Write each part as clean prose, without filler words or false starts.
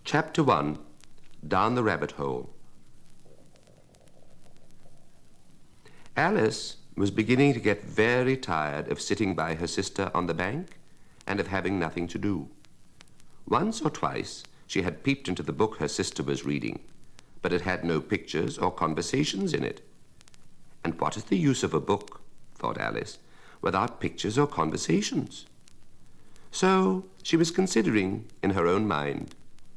Chapter 1, Down the Rabbit Hole. Alice was beginning to get very tired of sitting by her sister on the bank and of having nothing to do. Once or twice she had peeped into the book her sister was reading, but it had no pictures or conversations in it. And what is the use of a book, thought Alice, without pictures or conversations? So she was considering in her own mind,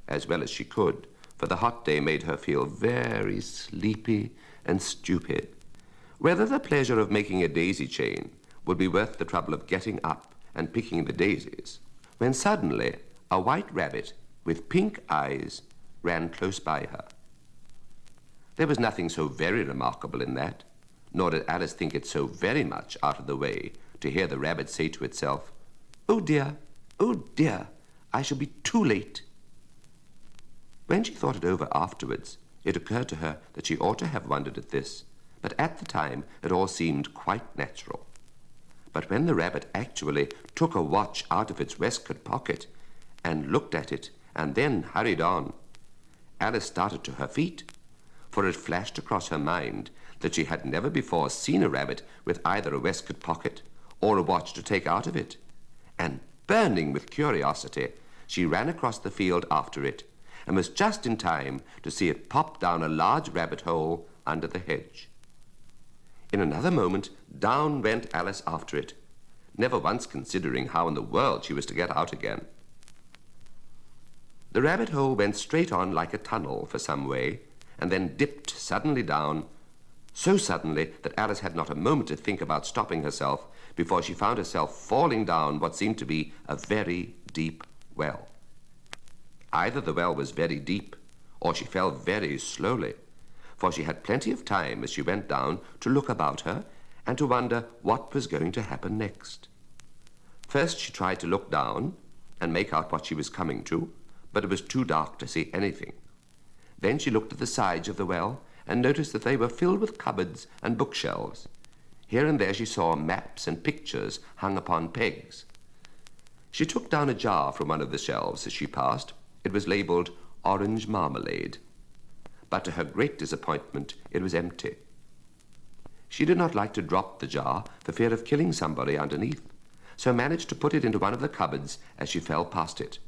as well as she could, for the hot day made her feel very sleepy and stupid, whether the pleasure of making a daisy chain would be worth the trouble of getting up and picking the daisies, when suddenly a white rabbit with pink eyes ran close by her. There was nothing so very remarkable in that, nor did Alice think it so very much out of the way to hear the rabbit say to itself, oh dear, I shall be too late." When she thought it over afterwards, it occurred to her that she ought to have wondered at this, but at the time it all seemed quite natural. But when the rabbit actually took a watch out of its waistcoat pocket and looked at it and then hurried on, Alice started to her feet, for it flashed across her mind that she had never before seen a rabbit with either a waistcoat pocket or a watch to take out of it, and burning with curiosity, she ran across the field after it and was just in time to see it pop down a large rabbit hole under the hedge. In another moment, down went Alice after it, never once considering how in the world she was to get out again. The rabbit hole went straight on like a tunnel for some way, and then dipped suddenly down, so suddenly that Alice had not a moment to think about stopping herself before she found herself falling down what seemed to be a very deep well. Either the well was very deep, or she fell very slowly, for she had plenty of time as she went down to look about her and to wonder what was going to happen next. First she tried to look down and make out what she was coming to, but it was too dark to see anything. Then she looked at the sides of the well and noticed that they were filled with cupboards and bookshelves. Here and there she saw maps and pictures hung upon pegs. She took down a jar from one of the shelves as she passed. It was labelled orange marmalade, but to her great disappointment it was empty. She did not like to drop the jar for fear of killing somebody underneath, so managed to put it into one of the cupboards as she fell past it.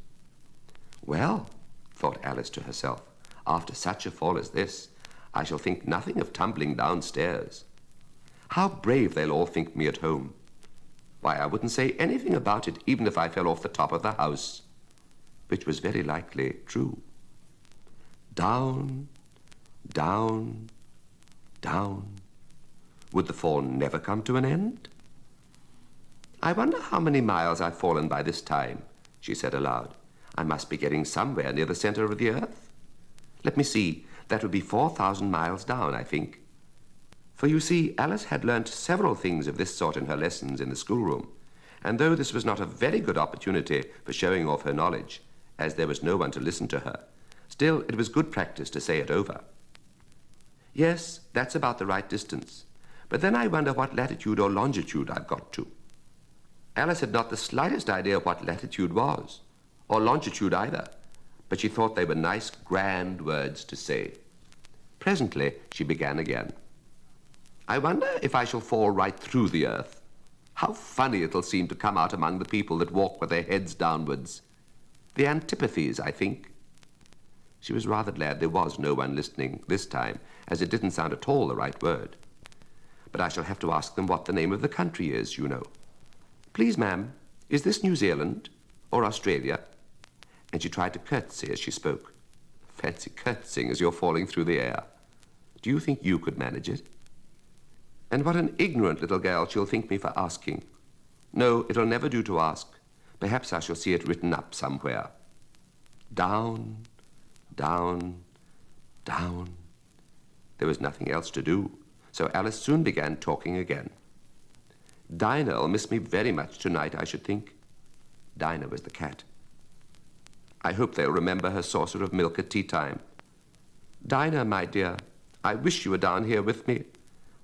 Well, thought Alice to herself, after such a fall as this, I shall think nothing of tumbling downstairs. How brave they'll all think me at home. Why, I wouldn't say anything about it even if I fell off the top of the house, which was very likely true. Down, down, down. Would the fall never come to an end? I wonder how many miles I've fallen by this time, she said aloud. I must be getting somewhere near the center of the earth. Let me see, that would be 4,000 miles down, I think. For you see, Alice had learnt several things of this sort in her lessons in the schoolroom, and though this was not a very good opportunity for showing off her knowledge, as there was no one to listen to her, still it was good practice to say it over. Yes, that's about the right distance, but then I wonder what latitude or longitude I've got to. Alice had not the slightest idea what latitude was, or longitude either, but she thought they were nice, grand words to say. Presently, she began again. I wonder if I shall fall right through the earth. How funny it'll seem to come out among the people that walk with their heads downwards. The antipathies, I think. She was rather glad there was no one listening this time, as it didn't sound at all the right word. But I shall have to ask them what the name of the country is, you know. Please, ma'am, is this New Zealand or Australia? And she tried to curtsy as she spoke. Fancy curtsying as you're falling through the air. Do you think you could manage it? And what an ignorant little girl she'll think me for asking. No, it'll never do to ask. Perhaps I shall see it written up somewhere. Down, down, down. There was nothing else to do, so Alice soon began talking again. Dinah'll miss me very much tonight, I should think. Dinah was the cat. I hope they'll remember her saucer of milk at tea time. Dinah, my dear, I wish you were down here with me.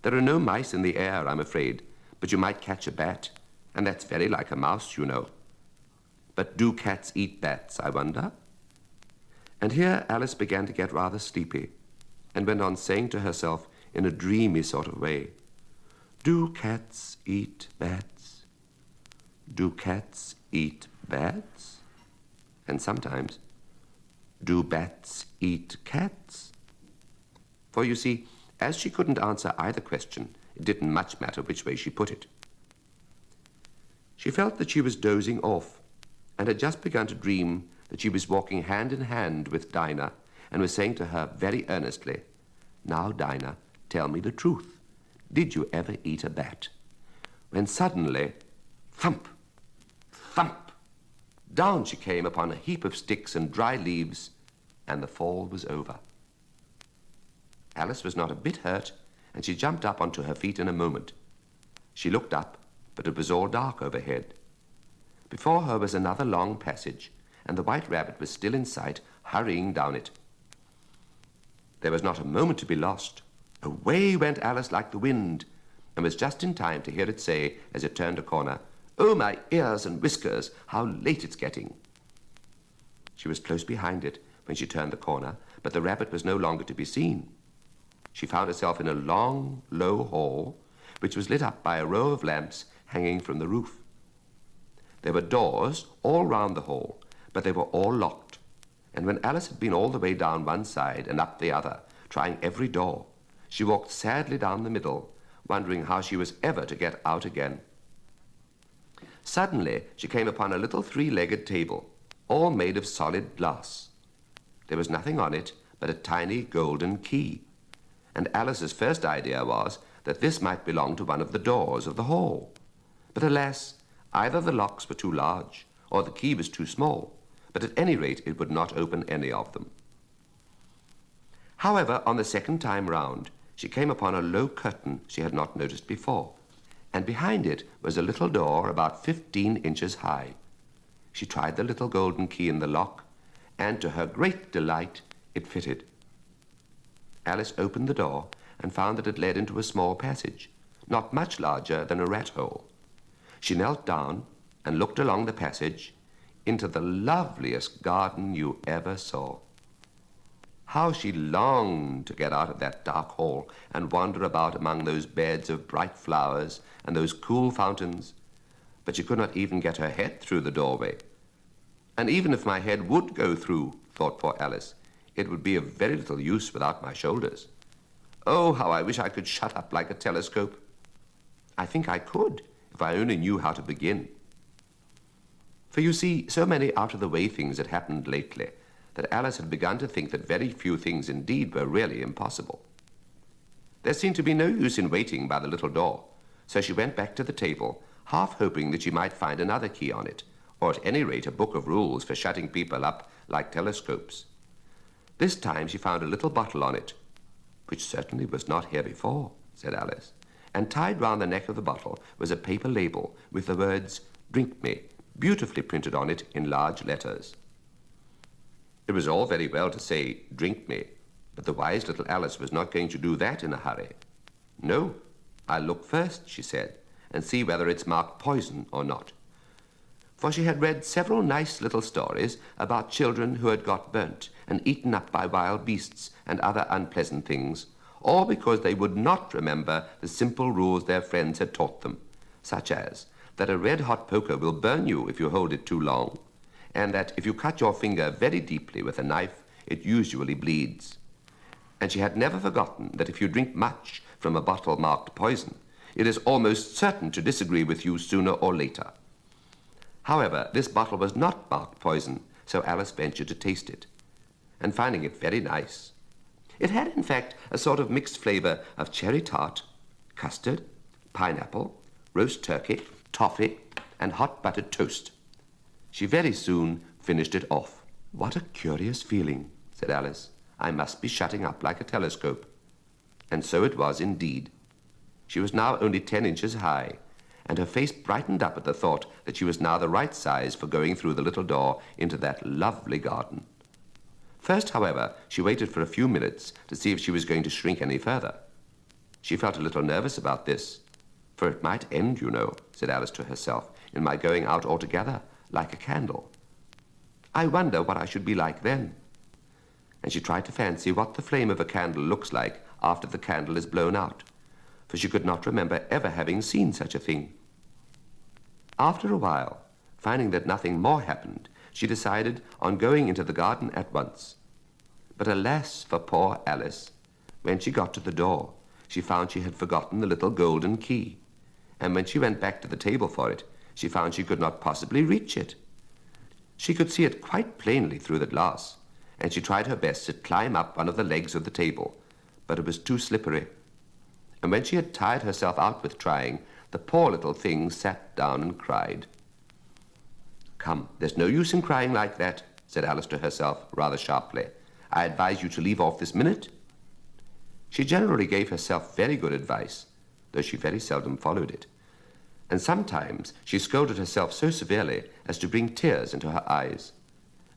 There are no mice in the air, I'm afraid, but you might catch a bat, and that's very like a mouse, you know. But do cats eat bats, I wonder? And here Alice began to get rather sleepy, and went on saying to herself in a dreamy sort of way, "Do cats eat bats? Do cats eat bats?" And sometimes, "Do bats eat cats?" For you see, as she couldn't answer either question, it didn't much matter which way she put it. She felt that she was dozing off, and had just begun to dream that she was walking hand in hand with Dinah, and was saying to her very earnestly, "Now, Dinah, tell me the truth. Did you ever eat a bat?" When suddenly, thump, thump, down she came upon a heap of sticks and dry leaves, and the fall was over. Alice was not a bit hurt, and she jumped up onto her feet in a moment. She looked up, but it was all dark overhead. Before her was another long passage, and the White Rabbit was still in sight, hurrying down it. There was not a moment to be lost. Away went Alice like the wind, and was just in time to hear it say, as it turned a corner, "Oh, my ears and whiskers, how late it's getting." She was close behind it when she turned the corner, but the rabbit was no longer to be seen. She found herself in a long, low hall, which was lit up by a row of lamps hanging from the roof. There were doors all round the hall, but they were all locked, and when Alice had been all the way down one side and up the other, trying every door, she walked sadly down the middle, wondering how she was ever to get out again. Suddenly she came upon a little three-legged table, all made of solid glass. There was nothing on it but a tiny golden key, and Alice's first idea was that this might belong to one of the doors of the hall. But alas, either the locks were too large, or the key was too small, but at any rate it would not open any of them. However, on the second time round, she came upon a low curtain she had not noticed before, and behind it was a little door about 15 inches high. She tried the little golden key in the lock, and to her great delight, it fitted. Alice opened the door and found that it led into a small passage, not much larger than a rat hole. She knelt down and looked along the passage into the loveliest garden you ever saw. How she longed to get out of that dark hall and wander about among those beds of bright flowers and those cool fountains, but she could not even get her head through the doorway. And even if my head would go through, thought poor Alice, it would be of very little use without my shoulders. Oh, how I wish I could shut up like a telescope. I think I could, if I only knew how to begin. For you see, so many out-of-the-way things had happened lately that Alice had begun to think that very few things indeed were really impossible. There seemed to be no use in waiting by the little door, so she went back to the table, half hoping that she might find another key on it, or at any rate a book of rules for shutting people up like telescopes. This time she found a little bottle on it, which certainly was not here before, said Alice, and tied round the neck of the bottle was a paper label with the words, "Drink me," beautifully printed on it in large letters. It was all very well to say, "Drink me," but the wise little Alice was not going to do that in a hurry. "No, I'll look first," she said, "and see whether it's marked poison or not." For she had read several nice little stories about children who had got burnt and eaten up by wild beasts and other unpleasant things, all because they would not remember the simple rules their friends had taught them, such as that a red-hot poker will burn you if you hold it too long, and that if you cut your finger very deeply with a knife, it usually bleeds. And she had never forgotten that if you drink much from a bottle marked poison, it is almost certain to disagree with you sooner or later. However, this bottle was not marked poison, so Alice ventured to taste it, and finding it very nice. It had, in fact, a sort of mixed flavour of cherry tart, custard, pineapple, roast turkey, toffee, and hot buttered toast. She very soon finished it off. "What a curious feeling," said Alice. "I must be shutting up like a telescope." And so it was indeed. She was now only 10 inches high, and her face brightened up at the thought that she was now the right size for going through the little door into that lovely garden. First, however, she waited for a few minutes to see if she was going to shrink any further. She felt a little nervous about this, for it might end, you know, said Alice to herself, in my going out altogether, like a candle. I wonder what I should be like then. and she tried to fancy what the flame of a candle looks like after the candle is blown out, for she could not remember ever having seen such a thing. After a while, finding that nothing more happened, she decided on going into the garden at once. But alas for poor Alice! When she got to the door, she found she had forgotten the little golden key, and when she went back to the table for it, she found she could not possibly reach it. She could see it quite plainly through the glass, and she tried her best to climb up one of the legs of the table, but it was too slippery. And when she had tired herself out with trying, the poor little thing sat down and cried. "Come, there's no use in crying like that," said Alice to herself, rather sharply. "I advise you to leave off this minute." She generally gave herself very good advice, though she very seldom followed it. And sometimes she scolded herself so severely as to bring tears into her eyes.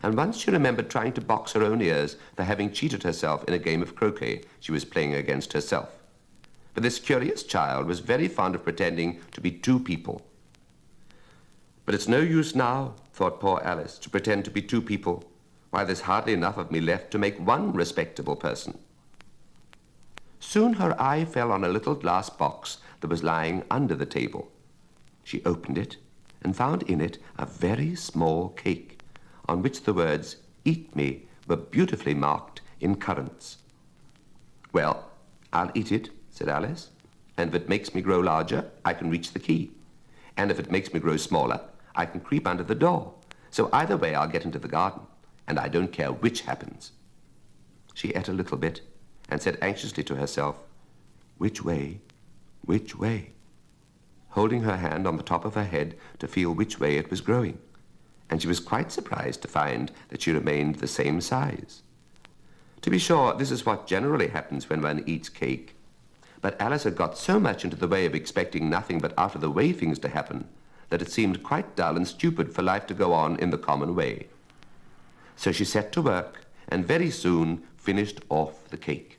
And once she remembered trying to box her own ears for having cheated herself in a game of croquet she was playing against herself. For this curious child was very fond of pretending to be two people. But it's no use now, thought poor Alice, to pretend to be two people, while there's hardly enough of me left to make one respectable person. Soon her eye fell on a little glass box that was lying under the table. She opened it and found in it a very small cake, on which the words, "Eat me," were beautifully marked in currants. "Well, I'll eat it," said Alice, "and if it makes me grow larger, I can reach the key. And if it makes me grow smaller, I can creep under the door. So either way I'll get into the garden, and I don't care which happens." She ate a little bit and said anxiously to herself, "Which way? Which way?" holding her hand on the top of her head to feel which way it was growing, and she was quite surprised to find that she remained the same size. To be sure, this is what generally happens when one eats cake, but Alice had got so much into the way of expecting nothing but out-of-the-way things to happen that it seemed quite dull and stupid for life to go on in the common way. So she set to work and very soon finished off the cake.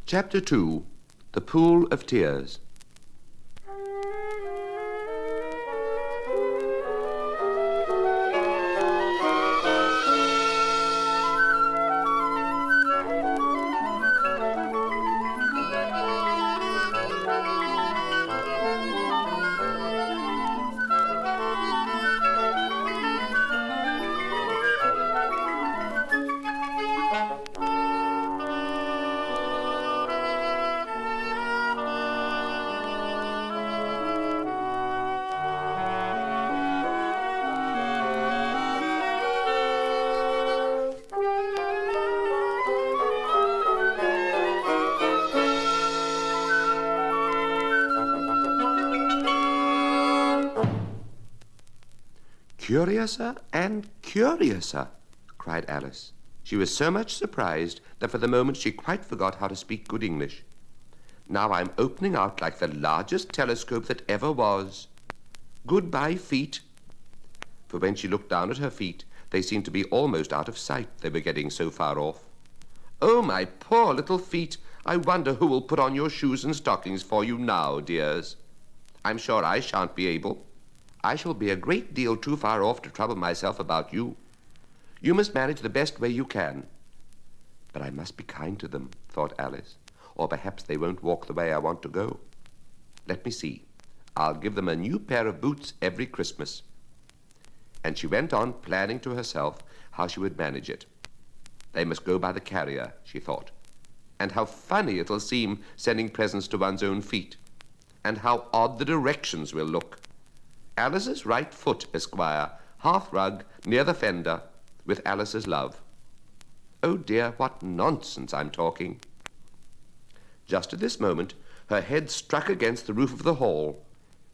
Chapter 2, The Pool of Tears. "Curiouser and curiouser," cried Alice. She was so much surprised that for the moment she quite forgot how to speak good English. "Now I'm opening out like the largest telescope that ever was. Goodbye, feet." For when she looked down at her feet, they seemed to be almost out of sight, they were getting so far off. "Oh, my poor little feet, I wonder who will put on your shoes and stockings for you now, dears. I'm sure I shan't be able. I shall be a great deal too far off to trouble myself about you. You must manage the best way you can." "But I must be kind to them," thought Alice, "or perhaps they won't walk the way I want to go. Let me see. I'll give them a new pair of boots every Christmas." And she went on planning to herself how she would manage it. They must go by the carrier, she thought. And how funny it'll seem sending presents to one's own feet. And how odd the directions will look. Alice's right foot, Esquire, hearthrug, near the fender, with Alice's love. Oh dear, what nonsense I'm talking. Just at this moment, her head struck against the roof of the hall.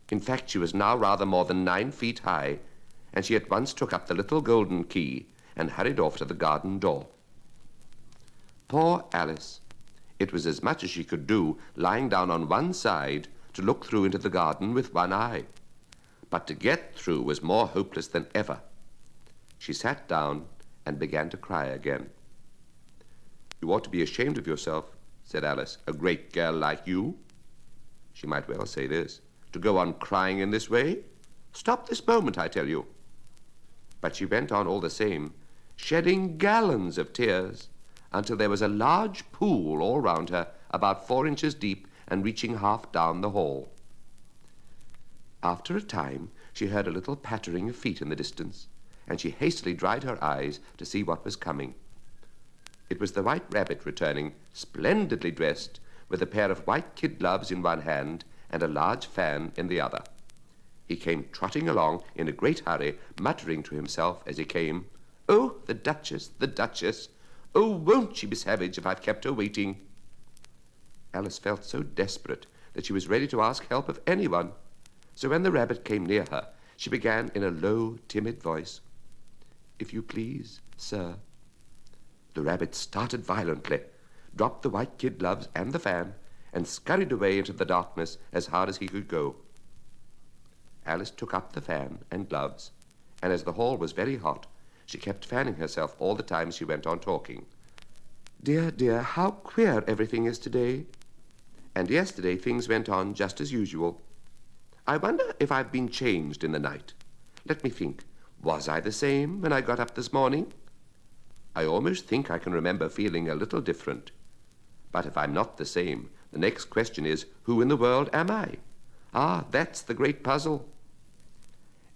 In fact, she was now rather more than 9 feet high, and she at once took up the little golden key and hurried off to the garden door. Poor Alice! It was as much as she could do, lying down on one side, to look through into the garden with one eye. But to get through was more hopeless than ever. She sat down and began to cry again. "You ought to be ashamed of yourself," said Alice. "A great girl like you." She might well say this. "To go on crying in this way? Stop this moment, I tell you." But she went on all the same, shedding gallons of tears, until there was a large pool all round her, about 4 inches deep and reaching half down the hall. After a time, she heard a little pattering of feet in the distance, and she hastily dried her eyes to see what was coming. It was the White Rabbit returning, splendidly dressed, with a pair of white kid gloves in one hand and a large fan in the other. He came trotting along in a great hurry, muttering to himself as he came, "Oh, the Duchess, the Duchess! Oh, won't she be savage if I've kept her waiting?" Alice felt so desperate that she was ready to ask help of anyone. So when the rabbit came near her, she began in a low, timid voice, "If you please, sir." The rabbit started violently, dropped the white kid gloves and the fan, and scurried away into the darkness as hard as he could go. Alice took up the fan and gloves, and as the hall was very hot, she kept fanning herself all the time she went on talking. "Dear, dear, how queer everything is today. And yesterday things went on just as usual. I wonder if I've been changed in the night. Let me think. Was I the same when I got up this morning? I almost think I can remember feeling a little different. But if I'm not the same, the next question is, who in the world am I? Ah, that's the great puzzle."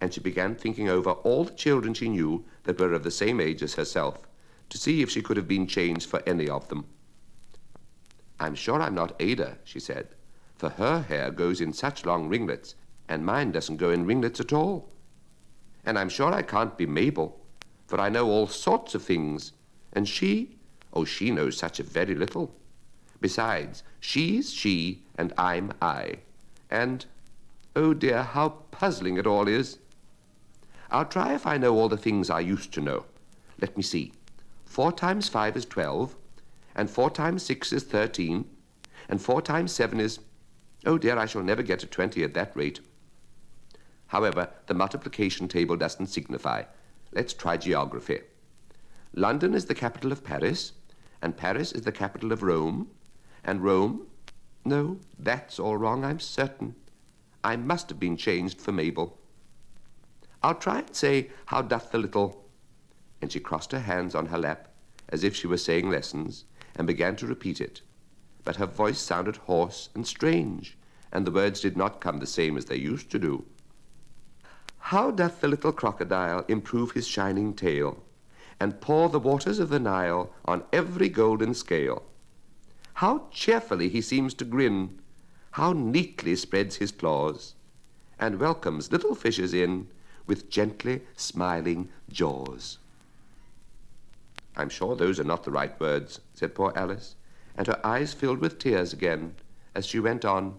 And she began thinking over all the children she knew that were of the same age as herself, to see if she could have been changed for any of them. "I'm sure I'm not Ada," she said, "for her hair goes in such long ringlets, and mine doesn't go in ringlets at all. And I'm sure I can't be Mabel, for I know all sorts of things, and she knows such a very little. Besides, she's she, and I'm I. And, oh dear, how puzzling it all is. I'll try if I know all the things I used to know. Let me see. 4 times 5 is 12, and 4 times 6 is 13, and 4 times 7 is... Oh dear, I shall never get to 20 at that rate. However, the multiplication table doesn't signify. Let's try geography. London is the capital of Paris, and Paris is the capital of Rome, and Rome... No, that's all wrong, I'm certain. I must have been changed for Mabel. I'll try and say, how doth the little... And she crossed her hands on her lap, as if she were saying lessons, and began to repeat it. But her voice sounded hoarse and strange, and the words did not come the same as they used to do. How doth the little crocodile improve his shining tail, and pour the waters of the Nile on every golden scale? How cheerfully he seems to grin, how neatly spreads his claws, and welcomes little fishes in with gently smiling jaws. I'm sure those are not the right words, said poor Alice, and her eyes filled with tears again as she went on.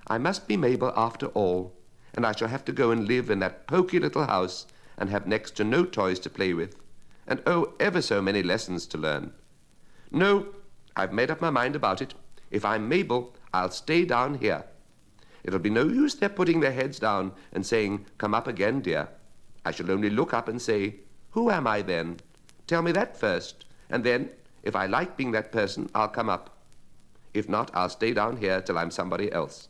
I must be Mabel after all, and I shall have to go and live in that poky little house and have next to no toys to play with, and oh, ever so many lessons to learn. No, I've made up my mind about it. If I'm Mabel, I'll stay down here. It'll be no use their putting their heads down and saying, come up again, dear. I shall only look up and say, who am I then? Tell me that first, and then, if I like being that person, I'll come up. If not, I'll stay down here till I'm somebody else.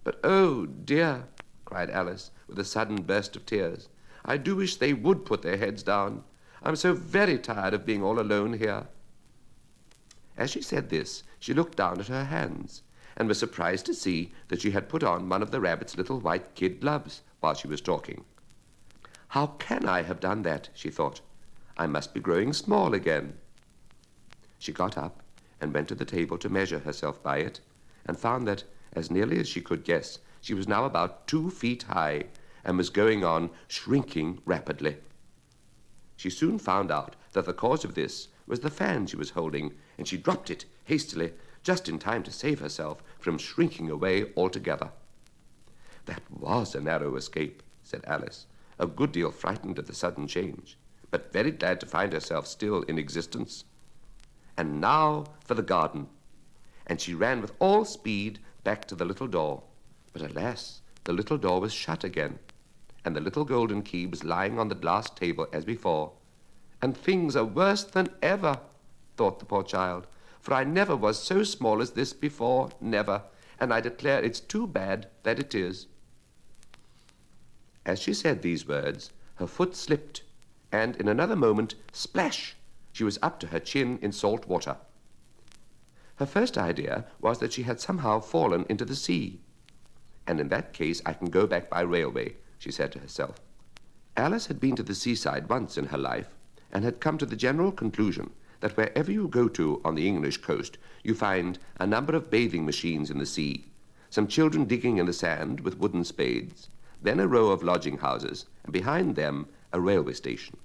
But oh, dear, cried Alice, with a sudden burst of tears, I do wish they would put their heads down. I'm so very tired of being all alone here. As she said this, she looked down at her hands, and was surprised to see that she had put on one of the rabbit's little white kid gloves while she was talking. How can I have done that, she thought. I must be growing small again. She got up and went to the table to measure herself by it, and found that, as nearly as she could guess, she was now about 2 feet high, and was going on shrinking rapidly. She soon found out that the cause of this was the fan she was holding, and she dropped it hastily, just in time to save herself from shrinking away altogether. That was a narrow escape, said Alice, a good deal frightened at the sudden change, but very glad to find herself still in existence. And now for the garden. And she ran with all speed back to the little door. But alas, the little door was shut again, and the little golden key was lying on the glass table as before. And things are worse than ever, thought the poor child, for I never was so small as this before, never, and I declare it's too bad that it is." As she said these words, her foot slipped, and in another moment, splash, she was up to her chin in salt water. Her first idea was that she had somehow fallen into the sea. "And in that case I can go back by railway," she said to herself. Alice had been to the seaside once in her life, and had come to the general conclusion that wherever you go to on the English coast, you find a number of bathing machines in the sea, some children digging in the sand with wooden spades, then a row of lodging houses, and behind them a railway station.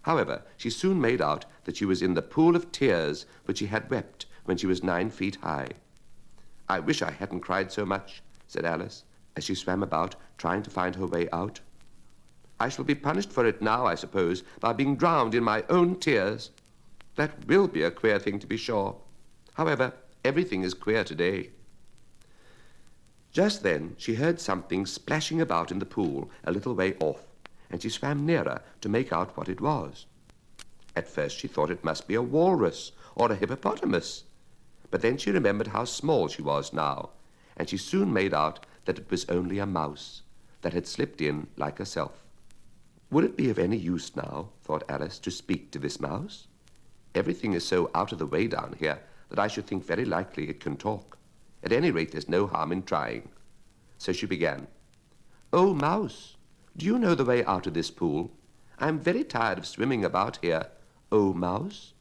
However, she soon made out that she was in the pool of tears which she had wept when she was 9 feet high. "I wish I hadn't cried so much," said Alice, as she swam about, trying to find her way out. "I shall be punished for it now, I suppose, by being drowned in my own tears. That will be a queer thing, to be sure. However, everything is queer today." Just then she heard something splashing about in the pool a little way off, and she swam nearer to make out what it was. At first she thought it must be a walrus or a hippopotamus, but then she remembered how small she was now, and she soon made out that it was only a mouse that had slipped in like herself. Would it be of any use now, thought Alice, to speak to this mouse? Everything is so out of the way down here that I should think very likely it can talk. At any rate, there's no harm in trying. So she began. "Oh, mouse, do you know the way out of this pool? I'm very tired of swimming about here. Oh, mouse."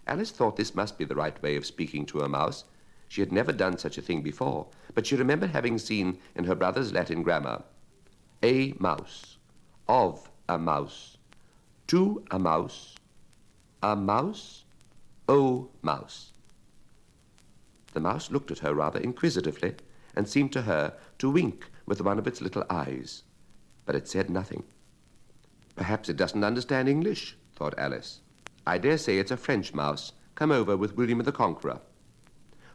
Alice thought this must be the right way of speaking to a mouse. She had never done such a thing before, but she remembered having seen in her brother's Latin grammar, "A mouse, of a mouse, to a mouse, oh, mouse." The mouse looked at her rather inquisitively, and seemed to her to wink with one of its little eyes, but it said nothing. "Perhaps it doesn't understand English," thought Alice. "I dare say it's a French mouse, come over with William the Conqueror."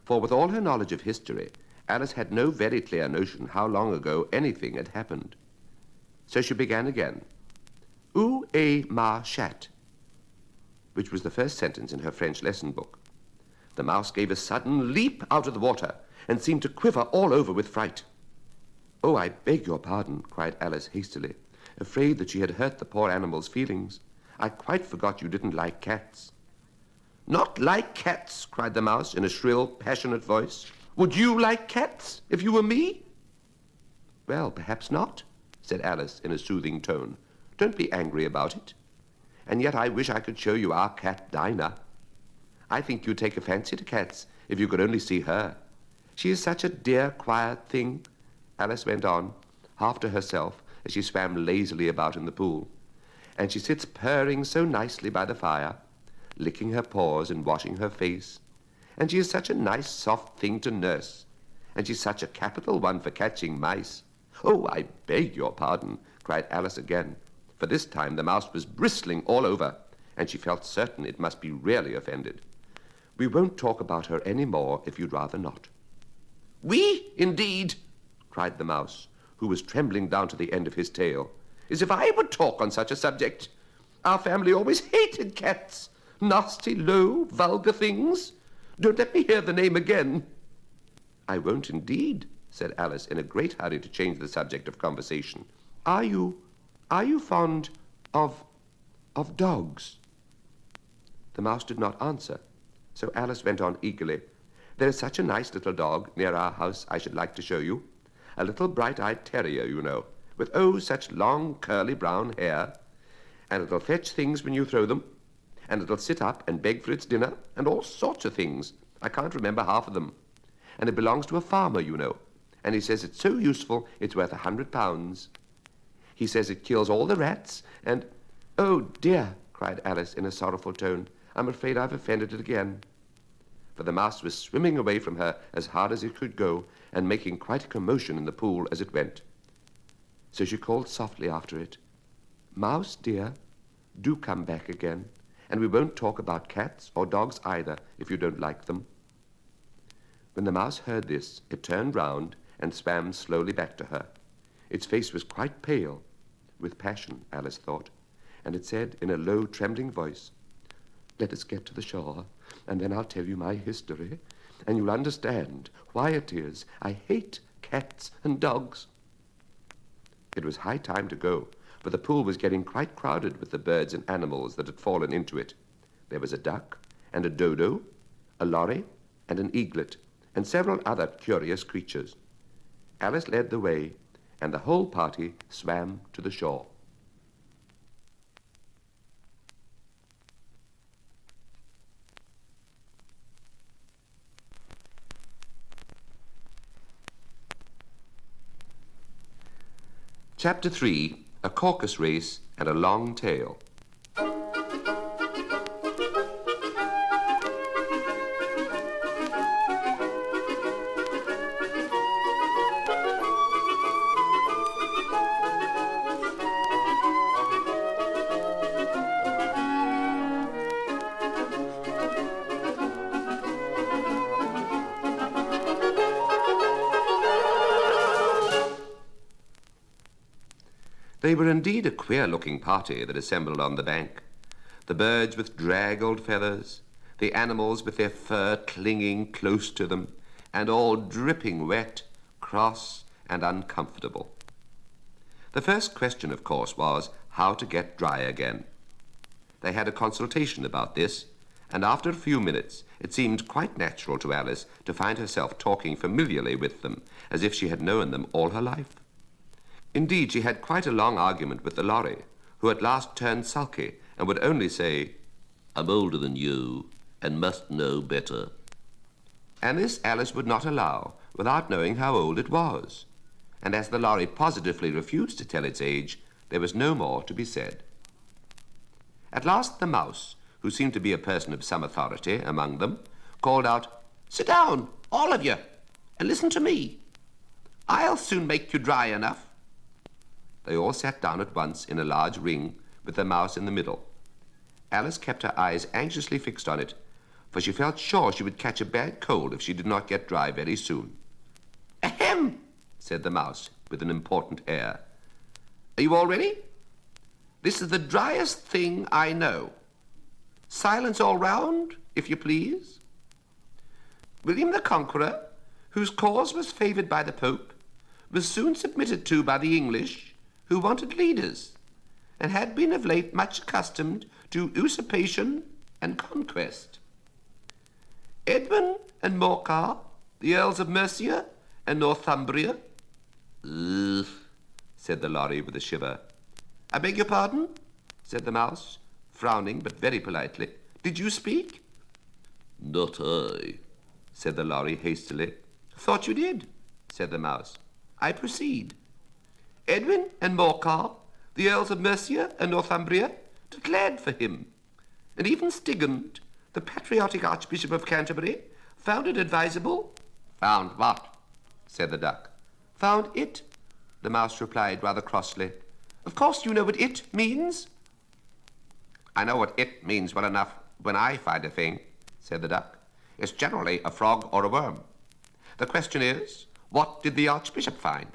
For with all her knowledge of history, Alice had no very clear notion how long ago anything had happened. So she began again. "Où est ma chatte?" which was the first sentence in her French lesson book. The mouse gave a sudden leap out of the water, and seemed to quiver all over with fright. "Oh, I beg your pardon," cried Alice hastily, afraid that she had hurt the poor animal's feelings. "I quite forgot you didn't like cats." "Not like cats," cried the mouse in a shrill, passionate voice. "Would you like cats if you were me?" "Well, perhaps not," said Alice in a soothing tone. "Don't be angry about it. And yet I wish I could show you our cat Dinah. I think you'd take a fancy to cats if you could only see her. She is such a dear, quiet thing," Alice went on, half to herself as she swam lazily about in the pool. "And she sits purring so nicely by the fire, licking her paws and washing her face. And she is such a nice, soft thing to nurse. And she's such a capital one for catching mice." "Oh, I beg your pardon," cried Alice again, for this time the mouse was bristling all over, and she felt certain it must be really offended. "We won't talk about her any more if you'd rather not." "We, indeed," cried the mouse, who was trembling down to the end of his tail. "As if I would talk on such a subject. Our family always hated cats. Nasty, low, vulgar things. Don't let me hear the name again." "I won't indeed," said Alice in a great hurry to change the subject of conversation. Are you fond of dogs?" The mouse did not answer, so Alice went on eagerly. "There is such a nice little dog near our house I should like to show you. A little bright-eyed terrier, you know, with, oh, such long, curly brown hair. And it'll fetch things when you throw them, and it'll sit up and beg for its dinner, and all sorts of things. I can't remember half of them. And it belongs to a farmer, you know, and he says it's so useful it's worth £100. He says it kills all the rats, and—" "Oh, dear," cried Alice in a sorrowful tone, "I'm afraid I've offended it again." For the mouse was swimming away from her as hard as it could go, and making quite a commotion in the pool as it went. So she called softly after it, "Mouse, dear, do come back again, and we won't talk about cats or dogs either, if you don't like them." When the mouse heard this, it turned round and swam slowly back to her. Its face was quite pale, with passion, Alice thought, and it said in a low, trembling voice, "Let us get to the shore, and then I'll tell you my history, and you'll understand why it is I hate cats and dogs. It was high time to go, for the pool was getting quite crowded with the birds and animals that had fallen into it. There was a duck and a dodo, a lorry and an eaglet, and several other curious creatures. Alice led the way, and the whole party swam to the shore. Chapter 3, A Caucus-Race and a Long Tail. They were indeed a queer-looking party that assembled on the bank. The birds with draggled feathers, the animals with their fur clinging close to them, and all dripping wet, cross, and uncomfortable. The first question, of course, was how to get dry again. They had a consultation about this, and after a few minutes it seemed quite natural to Alice to find herself talking familiarly with them, as if she had known them all her life. Indeed, she had quite a long argument with the lorry, who at last turned sulky and would only say, "I'm older than you and must know better." And this Alice would not allow without knowing how old it was. And as the lorry positively refused to tell its age, there was no more to be said. At last the mouse, who seemed to be a person of some authority among them, called out, "Sit down, all of you, and listen to me. I'll soon make you dry enough." They all sat down at once in a large ring, with the mouse in the middle. Alice kept her eyes anxiously fixed on it, for she felt sure she would catch a bad cold if she did not get dry very soon. "Ahem!" said the mouse, with an important air. "Are you all ready? This is the driest thing I know. Silence all round, if you please. William the Conqueror, whose cause was favoured by the Pope, was soon submitted to by the English, who wanted leaders, and had been of late much accustomed to usurpation and conquest. Edwin and Morcar, the Earls of Mercia and Northumbria—" "Ugh," said the lorry with a shiver. "I beg your pardon?" said the mouse, frowning but very politely. "Did you speak?" "Not I," said the lorry hastily. "Thought you did," said the mouse. "I proceed. Edwin and Morcar, the Earls of Mercia and Northumbria, declared for him, and even Stigand, the patriotic Archbishop of Canterbury, found it advisable—" "Found what?" said the duck. "Found it," the mouse replied rather crossly. "Of course you know what it means." "I know what it means well enough when I find a thing," said the duck. "It's generally a frog or a worm. The question is, what did the Archbishop find?"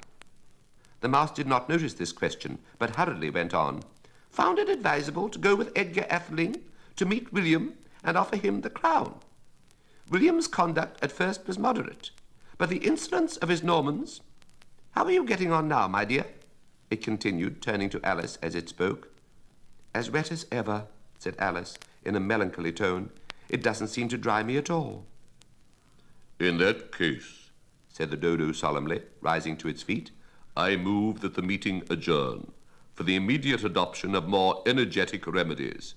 The mouse did not notice this question, but hurriedly went on. "Found it advisable to go with Edgar Atheling to meet William and offer him the crown. William's conduct at first was moderate, but the insolence of his Normans— How are you getting on now, my dear?" it continued, turning to Alice as it spoke. "As wet as ever," said Alice, in a melancholy tone. "It doesn't seem to dry me at all." "In that case," said the dodo solemnly, rising to its feet, "I move that the meeting adjourn for the immediate adoption of more energetic remedies."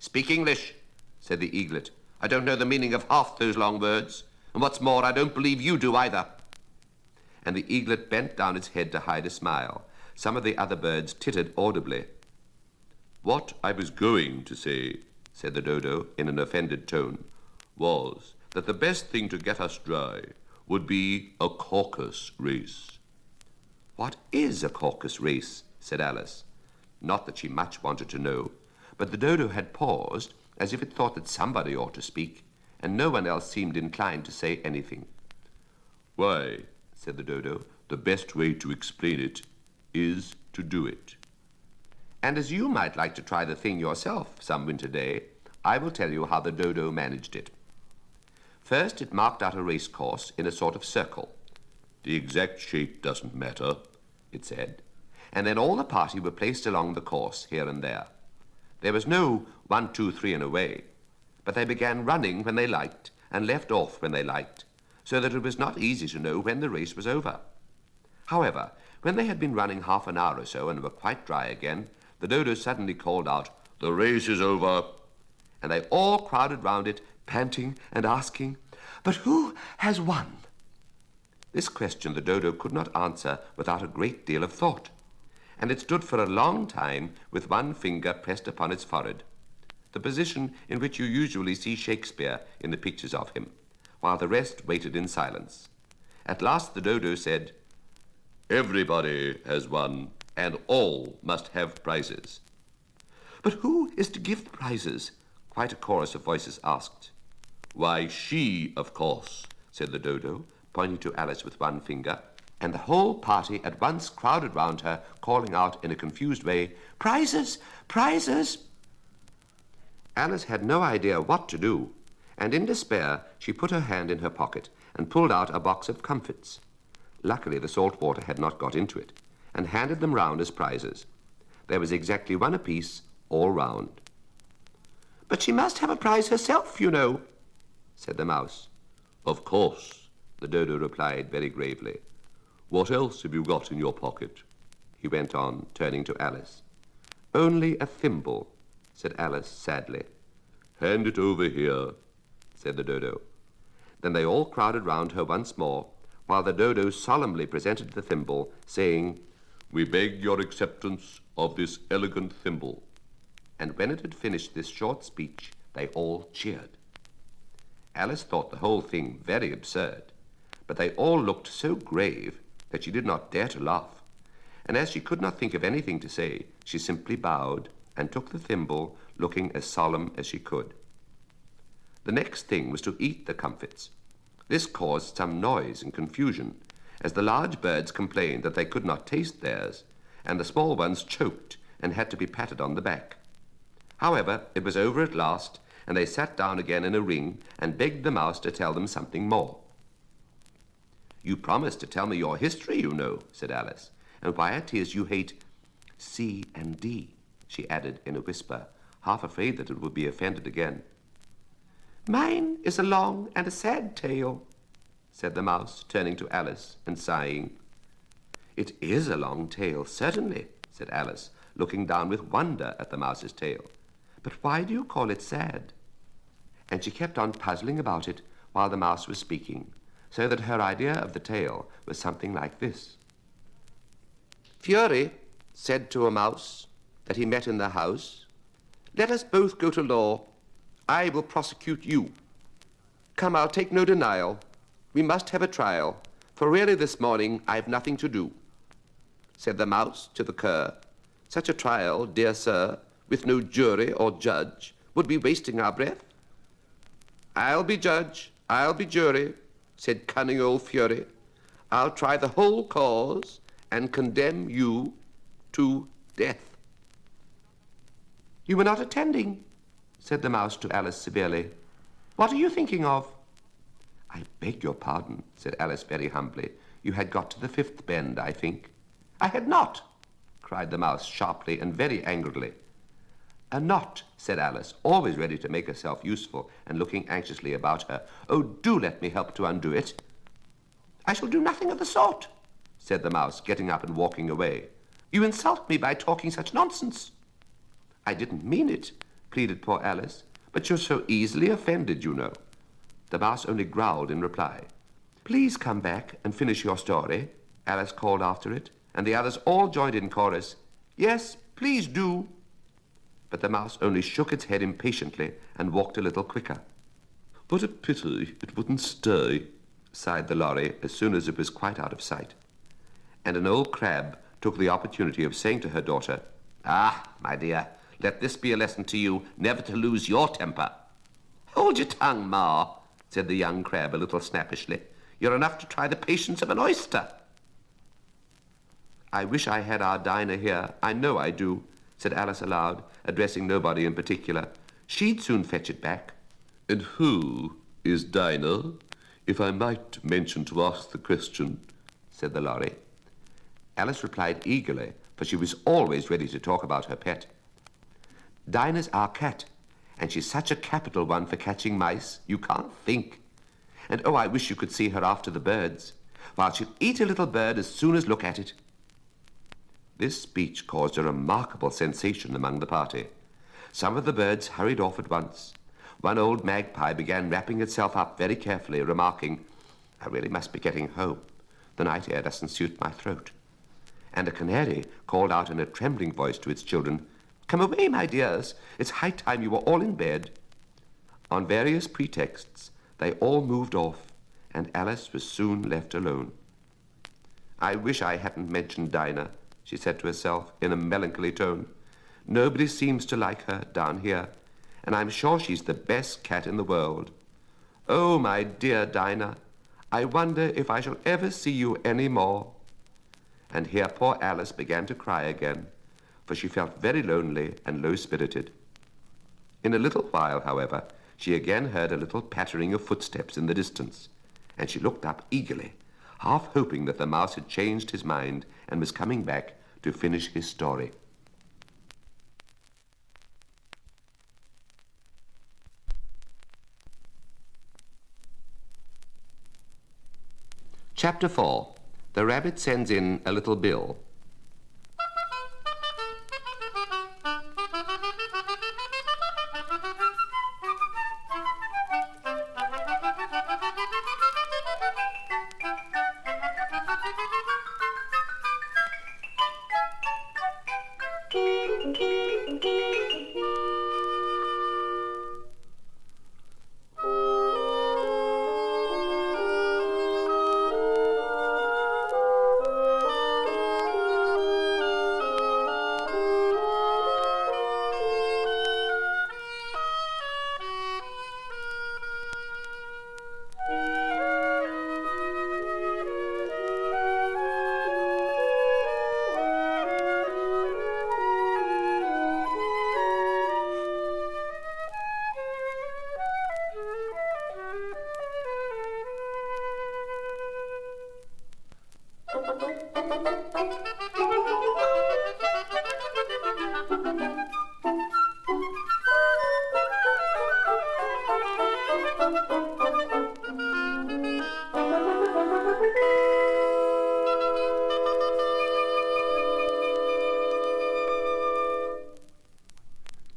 "Speak English," said the eaglet. "I don't know the meaning of half those long words, and what's more, I don't believe you do either." And the eaglet bent down its head to hide a smile. Some of the other birds tittered audibly. "What I was going to say," said the dodo in an offended tone, "was that the best thing to get us dry would be a caucus-race." "What is a caucus-race?" said Alice. Not that she much wanted to know, but the dodo had paused, as if it thought that somebody ought to speak, and no one else seemed inclined to say anything. "Why," said the dodo, "the best way to explain it is to do it." And as you might like to try the thing yourself some winter day, I will tell you how the dodo managed it. First, it marked out a race course in a sort of circle. The exact shape doesn't matter, it said, and then all the party were placed along the course here and there. There was no 1, 2, 3 and away, but they began running when they liked and left off when they liked, so that it was not easy to know when the race was over. However, when they had been running half an hour or so and were quite dry again, the dodo suddenly called out, "The race is over," and they all crowded round it, panting and asking, "But who has won?" This question the dodo could not answer without a great deal of thought, and it stood for a long time with one finger pressed upon its forehead, the position in which you usually see Shakespeare in the pictures of him, while the rest waited in silence. At last the dodo said, "Everybody has won, and all must have prizes." "But who is to give the prizes?" quite a chorus of voices asked. "Why, she, of course," said the dodo, pointing to Alice with one finger, and the whole party at once crowded round her, calling out in a confused way, "Prizes! Prizes!" Alice had no idea what to do, and in despair she put her hand in her pocket and pulled out a box of comfits. Luckily the salt water had not got into it, and handed them round as prizes. There was exactly one apiece, all round. "But she must have a prize herself, you know," said the mouse. "Of course," the dodo replied very gravely. "What else have you got in your pocket?" he went on, turning to Alice. "Only a thimble," said Alice sadly. "Hand it over here," said the dodo. Then they all crowded round her once more, while the dodo solemnly presented the thimble, saying, "We beg your acceptance of this elegant thimble." And when it had finished this short speech, they all cheered. Alice thought the whole thing very absurd, but they all looked so grave that she did not dare to laugh, and as she could not think of anything to say, she simply bowed and took the thimble, looking as solemn as she could. The next thing was to eat the comfits. This caused some noise and confusion, as the large birds complained that they could not taste theirs, and the small ones choked and had to be patted on the back. However, it was over at last, and they sat down again in a ring and begged the mouse to tell them something more. "You promised to tell me your history, you know," said Alice, "and why it is you hate C and D," she added in a whisper, half afraid that it would be offended again. "Mine is a long and a sad tale," said the mouse, turning to Alice and sighing. "It is a long tale, certainly," said Alice, looking down with wonder at the mouse's tail. "But why do you call it sad?" And she kept on puzzling about it while the mouse was speaking, so that her idea of the tale was something like this. "Fury said to a mouse that he met in the house, 'Let us both go to law. I will prosecute you. Come, I'll take no denial. We must have a trial, for really this morning I've nothing to do.' Said the mouse to the cur, 'Such a trial, dear sir, with no jury or judge, would be wasting our breath.' 'I'll be judge, I'll be jury,' said cunning old Fury. 'I'll try the whole cause and condemn you to death.'" "You were not attending," said the mouse to Alice severely. "What are you thinking of?" "I beg your pardon," said Alice very humbly. "You had got to the fifth bend, I think." "I had not," cried the mouse sharply and very angrily. "A knot," said Alice, always ready to make herself useful and looking anxiously about her. "Oh, do let me help to undo it." "I shall do nothing of the sort," said the mouse, getting up and walking away. "You insult me by talking such nonsense." "I didn't mean it," pleaded poor Alice, "but you're so easily offended, you know." The mouse only growled in reply. "Please come back and finish your story," Alice called after it, and the others all joined in chorus, "Yes, please do." But the mouse only shook its head impatiently and walked a little quicker. "What a pity it wouldn't stay," sighed the lorry as soon as it was quite out of sight. And an old crab took the opportunity of saying to her daughter, "Ah, my dear, let this be a lesson to you never to lose your temper." "Hold your tongue, Ma," said the young crab a little snappishly. "You're enough to try the patience of an oyster." "I wish I had our Dinah here, I know I do," said Alice aloud, addressing nobody in particular. "She'd soon fetch it back." "And who Is Dinah, if I might mention to ask the question, said the lorry. Alice replied eagerly, for she was always ready to talk about her pet. Dinah's our cat, and she's such a capital one for catching mice, you can't think. And oh, I wish you could see her after the birds. While she'll eat a little bird as soon as look at it. This speech caused a remarkable sensation among the party. Some of the birds hurried off at once. One old magpie began wrapping itself up very carefully, remarking, "I really must be getting home. The night air doesn't suit my throat." And a canary called out in a trembling voice to its children, "Come away, my dears. It's high time you were all in bed." On various pretexts, they all moved off, and Alice was soon left alone. "I wish I hadn't mentioned Dinah," she said to herself in a melancholy tone. "Nobody seems to like her down here, and I'm sure she's the best cat in the world. Oh, my dear Dinah, I wonder if I shall ever see you any more." And here poor Alice began to cry again, for she felt very lonely and low-spirited. In a little while, however, she again heard a little pattering of footsteps in the distance, and she looked up eagerly, half hoping that the mouse had changed his mind and was coming back to finish his story. Chapter 4. The Rabbit Sends in a Little Bill.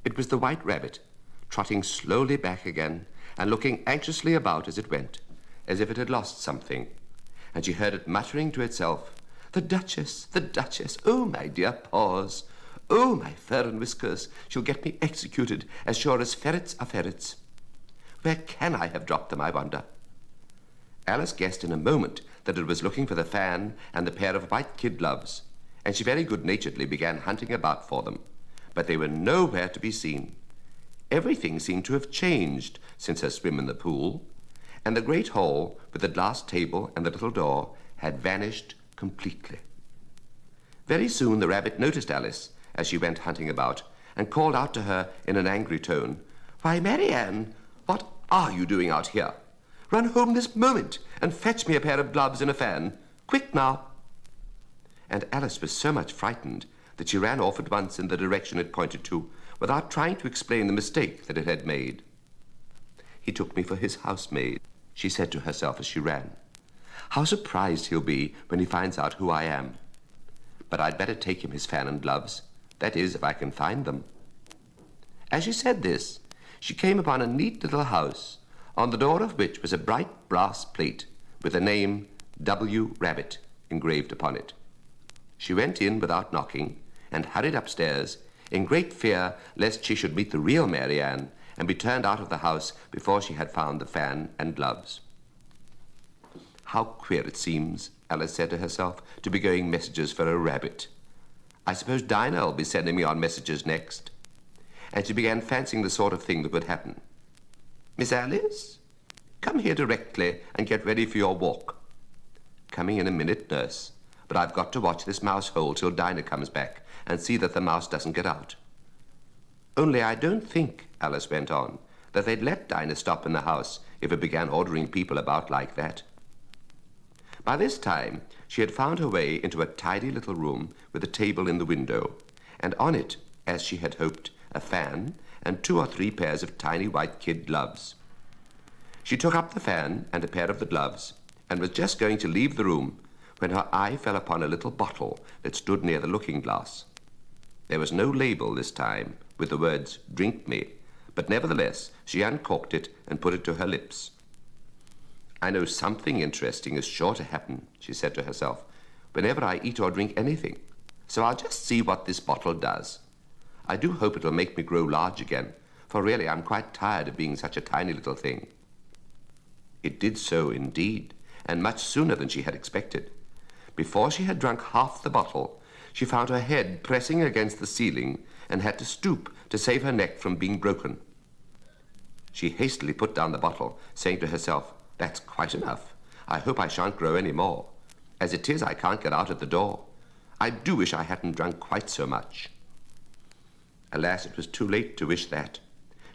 It was the White Rabbit, trotting slowly back again and looking anxiously about as it went, as if it had lost something. And she heard it muttering to itself, the Duchess, oh, my dear paws, oh, my fur and whiskers, she'll get me executed as sure as ferrets are ferrets. Where can I have dropped them, I wonder?" Alice guessed in a moment that it was looking for the fan and the pair of white kid gloves, and she very good-naturedly began hunting about for them. But they were nowhere to be seen. Everything seemed to have changed since her swim in the pool, and the great hall with the glass table and the little door had vanished completely. Very soon the rabbit noticed Alice as she went hunting about, and called out to her in an angry tone, "Why, Marianne, what are you doing out here? Run home this moment and fetch me a pair of gloves and a fan. Quick now!" And Alice was so much frightened that she ran off at once in the direction it pointed to, without trying to explain the mistake that it had made. "He took me for his housemaid," she said to herself as she ran. "How surprised he'll be when he finds out who I am. But I'd better take him his fan and gloves. That is, if I can find them." As she said this, she came upon a neat little house, on the door of which was a bright brass plate with the name W. Rabbit engraved upon it. She went in without knocking, and hurried upstairs, in great fear lest she should meet the real Marianne and be turned out of the house before she had found the fan and gloves. "How queer it seems," Alice said to herself, "to be going messages for a rabbit. I suppose Dinah will be sending me on messages next." And she began fancying the sort of thing that would happen. "Miss Alice, come here directly and get ready for your walk." "Coming in a minute, nurse, but I've got to watch this mouse hole till Dinah comes back and see that the mouse doesn't get out." "Only I don't think," Alice went on, that they'd let Dinah stop in the house if it began ordering people about like that. By this time, she had found her way into a tidy little room with a table in the window, and on it, as she had hoped, a fan and 2 or 3 pairs of tiny white kid gloves. She took up the fan and a pair of the gloves and was just going to leave the room when her eye fell upon a little bottle that stood near the looking-glass. There was no label this time with the words, "Drink me," but nevertheless she uncorked it and put it to her lips. "I know something interesting is sure to happen," she said to herself, "whenever I eat or drink anything, so I'll just see what this bottle does. I do hope it'll make me grow large again, for really I'm quite tired of being such a tiny little thing." It did so indeed, and much sooner than she had expected. Before she had drunk half the bottle, she found her head pressing against the ceiling and had to stoop to save her neck from being broken. She hastily put down the bottle, saying to herself, "That's quite enough. I hope I shan't grow any more. As it is, I can't get out at the door. I do wish I hadn't drunk quite so much." Alas, it was too late to wish that.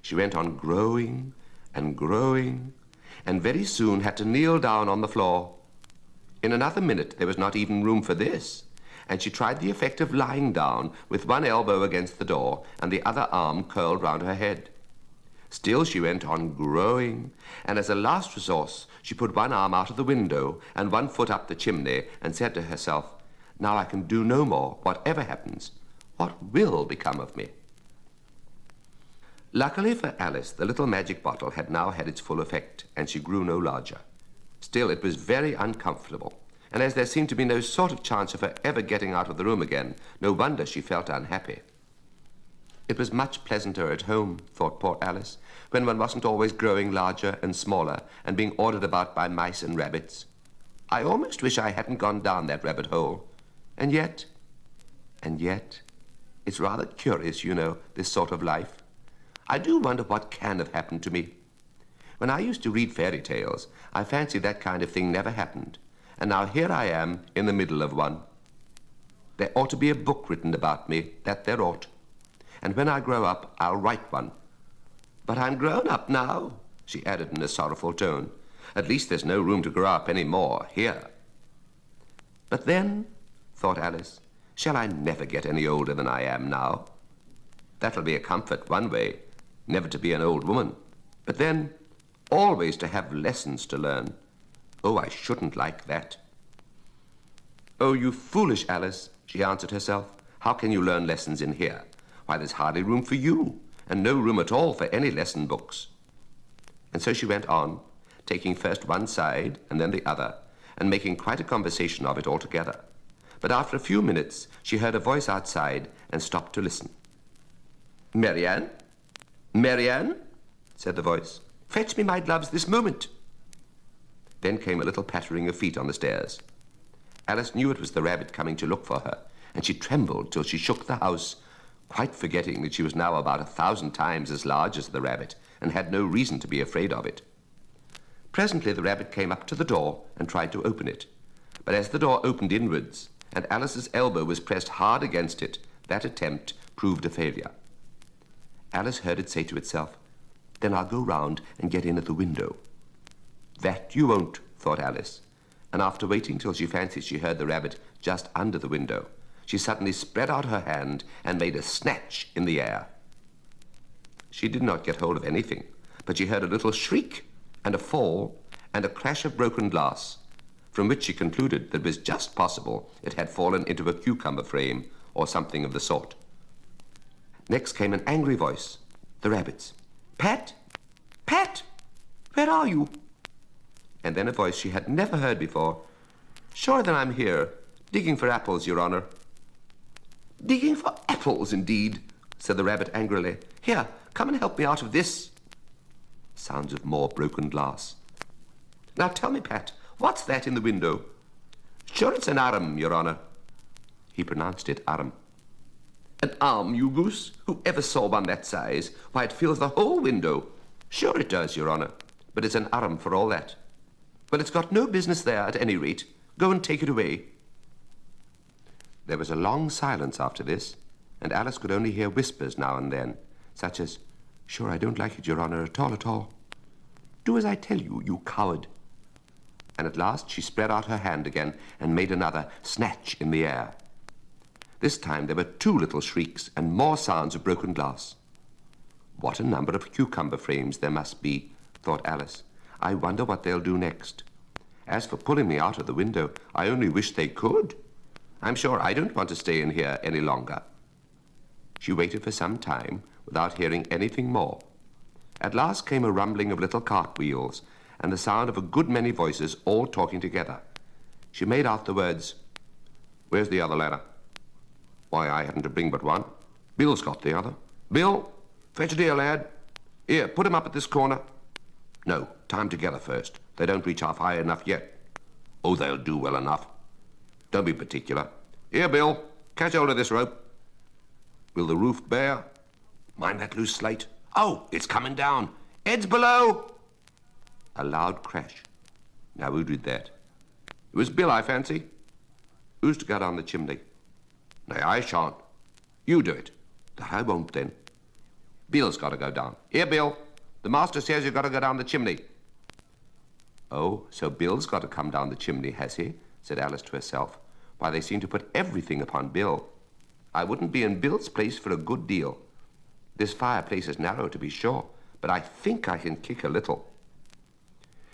She went on growing and growing, and very soon had to kneel down on the floor. In another minute there was not even room for this, and she tried the effect of lying down with one elbow against the door and the other arm curled round her head. Still she went on growing, and as a last resource she put one arm out of the window and one foot up the chimney and said to herself, "Now I can do no more, whatever happens. What will become of me?" Luckily for Alice, the little magic bottle had now had its full effect, and she grew no larger. Still, it was very uncomfortable, and as there seemed to be no sort of chance of her ever getting out of the room again, no wonder she felt unhappy. It was much pleasanter at home, thought poor Alice, when one wasn't always growing larger and smaller and being ordered about by mice and rabbits. I almost wish I hadn't gone down that rabbit hole. And yet, it's rather curious, you know, this sort of life. I do wonder what can have happened to me. When I used to read fairy tales, I fancied that kind of thing never happened, and now here I am in the middle of one. There ought to be a book written about me, that there ought. And when I grow up, I'll write one. But I'm grown up now, she added in a sorrowful tone. At least there's no room to grow up any more here. But then, thought Alice, shall I never get any older than I am now? That'll be a comfort one way, never to be an old woman. But then, always to have lessons to learn. Oh, I shouldn't like that. "Oh, you foolish Alice," she answered herself. "How can you learn lessons in here? Why, there's hardly room for you, and no room at all for any lesson books." And so she went on, taking first one side and then the other, and making quite a conversation of it altogether. But after a few minutes, she heard a voice outside and stopped to listen. "Marianne? Marianne?" said the voice. "Fetch me my gloves this moment." Then came a little pattering of feet on the stairs. Alice knew it was the rabbit coming to look for her, and she trembled till she shook the house, quite forgetting that she was now about 1,000 times as large as the rabbit, and had no reason to be afraid of it. Presently the rabbit came up to the door and tried to open it, but as the door opened inwards, and Alice's elbow was pressed hard against it, that attempt proved a failure. Alice heard it say to itself, "Then I'll go round and get in at the window." "That you won't," thought Alice, and after waiting till she fancied she heard the rabbit just under the window, she suddenly spread out her hand and made a snatch in the air. She did not get hold of anything, but she heard a little shriek and a fall and a crash of broken glass, from which she concluded that it was just possible it had fallen into a cucumber frame or something of the sort. Next came an angry voice, the rabbit's. "Pat! Pat! Where are you?" And then a voice she had never heard before. "Sure that I'm here, digging for apples, Your Honor." "Digging for apples, indeed," said the rabbit angrily. "Here, come and help me out of this." Sounds of more broken glass. "Now tell me, Pat, what's that in the window?" "Sure it's an arm, Your Honor." He pronounced it arm. "An arm, you goose? Who ever saw one that size? Why, it fills the whole window." "Sure it does, Your Honor, but it's an arm for all that." "Well, it's got no business there at any rate. Go and take it away." There was a long silence after this, and Alice could only hear whispers now and then, such as, Sure, I don't like it, Your Honor, at all, at all. Do as I tell you, you coward. And at last she spread out her hand again and made another snatch in the air. This time there were 2 little shrieks and more sounds of broken glass. What a number of cucumber frames there must be, thought Alice. I wonder what they'll do next. As for pulling me out of the window, I only wish they could. I'm sure I don't want to stay in here any longer. She waited for some time without hearing anything more. At last came a rumbling of little cartwheels and the sound of a good many voices all talking together. She made out the words, "Where's the other ladder? Why, I hadn't to bring but one. Bill's got the other. Bill, fetch it here, lad. Here, put him up at this corner. No, tie 'em together first. They don't reach half high enough yet. Oh, they'll do well enough. Don't be particular. Here, Bill, catch hold of this rope. Will the roof bear? Mind that loose slate. Oh, it's coming down. Heads below. A loud crash. Now, who did that? It was Bill, I fancy. Who's to go down the chimney? Nay, I shan't. You do it. That I won't, then. Bill's got to go down. Here, Bill. The master says you've got to go down the chimney. Oh, so Bill's got to come down the chimney, has he? Said Alice to herself. Why, they seem to put everything upon Bill. I wouldn't be in Bill's place for a good deal. This fireplace is narrow, to be sure, but I think I can kick a little.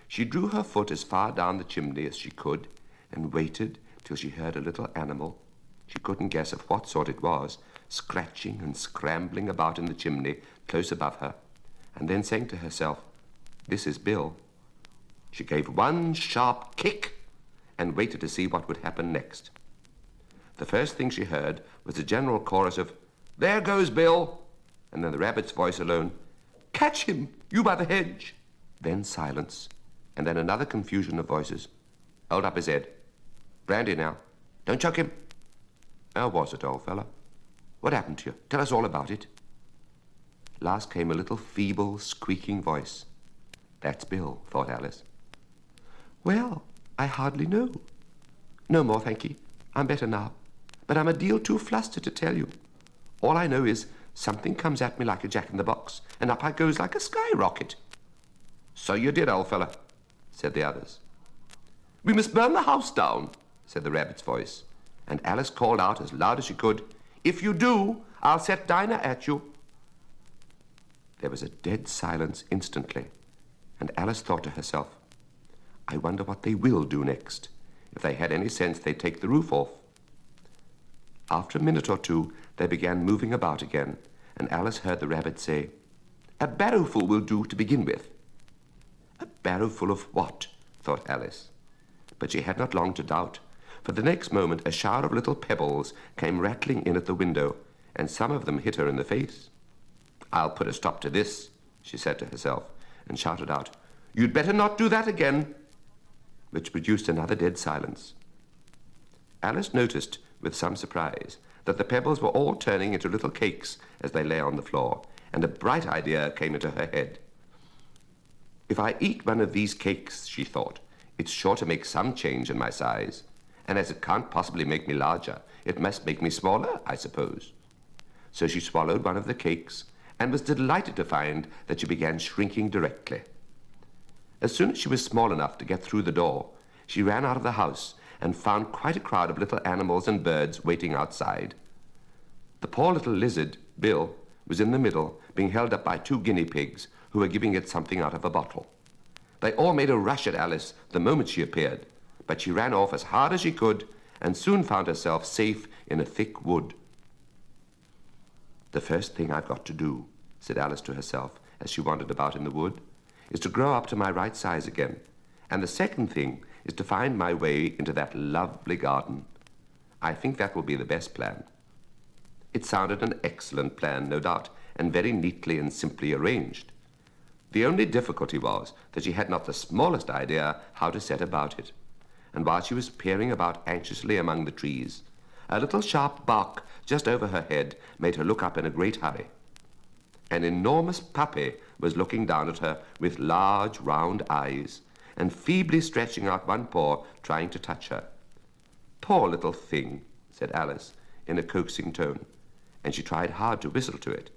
She drew her foot as far down the chimney as she could and waited till she heard a little animal, she couldn't guess of what sort it was, scratching and scrambling about in the chimney close above her, and then saying to herself, "This is Bill." She gave one sharp kick and waited to see what would happen next. The first thing she heard was a general chorus of, "There goes Bill," and then the rabbit's voice alone, "Catch him, you by the hedge." Then silence, and then another confusion of voices. "Hold up his head. Brandy now. Don't choke him." "How was it, old fellow? What happened to you? Tell us all about it." Last came a little feeble, squeaking voice. "That's Bill," thought Alice. "Well, I hardly know. No more, thank ye. I'm better now. But I'm a deal too flustered to tell you. All I know is something comes at me like a jack-in-the-box, and up I goes like a skyrocket." "So you did, old fella," said the others. "We must burn the house down," said the rabbit's voice, and Alice called out as loud as she could, "If you do, I'll set Dinah at you." There was a dead silence instantly, and Alice thought to herself, "I wonder what they will do next. If they had any sense, they'd take the roof off." After a minute or two, they began moving about again, and Alice heard the rabbit say, "A barrowful will do to begin with." A barrowful of what? Thought Alice. But she had not long to doubt, for the next moment a shower of little pebbles came rattling in at the window, and some of them hit her in the face. "I'll put a stop to this," she said to herself, and shouted out, "You'd better not do that again," which produced another dead silence. Alice noticed, with some surprise, that the pebbles were all turning into little cakes as they lay on the floor, and a bright idea came into her head. "If I eat one of these cakes," she thought, "it's sure to make some change in my size, and as it can't possibly make me larger, it must make me smaller, I suppose." So she swallowed one of the cakes, and was delighted to find that she began shrinking directly. As soon as she was small enough to get through the door, she ran out of the house and found quite a crowd of little animals and birds waiting outside. The poor little lizard, Bill, was in the middle, being held up by 2 guinea pigs who were giving it something out of a bottle. They all made a rush at Alice the moment she appeared, but she ran off as hard as she could and soon found herself safe in a thick wood. "The first thing I've got to do," said Alice to herself as she wandered about in the wood, "is to grow up to my right size again, and the second thing is to find my way into that lovely garden. I think that will be the best plan." It sounded an excellent plan, no doubt, and very neatly and simply arranged. The only difficulty was that she had not the smallest idea how to set about it, and while she was peering about anxiously among the trees, a little sharp bark just over her head made her look up in a great hurry. An enormous puppy was looking down at her with large, round eyes, and feebly stretching out one paw, trying to touch her. "Poor little thing," said Alice, in a coaxing tone, and she tried hard to whistle to it.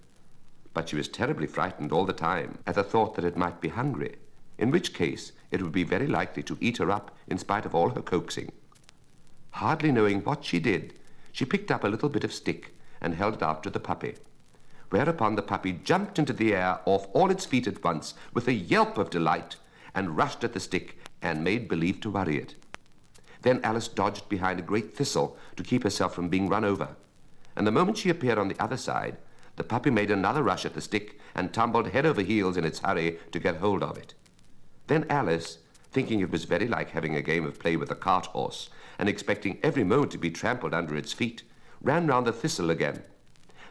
but she was terribly frightened all the time at the thought that it might be hungry, in which case it would be very likely to eat her up in spite of all her coaxing. Hardly knowing what she did, she picked up a little bit of stick and held it out to the puppy, whereupon the puppy jumped into the air off all its feet at once with a yelp of delight and rushed at the stick and made believe to worry it. Then Alice dodged behind a great thistle to keep herself from being run over, and the moment she appeared on the other side, the puppy made another rush at the stick and tumbled head over heels in its hurry to get hold of it. Then Alice, thinking it was very like having a game of play with a cart horse, and expecting every moment to be trampled under its feet, ran round the thistle again.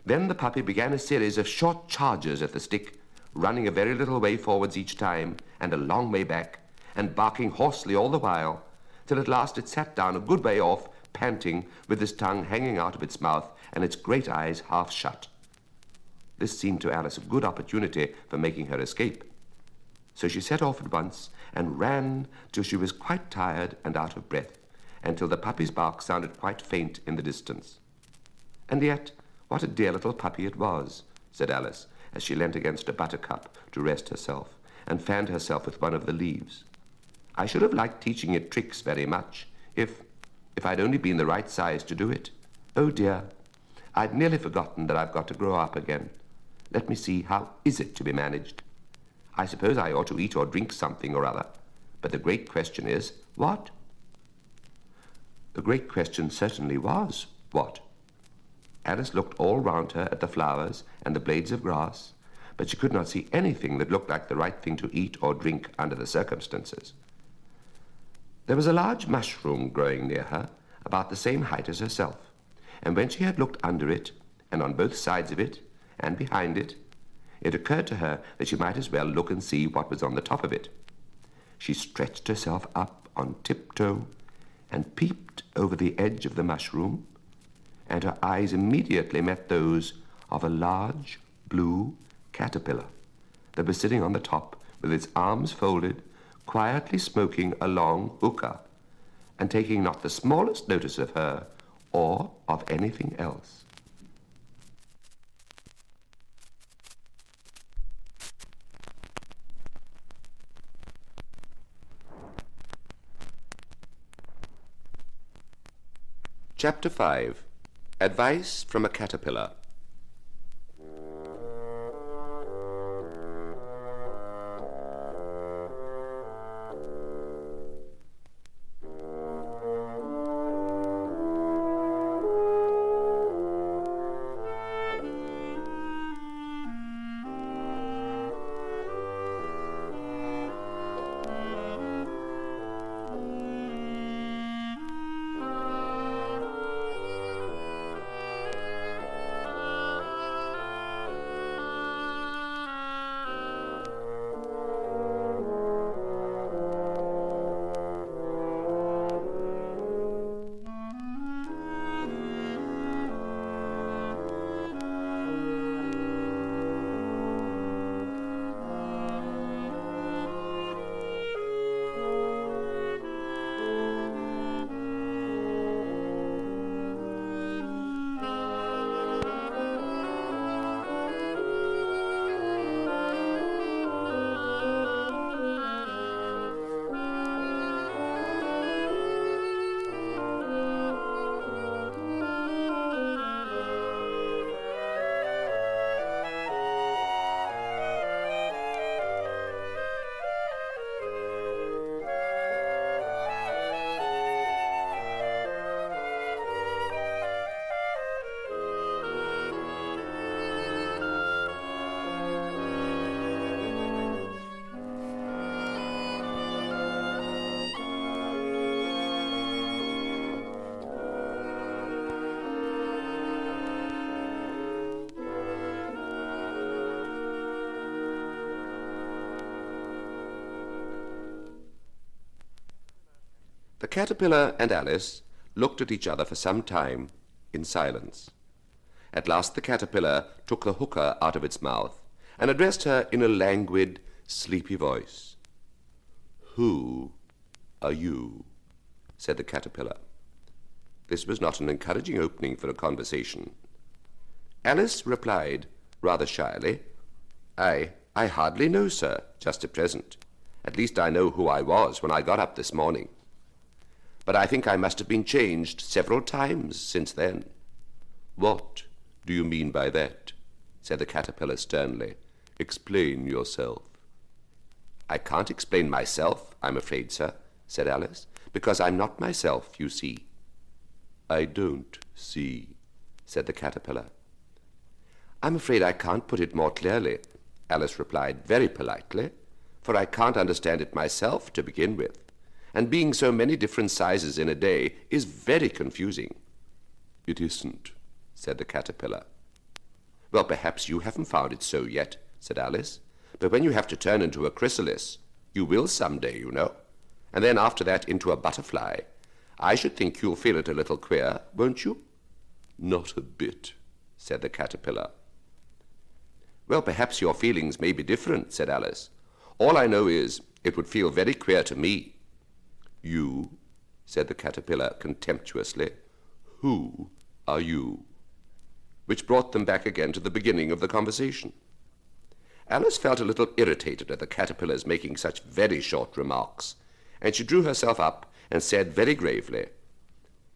Then the puppy began a series of short charges at the stick, running a very little way forwards each time, and a long way back, and barking hoarsely all the while, till at last it sat down a good way off, panting, with its tongue hanging out of its mouth and its great eyes half shut. This seemed to Alice a good opportunity for making her escape. So she set off at once and ran till she was quite tired and out of breath, and till the puppy's bark sounded quite faint in the distance. And yet, what a dear little puppy it was, said Alice, as she leant against a buttercup to rest herself, and fanned herself with one of the leaves. I should have liked teaching it tricks very much, if I'd only been the right size to do it. Oh dear, I'd nearly forgotten that I've got to grow up again. Let me see, how is it to be managed? I suppose I ought to eat or drink something or other, but the great question is, what? The great question certainly was, what? Alice looked all round her at the flowers and the blades of grass, but she could not see anything that looked like the right thing to eat or drink under the circumstances. There was a large mushroom growing near her, about the same height as herself, and when she had looked under it, and on both sides of it, and behind it, it occurred to her that she might as well look and see what was on the top of it. She stretched herself up on tiptoe and peeped over the edge of the mushroom, and her eyes immediately met those of a large blue caterpillar that was sitting on the top with its arms folded, quietly smoking a long hookah, and taking not the smallest notice of her or of anything else. Chapter 5. Advice from a Caterpillar. The caterpillar and Alice looked at each other for some time in silence. At last the caterpillar took the hookah out of its mouth and addressed her in a languid, sleepy voice. "Who are you?" said the caterpillar. This was not an encouraging opening for a conversation. Alice replied, rather shyly, I hardly know, sir, just at present. At least I know who I was when I got up this morning. But I think I must have been changed several times since then. What do you mean by that? Said the caterpillar sternly. Explain yourself. I can't explain myself, I'm afraid, sir, said Alice, because I'm not myself, you see. I don't see, said the caterpillar. I'm afraid I can't put it more clearly, Alice replied very politely, for I can't understand it myself to begin with, and being so many different sizes in a day is very confusing. It isn't, said the caterpillar. Well, perhaps you haven't found it so yet, said Alice, but when you have to turn into a chrysalis, you will some day, you know, and then after that into a butterfly. I should think you'll feel it a little queer, won't you? Not a bit, said the caterpillar. Well, perhaps your feelings may be different, said Alice. All I know is it would feel very queer to me. You, said the caterpillar contemptuously. Who are you? Which brought them back again to the beginning of the conversation. Alice felt a little irritated at the caterpillar's making such very short remarks, and she drew herself up and said very gravely,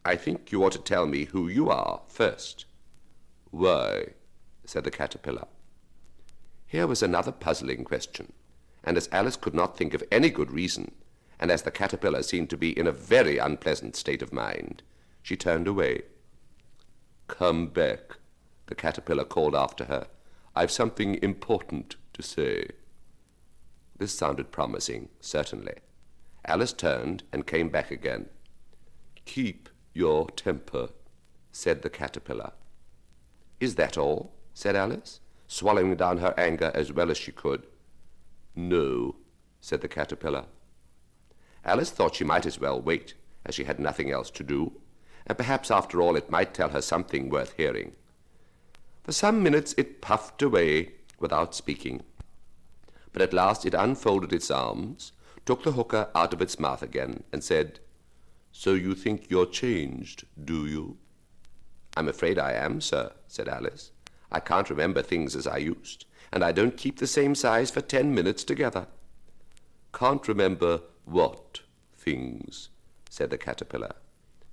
I think you ought to tell me who you are first. Why? Said the caterpillar. Here was another puzzling question, and as Alice could not think of any good reason, and as the caterpillar seemed to be in a very unpleasant state of mind, she turned away. Come back, the caterpillar called after her. I've something important to say. This sounded promising, certainly. Alice turned and came back again. Keep your temper, said the caterpillar. Is that all? Said Alice, swallowing down her anger as well as she could. No, said the caterpillar. Alice thought she might as well wait, as she had nothing else to do, and perhaps after all it might tell her something worth hearing. For some minutes it puffed away without speaking, but at last it unfolded its arms, took the hooker out of its mouth again, and said, So you think you're changed, do you? I'm afraid I am, sir, said Alice. I can't remember things as I used, and I don't keep the same size for 10 minutes together. Can't remember what things? Said the caterpillar.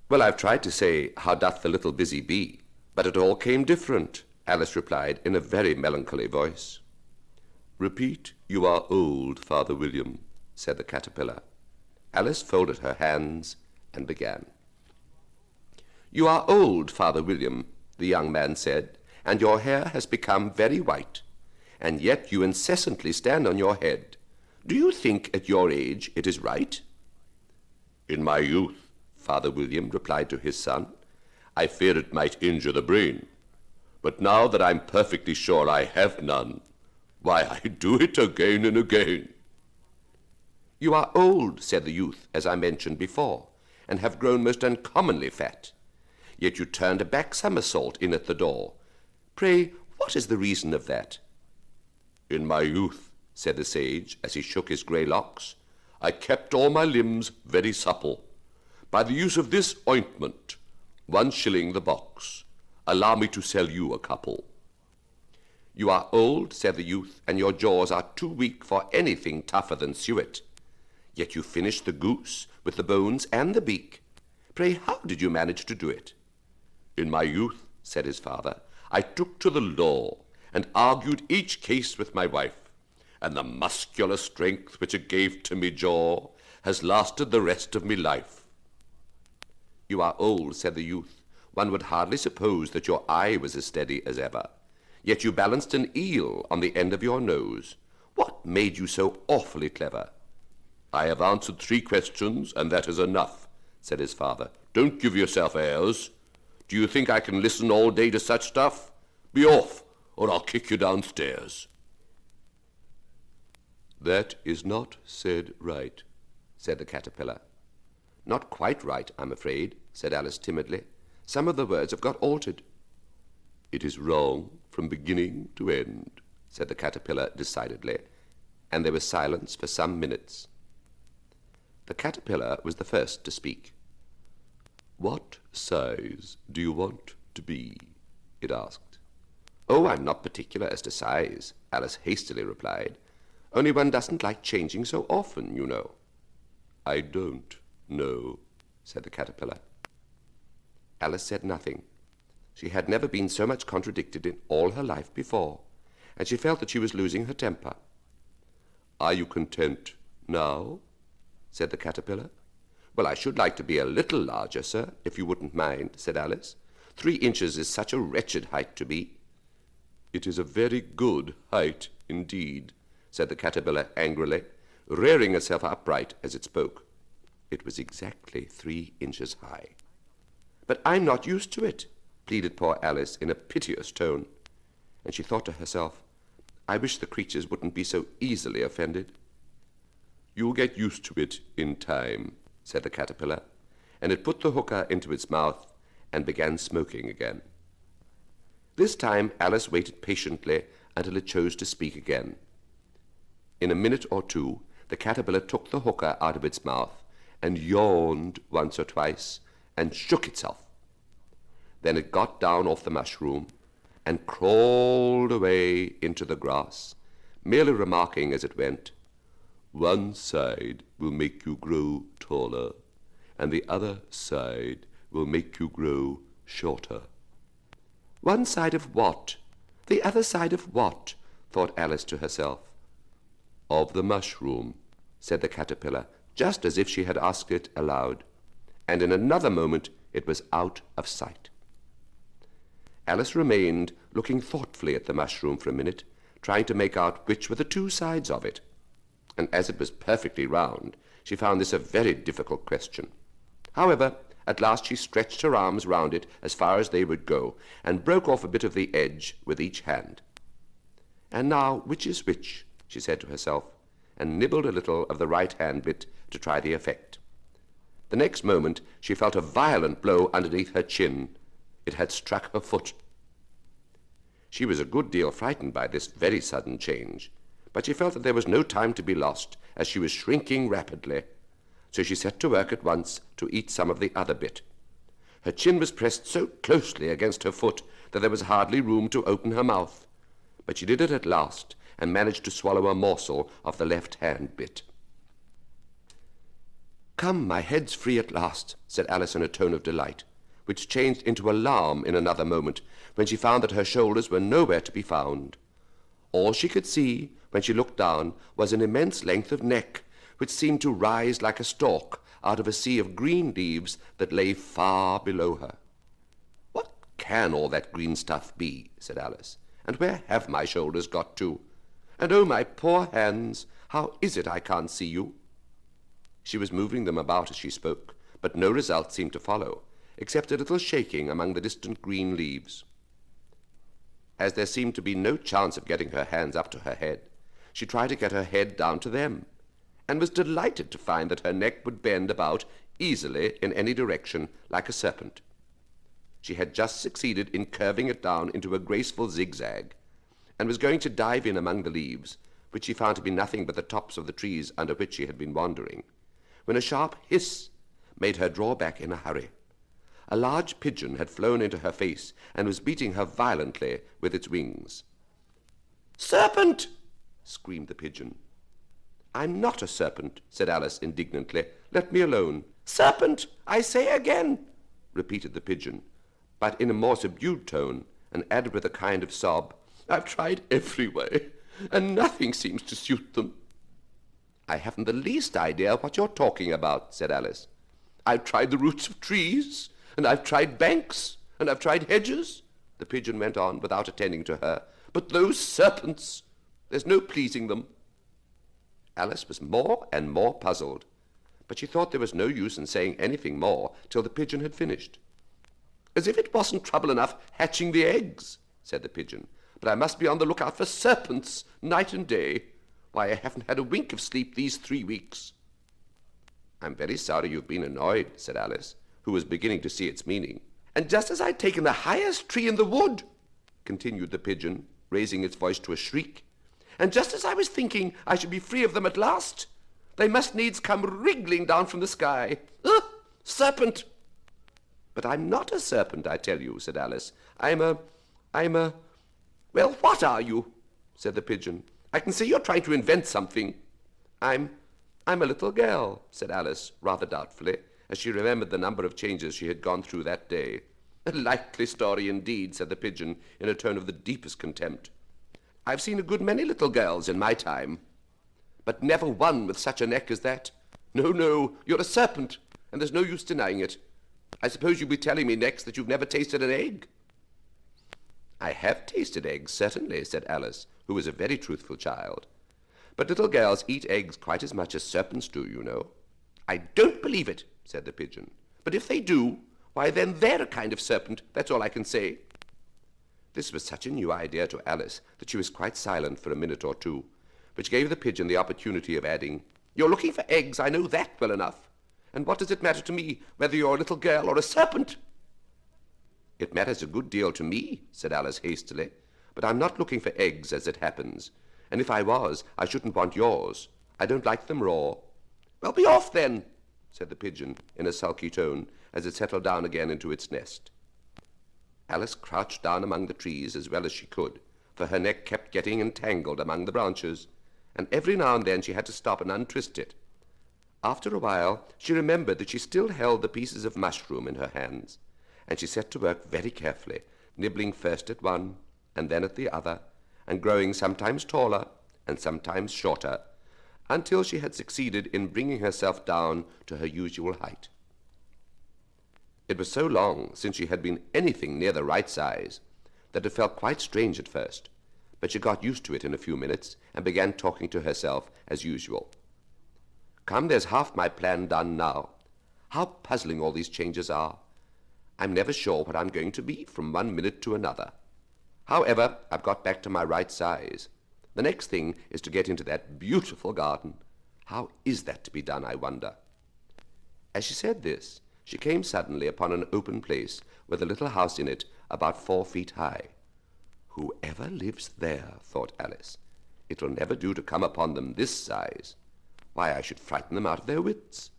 Well, I've tried to say, how doth the little busy bee, but it all came different, Alice replied in a very melancholy voice. Repeat, you are old, Father William, said the caterpillar. Alice folded her hands and began. You are old, Father William, the young man said, and your hair has become very white, and yet you incessantly stand on your head. Do you think at your age it is right? In my youth, Father William replied to his son, I fear it might injure the brain. But now that I'm perfectly sure I have none, why, I do it again and again. You are old, said the youth, as I mentioned before, and have grown most uncommonly fat. Yet you turned a back somersault in at the door. Pray, what is the reason of that? In my youth, said the sage, as he shook his grey locks, I kept all my limbs very supple. By the use of this ointment, 1 shilling the box. Allow me to sell you a couple. You are old, said the youth, and your jaws are too weak for anything tougher than suet. Yet you finished the goose with the bones and the beak. Pray, how did you manage to do it? In my youth, said his father, I took to the law and argued each case with my wife, and the muscular strength which it gave to me jaw has lasted the rest of me life. You are old, said the youth. One would hardly suppose that your eye was as steady as ever. Yet you balanced an eel on the end of your nose. What made you so awfully clever? I have answered 3 questions, and that is enough, said his father. Don't give yourself airs. Do you think I can listen all day to such stuff? Be off, or I'll kick you downstairs. That is not said right, said the caterpillar. Not quite right, I'm afraid, said Alice timidly. Some of the words have got altered. It is wrong from beginning to end, said the caterpillar decidedly, and there was silence for some minutes. The caterpillar was the first to speak. What size do you want to be? It asked. Oh, I'm not particular as to size, Alice hastily replied. Only one doesn't like changing so often, you know. I don't know, said the caterpillar. Alice said nothing. She had never been so much contradicted in all her life before, and she felt that she was losing her temper. Are you content now? Said the caterpillar. Well, I should like to be a little larger, sir, if you wouldn't mind, said Alice. 3 inches is such a wretched height to be. It is a very good height indeed, said the caterpillar angrily, rearing itself upright as it spoke. It was exactly 3 inches high. But I'm not used to it, pleaded poor Alice in a piteous tone, and she thought to herself, I wish the creatures wouldn't be so easily offended. You'll get used to it in time, said the caterpillar, and it put the hookah into its mouth and began smoking again. This time Alice waited patiently until it chose to speak again. In a minute or two, the caterpillar took the hookah out of its mouth and yawned once or twice and shook itself. Then it got down off the mushroom and crawled away into the grass, merely remarking as it went, one side will make you grow taller, and the other side will make you grow shorter. One side of what? The other side of what? Thought Alice to herself. Of the mushroom, said the caterpillar, just as if she had asked it aloud, and in another moment it was out of sight. Alice remained looking thoughtfully at the mushroom for a minute, trying to make out which were the 2 sides of it. And as it was perfectly round, she found this a very difficult question. However, at last she stretched her arms round it as far as they would go, and broke off a bit of the edge with each hand. And now, which is which? She said to herself, and nibbled a little of the right hand bit to try the effect. The next moment she felt a violent blow underneath her chin. It had struck her foot. She was a good deal frightened by this very sudden change, but she felt that there was no time to be lost, as she was shrinking rapidly. So she set to work at once to eat some of the other bit. Her chin was pressed so closely against her foot that there was hardly room to open her mouth, but she did it at last, and managed to swallow a morsel of the left-hand bit. Come, my head's free at last, said Alice in a tone of delight, which changed into alarm in another moment, when she found that her shoulders were nowhere to be found. All she could see, when she looked down, was an immense length of neck, which seemed to rise like a stalk out of a sea of green leaves that lay far below her. What can all that green stuff be? Said Alice, and where have my shoulders got to? And oh, my poor hands, how is it I can't see you? She was moving them about as she spoke, but no result seemed to follow, except a little shaking among the distant green leaves. As there seemed to be no chance of getting her hands up to her head, she tried to get her head down to them, and was delighted to find that her neck would bend about easily in any direction like a serpent. She had just succeeded in curving it down into a graceful zigzag, and was going to dive in among the leaves, which she found to be nothing but the tops of the trees under which she had been wandering, when a sharp hiss made her draw back in a hurry. A large pigeon had flown into her face and was beating her violently with its wings. "Serpent!" screamed the pigeon. "I'm not a serpent," said Alice indignantly. "Let me alone." "Serpent, I say again," repeated the pigeon, but in a more subdued tone, and added with a kind of sob, "I've tried every way, and nothing seems to suit them." "I haven't the least idea what you're talking about," said Alice. "I've tried the roots of trees, and I've tried banks, and I've tried hedges," the pigeon went on without attending to her. "But those serpents, there's no pleasing them." Alice was more and more puzzled, but she thought there was no use in saying anything more till the pigeon had finished. "As if it wasn't trouble enough hatching the eggs," said the pigeon, "but I must be on the lookout for serpents night and day. Why, I haven't had a wink of sleep these 3 weeks." "I'm very sorry you've been annoyed," said Alice, who was beginning to see its meaning. "And just as I'd taken the highest tree in the wood," continued the pigeon, raising its voice to a shriek, "and just as I was thinking I should be free of them at last, they must needs come wriggling down from the sky. Ugh! Serpent!" "But I'm not a serpent, I tell you," said Alice. I'm a "Well, what are you?" said the pigeon. "I can see you're trying to invent something." I'm a little girl," said Alice, rather doubtfully, as she remembered the number of changes she had gone through that day. "A likely story indeed," said the pigeon, in a tone of the deepest contempt. "I've seen a good many little girls in my time, but never one with such a neck as that. No, no, you're a serpent, and there's no use denying it. I suppose you'll be telling me next that you've never tasted an egg." "I have tasted eggs, certainly," said Alice, who was a very truthful child. "But little girls eat eggs quite as much as serpents do, you know." "I don't believe it," said the pigeon. "But if they do, why then they're a kind of serpent, that's all I can say." This was such a new idea to Alice that she was quite silent for a minute or two, which gave the pigeon the opportunity of adding, "You're looking for eggs, I know that well enough. And what does it matter to me whether you're a little girl or a serpent?" "It matters a good deal to me," said Alice hastily, "but I'm not looking for eggs as it happens. And if I was, I shouldn't want yours. I don't like them raw." "Well, be off then," said the pigeon in a sulky tone as it settled down again into its nest. Alice crouched down among the trees as well as she could, for her neck kept getting entangled among the branches, and every now and then she had to stop and untwist it. After a while she remembered that she still held the pieces of mushroom in her hands, and she set to work very carefully, nibbling first at one and then at the other, and growing sometimes taller and sometimes shorter, until she had succeeded in bringing herself down to her usual height. It was so long since she had been anything near the right size that it felt quite strange at first, but she got used to it in a few minutes and began talking to herself as usual. "Come, there's half my plan done now. How puzzling all these changes are. I'm never sure what I'm going to be from one minute to another. However, I've got back to my right size. The next thing is to get into that beautiful garden. How is that to be done, I wonder?" As she said this, she came suddenly upon an open place with a little house in it about 4 feet high. "Whoever lives there," thought Alice, "it will never do to come upon them this size. Why, I should frighten them out of their wits."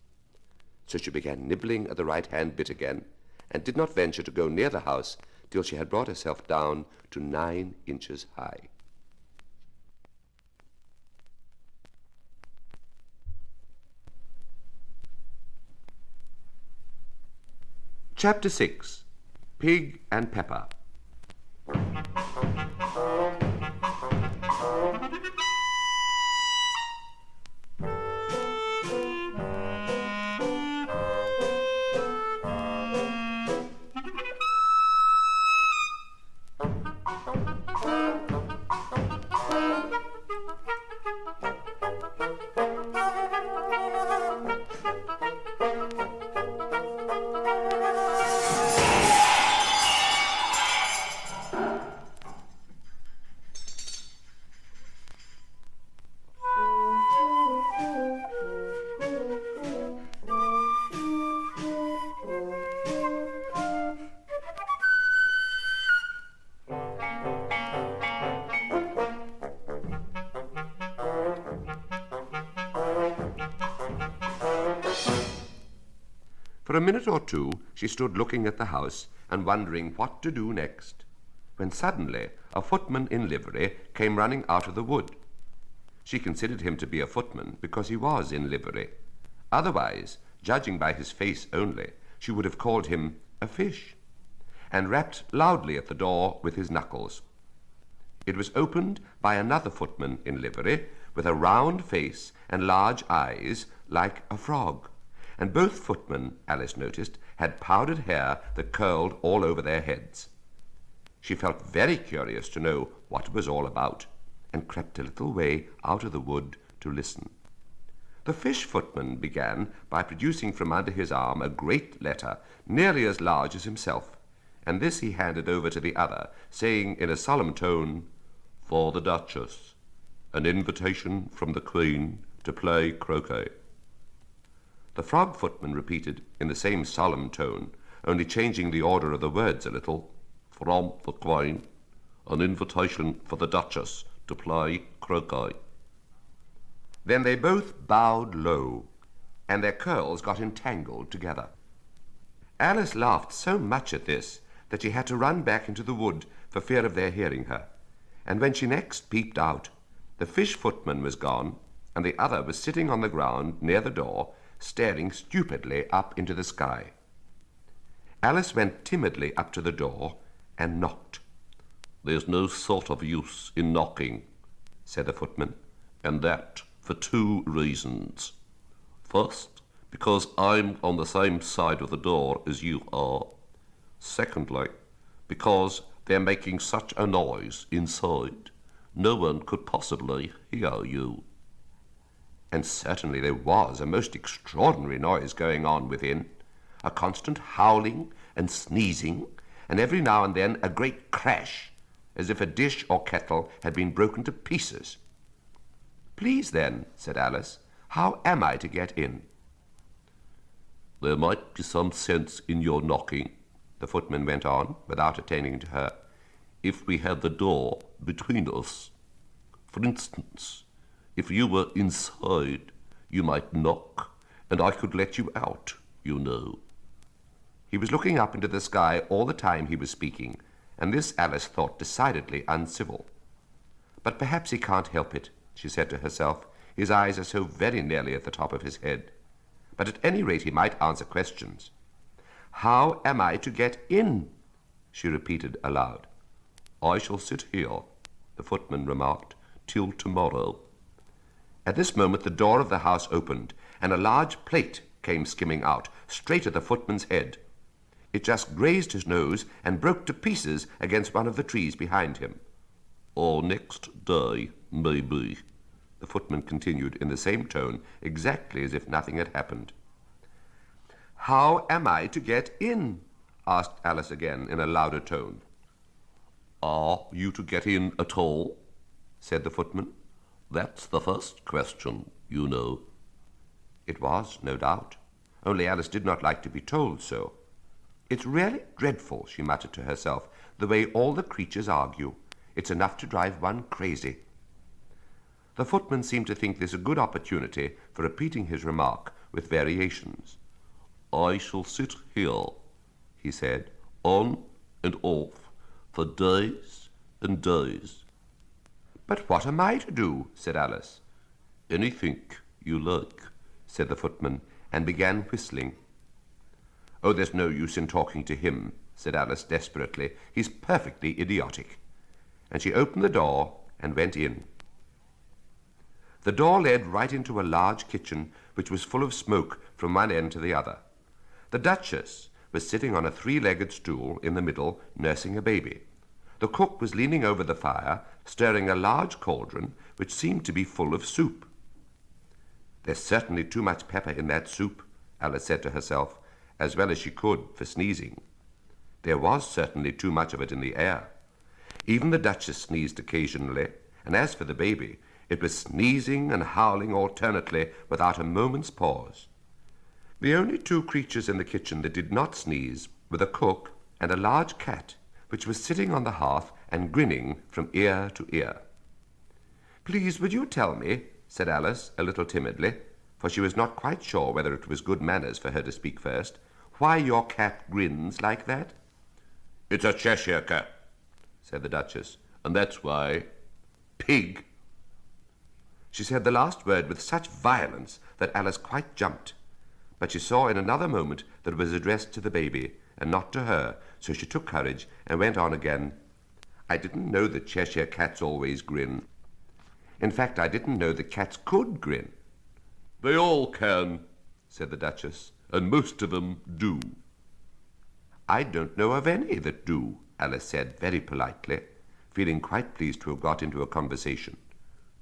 So she began nibbling at the right-hand bit again, and did not venture to go near the house till she had brought herself down to 9 inches high. Chapter 6. Pig and Pepper. For a minute or two she stood looking at the house and wondering what to do next, when suddenly a footman in livery came running out of the wood. She considered him to be a footman because he was in livery. Otherwise, judging by his face only, she would have called him a fish, and rapped loudly at the door with his knuckles. It was opened by another footman in livery, with a round face and large eyes like a frog, and both footmen, Alice noticed, had powdered hair that curled all over their heads. She felt very curious to know what it was all about, and crept a little way out of the wood to listen. The fish footman began by producing from under his arm a great letter, nearly as large as himself, and this he handed over to the other, saying in a solemn tone, "For the Duchess, an invitation from the Queen to play croquet." The frog footman repeated in the same solemn tone, only changing the order of the words a little, "From the Queen, an invitation for the Duchess to play croquet." Then they both bowed low, and their curls got entangled together. Alice laughed so much at this that she had to run back into the wood for fear of their hearing her, and when she next peeped out, the fish footman was gone, and the other was sitting on the ground near the door, staring stupidly up into the sky. Alice went timidly up to the door and knocked. "There's no sort of use in knocking," said the footman, "and that for 2 reasons. First, because I'm on the same side of the door as you are. Secondly, because they're making such a noise inside, no one could possibly hear you." And certainly there was a most extraordinary noise going on within, a constant howling and sneezing, and every now and then a great crash, as if a dish or kettle had been broken to pieces. "Please then," said Alice, "how am I to get in?" "There might be some sense in your knocking," the footman went on, without attending to her, "if we had the door between us. For instance, if you were inside, you might knock, and I could let you out, you know." He was looking up into the sky all the time he was speaking, and this Alice thought decidedly uncivil. "But perhaps he can't help it," she said to herself. "His eyes are so very nearly at the top of his head. But at any rate he might answer questions. How am I to get in?" she repeated aloud. "I shall sit here," the footman remarked, "till tomorrow." At this moment the door of the house opened, and a large plate came skimming out, straight at the footman's head. It just grazed his nose and broke to pieces against one of the trees behind him. "Or next day, maybe," the footman continued in the same tone, exactly as if nothing had happened. "How am I to get in?" asked Alice again in a louder tone. "Are you to get in at all?" said the footman. "That's the first question, you know." It was, no doubt, only Alice did not like to be told so. "It's really dreadful," she muttered to herself, "the way all the creatures argue. It's enough to drive one crazy." The footman seemed to think this a good opportunity for repeating his remark with variations. "I shall sit here," he said, "on and off, for days and days." "But what am I to do?" said Alice. "Anything you like," said the footman, and began whistling. "Oh, there's no use in talking to him," said Alice desperately. "He's perfectly idiotic." And she opened the door and went in. The door led right into a large kitchen which was full of smoke from one end to the other. The Duchess was sitting on a 3-legged stool in the middle, nursing a baby. The cook was leaning over the fire, stirring a large cauldron which seemed to be full of soup. "There's certainly too much pepper in that soup," Alice said to herself, as well as she could for sneezing. There was certainly too much of it in the air. Even the Duchess sneezed occasionally, and as for the baby, it was sneezing and howling alternately without a moment's pause. The only 2 creatures in the kitchen that did not sneeze were the cook and a large cat, which was sitting on the hearth and grinning from ear to ear. "Please, would you tell me," said Alice, a little timidly, for she was not quite sure whether it was good manners for her to speak first, "why your cat grins like that?" "It's a Cheshire cat," said the Duchess, "and that's why." "Pig!" She said the last word with such violence that Alice quite jumped. But she saw in another moment that it was addressed to the baby, and not to her, so she took courage and went on again. "I didn't know that Cheshire cats always grin. In fact, I didn't know that cats could grin." "They all can," said the Duchess, "and most of them do." "I don't know of any that do," Alice said very politely, feeling quite pleased to have got into a conversation.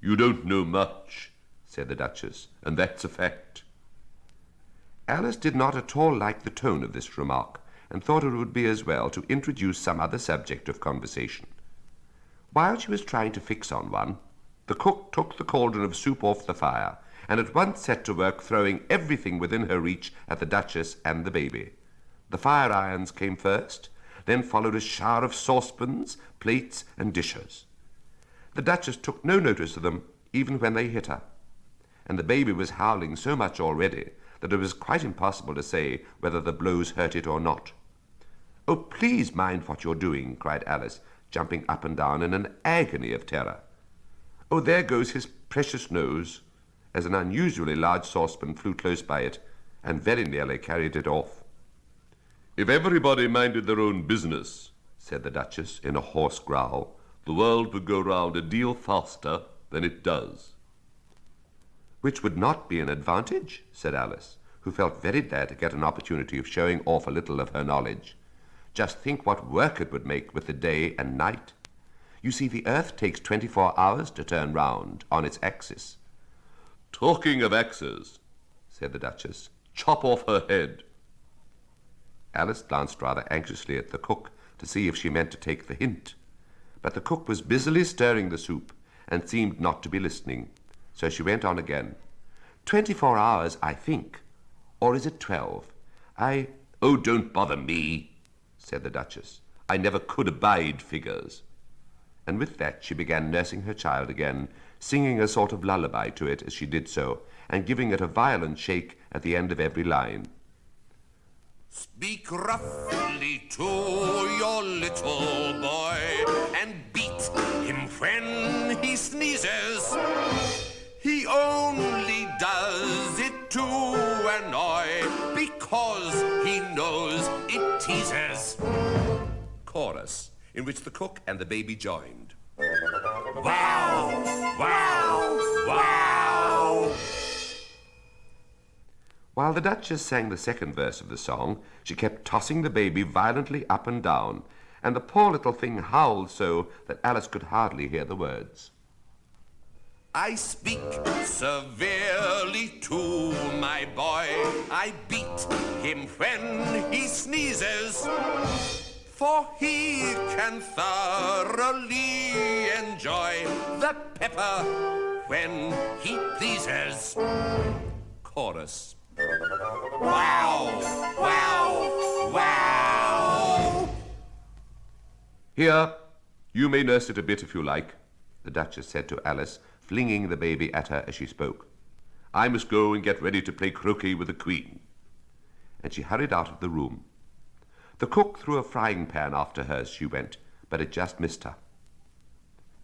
"You don't know much," said the Duchess, "and that's a fact." Alice did not at all like the tone of this remark, and thought it would be as well to introduce some other subject of conversation. While she was trying to fix on one, the cook took the cauldron of soup off the fire, and at once set to work throwing everything within her reach at the Duchess and the baby. The fire irons came first, then followed a shower of saucepans, plates, and dishes. The Duchess took no notice of them, even when they hit her, and the baby was howling so much already that it was quite impossible to say whether the blows hurt it or not. "Oh, please mind what you're doing," cried Alice. jumping up and down in an agony of terror. "Oh, there goes his precious nose," as an unusually large saucepan flew close by it, and very nearly carried it off. "If everybody minded their own business," said the Duchess in a hoarse growl, "the world would go round a deal faster than it does." "Which would not be an advantage," said Alice, who felt very glad to get an opportunity of showing off a little of her knowledge. "Just think what work it would make with the day and night. You see, the earth takes 24 hours to turn round on its axis." "Talking of axes," said the Duchess, "chop off her head." Alice glanced rather anxiously at the cook to see if she meant to take the hint, but the cook was busily stirring the soup and seemed not to be listening, so she went on again. 24 hours, I think. Or is it 12? "Oh, don't bother me," said the Duchess. "I never could abide figures." And with that she began nursing her child again, singing a sort of lullaby to it as she did so, and giving it a violent shake at the end of every line. "Speak roughly to your little boy and beat him when he sneezes. He only does it to annoy because he knows it teases." Chorus, in which the cook and the baby joined. Wow! Wow! Wow! While the Duchess sang the second verse of the song, she kept tossing the baby violently up and down, and the poor little thing howled so that Alice could hardly hear the words. "I speak severely to my boy. I beat him when he sneezes, for he can thoroughly enjoy the pepper when he pleases." Chorus. Wow! Wow! Wow! "Here, you may nurse it a bit if you like," the Duchess said to Alice, flinging the baby at her as she spoke. "I must go and get ready to play croquet with the Queen." And she hurried out of the room. The cook threw a frying pan after her as she went, but it just missed her.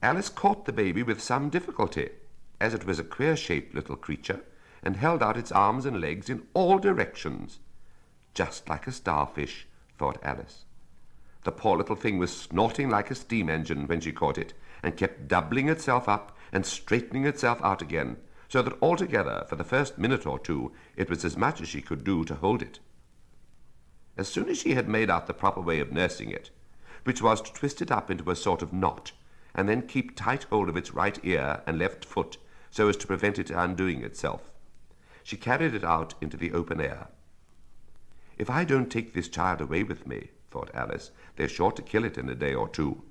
Alice caught the baby with some difficulty, as it was a queer-shaped little creature, and held out its arms and legs in all directions. Just like a starfish, thought Alice. The poor little thing was snorting like a steam engine when she caught it, and kept doubling itself up and straightening itself out again, so that altogether, for the first minute or two, it was as much as she could do to hold it. As soon as she had made out the proper way of nursing it, which was to twist it up into a sort of knot, and then keep tight hold of its right ear and left foot so as to prevent it undoing itself, she carried it out into the open air. "If I don't take this child away with me," thought Alice, "they're sure to kill it in a day or two.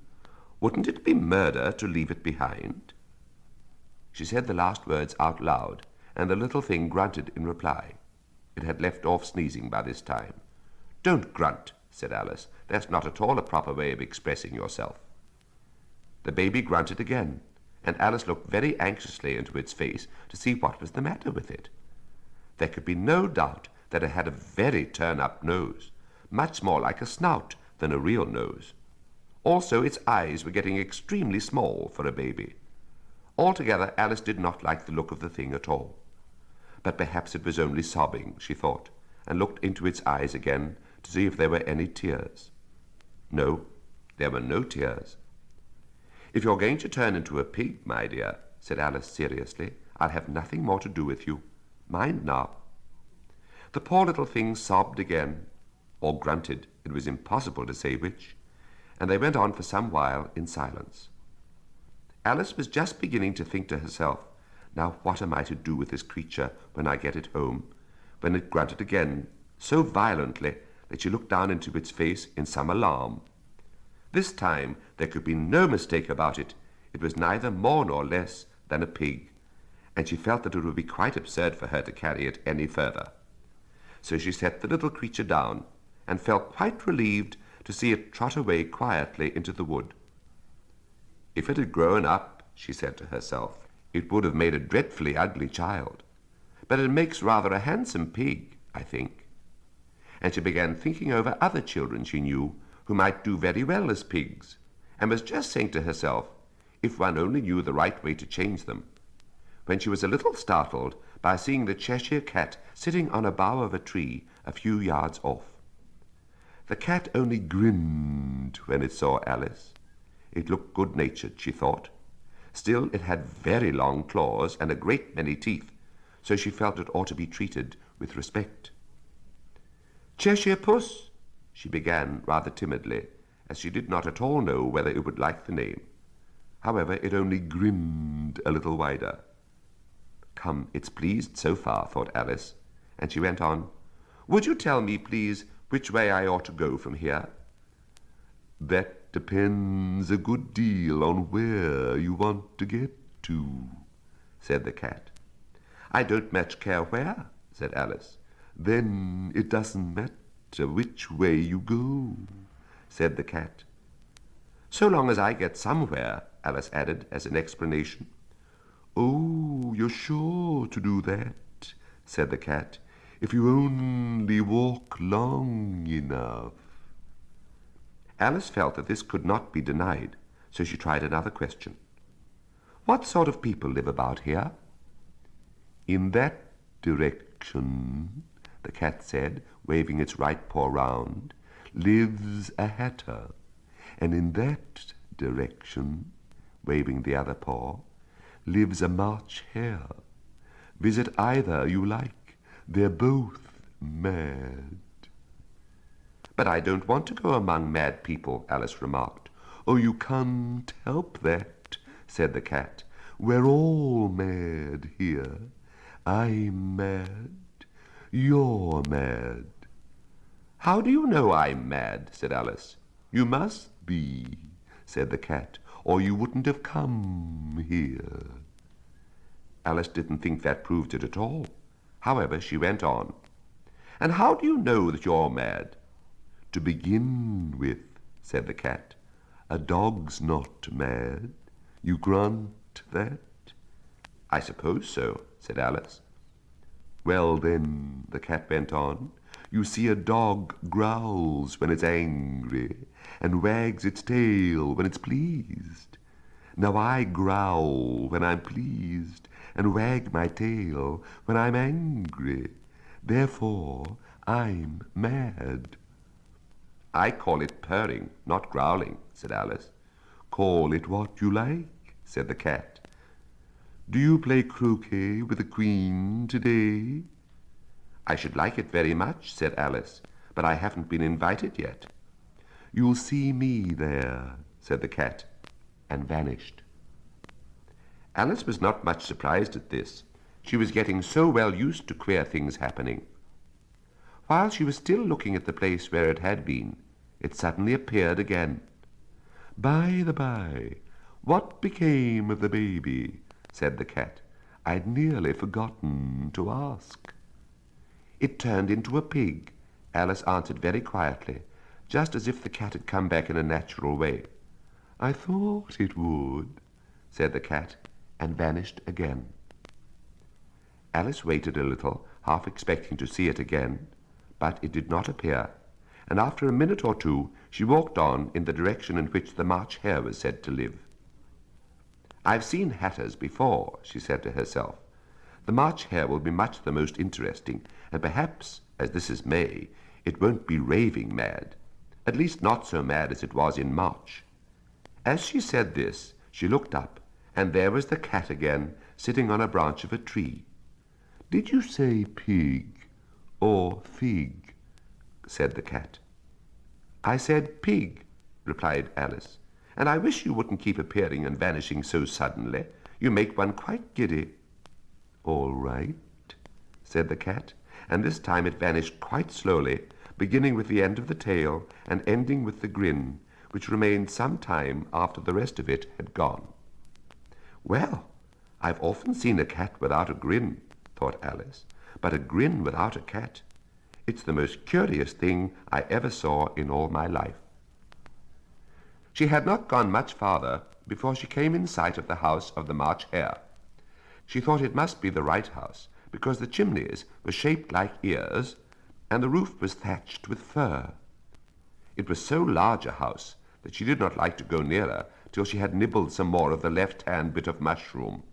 Wouldn't it be murder to leave it behind?" She said the last words out loud, and the little thing grunted in reply. It had left off sneezing by this time. "Don't grunt," said Alice. "That's not at all a proper way of expressing yourself." The baby grunted again, and Alice looked very anxiously into its face to see what was the matter with it. There could be no doubt that it had a very turn-up nose, much more like a snout than a real nose. Also, its eyes were getting extremely small for a baby. Altogether, Alice did not like the look of the thing at all. But perhaps it was only sobbing, she thought, and looked into its eyes again to see if there were any tears. No, there were no tears. "If you're going to turn into a pig, my dear," said Alice seriously, "I'll have nothing more to do with you. Mind now." The poor little thing sobbed again, or grunted, it was impossible to say which, and they went on for some while in silence. Alice was just beginning to think to herself, "Now what am I to do with this creature when I get it home?" when it grunted again, so violently that she looked down into its face in some alarm. This time there could be no mistake about it. It was neither more nor less than a pig, and she felt that it would be quite absurd for her to carry it any further. So she set the little creature down, and felt quite relieved to see it trot away quietly into the wood. "If it had grown up," she said to herself, "it would have made a dreadfully ugly child. But it makes rather a handsome pig, I think." And she began thinking over other children she knew who might do very well as pigs, and was just saying to herself, if one only knew the right way to change them, when she was a little startled by seeing the Cheshire Cat sitting on a bough of a tree a few yards off. The cat only grinned when it saw Alice. It looked good-natured, she thought. Still, it had very long claws and a great many teeth, so she felt it ought to be treated with respect. "Cheshire Puss," she began rather timidly, as she did not at all know whether it would like the name. However, it only grinned a little wider. "Come, it's pleased so far," thought Alice, and she went on, "Would you tell me, please, which way I ought to go from here?" "That depends a good deal on where you want to get to," said the cat. "I don't much care where," said Alice. "Then it doesn't matter which way you go," said the cat. "So long as I get somewhere," Alice added as an explanation. "Oh, you're sure to do that," said the cat, "if you only walk long enough." Alice felt that this could not be denied, so she tried another question. "What sort of people live about here?" "In that direction," the cat said, waving its right paw round, "lives a hatter, and in that direction," waving the other paw, "lives a March hare. Visit either you like. They're both mad." "But I don't want to go among mad people," Alice remarked. "Oh, you can't help that," said the cat. "We're all mad here. I'm mad. You're mad." "How do you know I'm mad?" said Alice. "You must be," said the cat, "or you wouldn't have come here." Alice didn't think that proved it at all. However, she went on. "And how do you know that you're mad?" "To begin with," said the cat, "a dog's not mad. You grant that?" "I suppose so," said Alice. "Well, then," the cat went on, "you see a dog growls when it's angry and wags its tail when it's pleased. Now I growl when I'm pleased and wag my tail when I'm angry. Therefore, I'm mad." "I call it purring, not growling," said Alice. "Call it what you like," said the cat. "Do you play croquet with the Queen today?" "I should like it very much," said Alice, "but I haven't been invited yet." "You'll see me there," said the cat, and vanished. Alice was not much surprised at this. She was getting so well used to queer things happening. While she was still looking at the place where it had been, it suddenly appeared again. "By the by, what became of the baby?" said the cat. "I'd nearly forgotten to ask." "It turned into a pig," Alice answered very quietly, just as if the cat had come back in a natural way. "I thought it would," said the cat, and vanished again. Alice waited a little, half expecting to see it again, but it did not appear, and after a minute or two she walked on in the direction in which the March hare was said to live. "I've seen hatters before," she said to herself. "The March hare will be much the most interesting, and perhaps, as this is May, it won't be raving mad, at least not so mad as it was in March." As she said this, she looked up, and there was the cat again, sitting on a branch of a tree. "Did you say pig or fig?" said the cat. "I said pig," replied Alice, "and I wish you wouldn't keep appearing and vanishing so suddenly. You make one quite giddy." "All right," said the cat, and this time it vanished quite slowly, beginning with the end of the tail and ending with the grin, which remained some time after the rest of it had gone. "Well, I've often seen a cat without a grin," thought Alice, "but a grin without a cat. It's the most curious thing I ever saw in all my life." She had not gone much farther before she came in sight of the house of the March hare. She thought it must be the right house, because the chimneys were shaped like ears, and the roof was thatched with fur. It was so large a house that she did not like to go nearer till she had nibbled some more of the left-hand bit of mushroom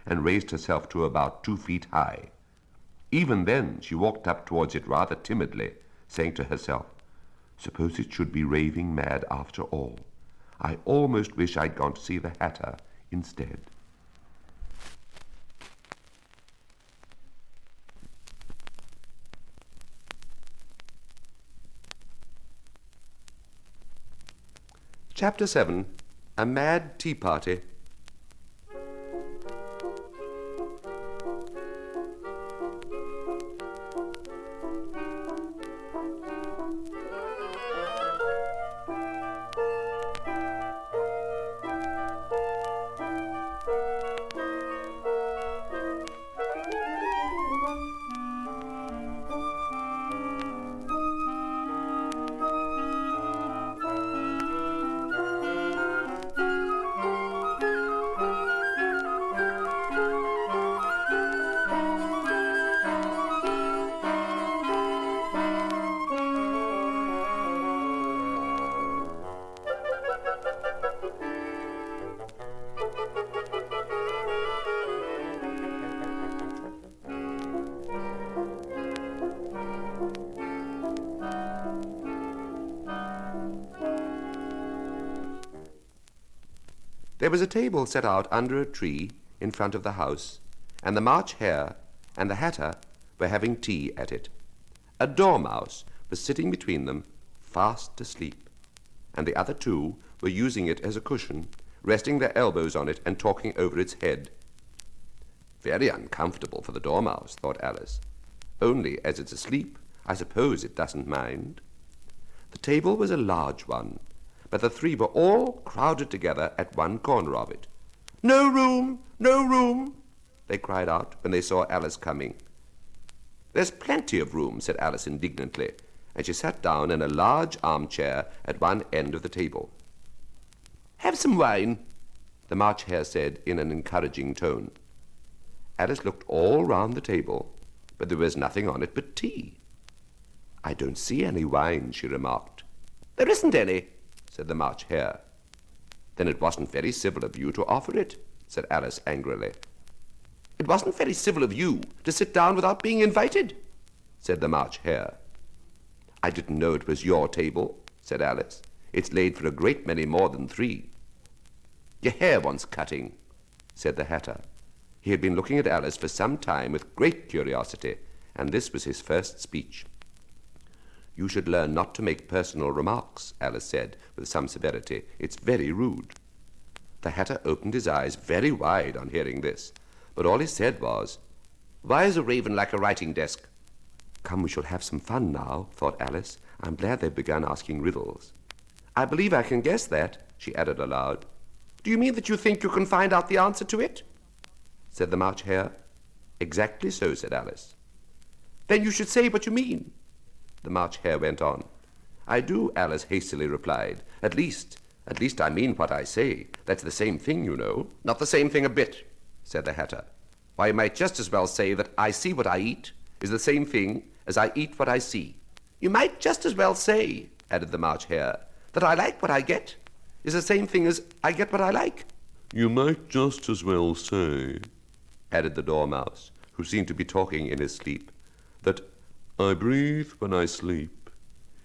and raised herself to about 2 feet high. Even then she walked up towards it rather timidly, saying to herself, "Suppose it should be raving mad after all. I almost wish I'd gone to see the Hatter instead." Chapter 7. A Mad Tea Party. There was a table set out under a tree in front of the house, and the March Hare and the Hatter were having tea at it. A dormouse was sitting between them, fast asleep, and the other two were using it as a cushion, resting their elbows on it and talking over its head. Very uncomfortable for the dormouse, thought Alice. Only, as it's asleep, I suppose it doesn't mind. The table was a large one, but the three were all crowded together at one corner of it. "No room! No room!" they cried out when they saw Alice coming. "There's plenty of room," said Alice indignantly, and she sat down in a large armchair at one end of the table. "Have some wine," the March Hare said in an encouraging tone. Alice looked all round the table, but there was nothing on it but tea. "I don't see any wine," she remarked. "There isn't any," said the March Hare. "Then it wasn't very civil of you to offer it," said Alice angrily. "It wasn't very civil of you to sit down without being invited," said the March Hare. "I didn't know it was your table," said Alice. "It's laid for a great many more than 3. "Your hair wants cutting," said the Hatter. He had been looking at Alice for some time with great curiosity, and this was his first speech. "You should learn not to make personal remarks," Alice said with some severity. "It's very rude." The Hatter opened his eyes very wide on hearing this, but all he said was, "Why is a raven like a writing desk?" "Come, we shall have some fun now," thought Alice. "I'm glad they've begun asking riddles." "I believe I can guess that," she added aloud. "Do you mean that you think you can find out the answer to it?" said the March Hare. "Exactly so," said Alice. "Then you should say what you mean," the March Hare went on. "I do," Alice hastily replied. At least I mean what I say. That's the same thing, you know." "Not the same thing a bit," said the Hatter. "Why, you might just as well say that I see what I eat is the same thing as I eat what I see." "You might just as well say," added the March Hare, "that I like what I get is the same thing as I get what I like." "You might just as well say," added the Dormouse, who seemed to be talking in his sleep, "that I breathe when I sleep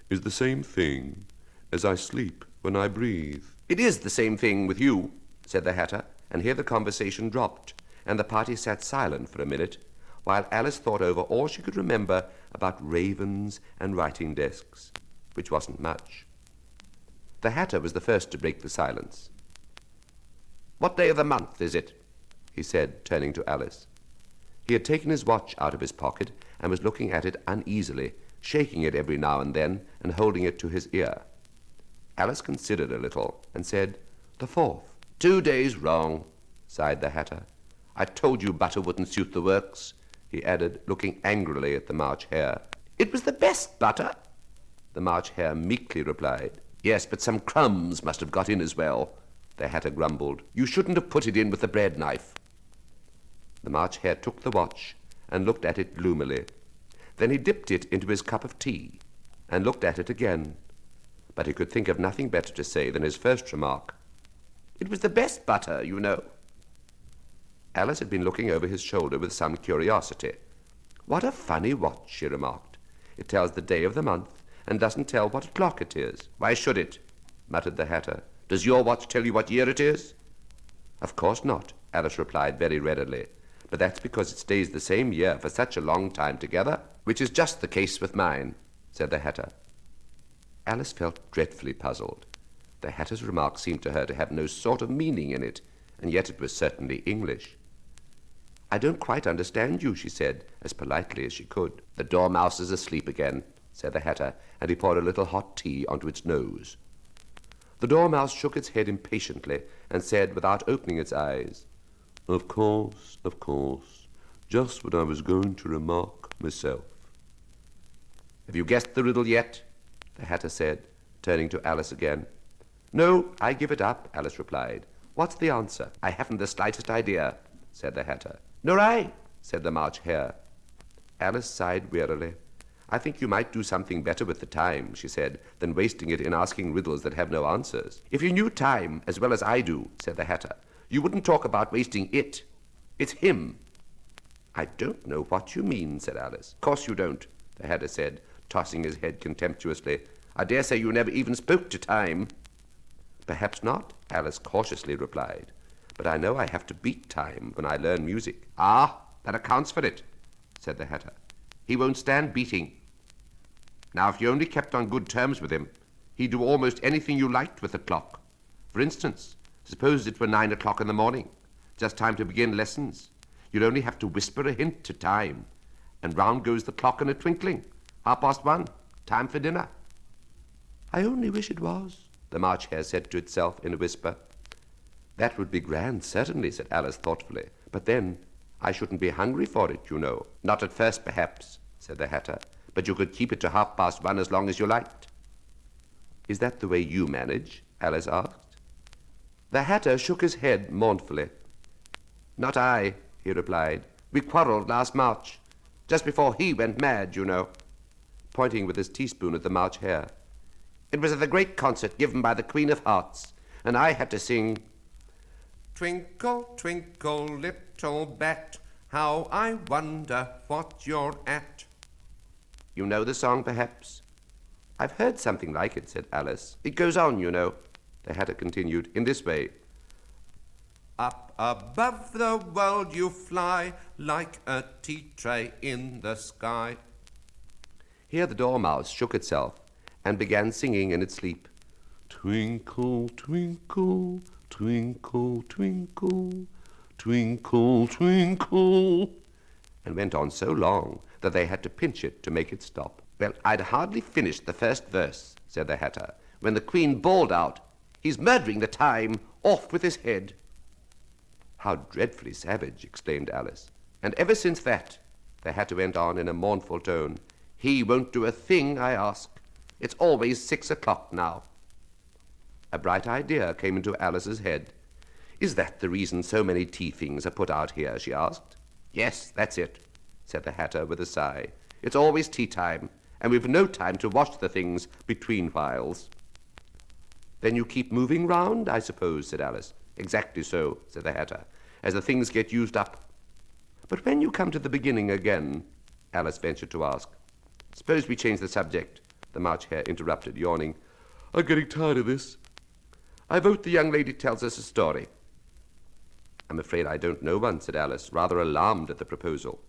is the same thing as I sleep when I breathe." "It is the same thing with you," said the Hatter, and here the conversation dropped, and the party sat silent for a minute, while Alice thought over all she could remember about ravens and writing desks, which wasn't much. The Hatter was the first to break the silence. "What day of the month is it?" he said, turning to Alice. He had taken his watch out of his pocket and was looking at it uneasily, shaking it every now and then and holding it to his ear. Alice considered a little and said, "The 4th. "2 days wrong," sighed the Hatter. "I told you butter wouldn't suit the works," he added, looking angrily at the March Hare. "It was the best butter," the March Hare meekly replied. "Yes, but some crumbs must have got in as well," the Hatter grumbled. "You shouldn't have put it in with the bread knife." The March Hare took the watch and looked at it gloomily. Then he dipped it into his cup of tea and looked at it again. but he could think of nothing better to say than his first remark. "It was the best butter, you know." Alice had been looking over his shoulder with some curiosity. "What a funny watch," she remarked. "It tells the day of the month and doesn't tell what o'clock it is." "Why should it?" muttered the Hatter. "Does your watch tell you what year it is?" "Of course not," Alice replied very readily. "But that's because it stays the same year for such a long time together, which is just the case with mine," said the Hatter. Alice felt dreadfully puzzled. The Hatter's remark seemed to her to have no sort of meaning in it, and yet it was certainly English. "I don't quite understand you," she said, as politely as she could. "The dormouse is asleep again," said the Hatter, and he poured a little hot tea onto its nose. The dormouse shook its head impatiently and said, without opening its eyes, of course, just what I was going to remark myself." "Have you guessed the riddle yet?" the Hatter said, turning to Alice again. "No, I give it up," Alice replied. "What's the answer?" "I haven't the slightest idea," said the Hatter. "Nor I," said the March Hare. Alice sighed wearily. "I think you might do something better with the time," she said, "than wasting it in asking riddles that have no answers." "If you knew time as well as I do," said the Hatter, "you wouldn't talk about wasting it. It's him." "I don't know what you mean," said Alice. "Course you don't," the Hatter said, tossing his head contemptuously. "I dare say you never even spoke to time." "Perhaps not," Alice cautiously replied. "But I know I have to beat time when I learn music." "Ah, that accounts for it," said the Hatter. "He won't stand beating. Now, if you only kept on good terms with him, he'd do almost anything you liked with the clock. For instance, suppose it were 9 o'clock in the morning, just time to begin lessons. You'd only have to whisper a hint to time, and round goes the clock in a twinkling. 1:30, time for dinner." "I only wish it was," the March Hare said to itself in a whisper. "That would be grand, certainly," said Alice thoughtfully. "But then I shouldn't be hungry for it, you know." "Not at first, perhaps," said the Hatter, "but you could keep it to 1:30 as long as you liked." "Is that the way you manage?" Alice asked. The Hatter shook his head mournfully. "Not I," he replied. "We quarrelled last March, just before he went mad, you know," pointing with his teaspoon at the March Hare. "It was at the great concert given by the Queen of Hearts, and I had to sing, 'Twinkle, twinkle, little bat, how I wonder what you're at.' You know the song, perhaps?" "I've heard something like it," said Alice. "It goes on, you know," the Hatter continued, in this way. "Up above the world you fly, like a tea tray in the sky." Here the dormouse shook itself and began singing in its sleep, "Twinkle, twinkle, twinkle, twinkle, twinkle, twinkle," and went on so long that they had to pinch it to make it stop. "Well, I'd hardly finished the first verse," said the Hatter, "when the Queen bawled out, 'He's murdering the time, off with his head.'" "How dreadfully savage," exclaimed Alice. "And ever since that," the Hatter went on in a mournful tone, "he won't do a thing I ask. It's always 6 o'clock now." A bright idea came into Alice's head. "Is that the reason so many tea things are put out here?" she asked. "Yes, that's it," said the Hatter with a sigh. "It's always tea time, and we've no time to wash the things between whiles." "Then you keep moving round, I suppose," said Alice. "Exactly so," said the Hatter, "as the things get used up." "But when you come to the beginning again," Alice ventured to ask. "Suppose we change the subject," the March Hare interrupted, yawning. "I'm getting tired of this. I vote the young lady tells us a story." "I'm afraid I don't know one," said Alice, rather alarmed at the proposal.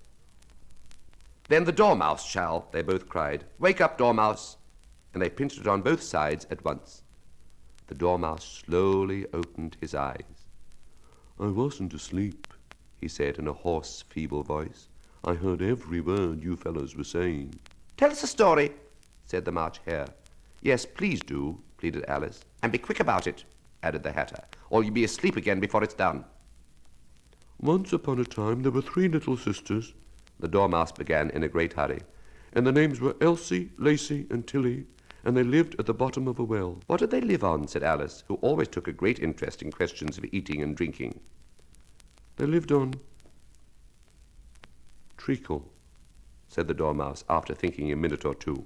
"Then the dormouse shall," they both cried. "Wake up, dormouse!" And they pinched it on both sides at once. The dormouse slowly opened his eyes. "I wasn't asleep," he said in a hoarse, feeble voice. "I heard every word you fellows were saying." "Tell us a story," said the March Hare. "Yes, please do," pleaded Alice. "And be quick about it," added the Hatter, "or you'll be asleep again before it's done." "Once upon a time there were 3 little sisters," the dormouse began in a great hurry, "and their names were Elsie, Lacy, and Tilly, and they lived at the bottom of a well." "What did they live on?" said Alice, who always took a great interest in questions of eating and drinking. "They lived on treacle," said the dormouse, after thinking a minute or two.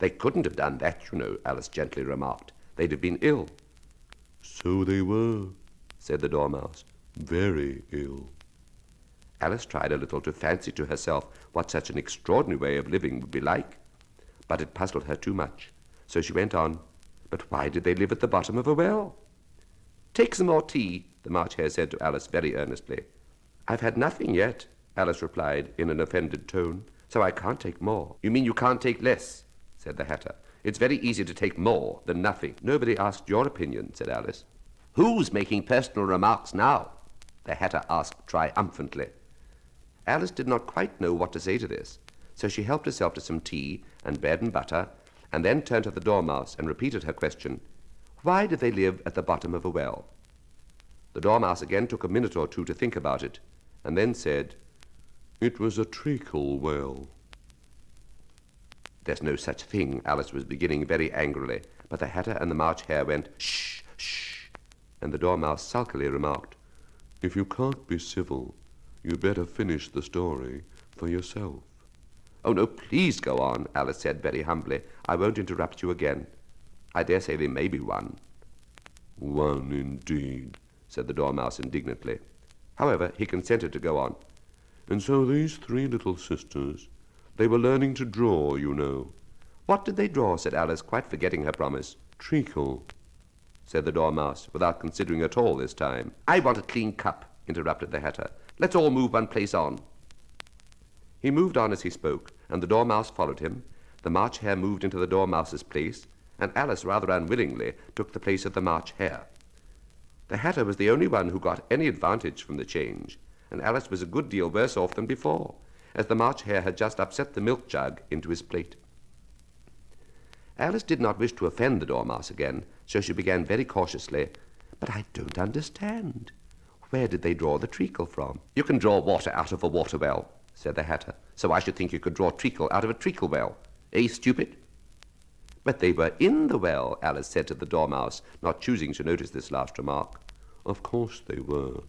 They couldn't have done that, you know, Alice gently remarked. They'd have been ill. So they were, said the Dormouse, very ill. Alice tried a little to fancy to herself what such an extraordinary way of living would be like, but it puzzled her too much. So she went on, but why did they live at the bottom of a well? Take some more tea, the March Hare said to Alice very earnestly. I've had nothing yet, Alice replied in an offended tone, so I can't take more. You mean you can't take less, said the Hatter. It's very easy to take more than nothing. Nobody asked your opinion, said Alice. Who's making personal remarks now? The Hatter asked triumphantly. Alice did not quite know what to say to this, so she helped herself to some tea and bread and butter, and then turned to the Dormouse and repeated her question. Why did they live at the bottom of a well? The Dormouse again took a minute or two to think about it, and then said, It was a treacle well. There's no such thing, Alice was beginning very angrily, but the Hatter and the March Hare went, Shh, shh, and the Dormouse sulkily remarked, If you can't be civil, you'd better finish the story for yourself. Oh, no, please go on, Alice said very humbly. I won't interrupt you again. I dare say there may be one. One indeed, said the Dormouse indignantly. However, he consented to go on. And so these three little sisters, they were learning to draw, you know. What did they draw? Said Alice, quite forgetting her promise. Treacle, said the Dormouse, without considering at all this time. I want a clean cup, interrupted the Hatter. Let's all move one place on. He moved on as he spoke, and the Dormouse followed him. The March Hare moved into the Dormouse's place, and Alice, rather unwillingly, took the place of the March Hare. The Hatter was the only one who got any advantage from the change, and Alice was a good deal worse off than before, as the March Hare had just upset the milk jug into his plate. Alice did not wish to offend the Dormouse again, so she began very cautiously, But I don't understand. Where did they draw the treacle from? You can draw water out of a water well, said the Hatter, so I should think you could draw treacle out of a treacle well. Eh, stupid? But they were in the well, Alice said to the Dormouse, not choosing to notice this last remark. Of course they were,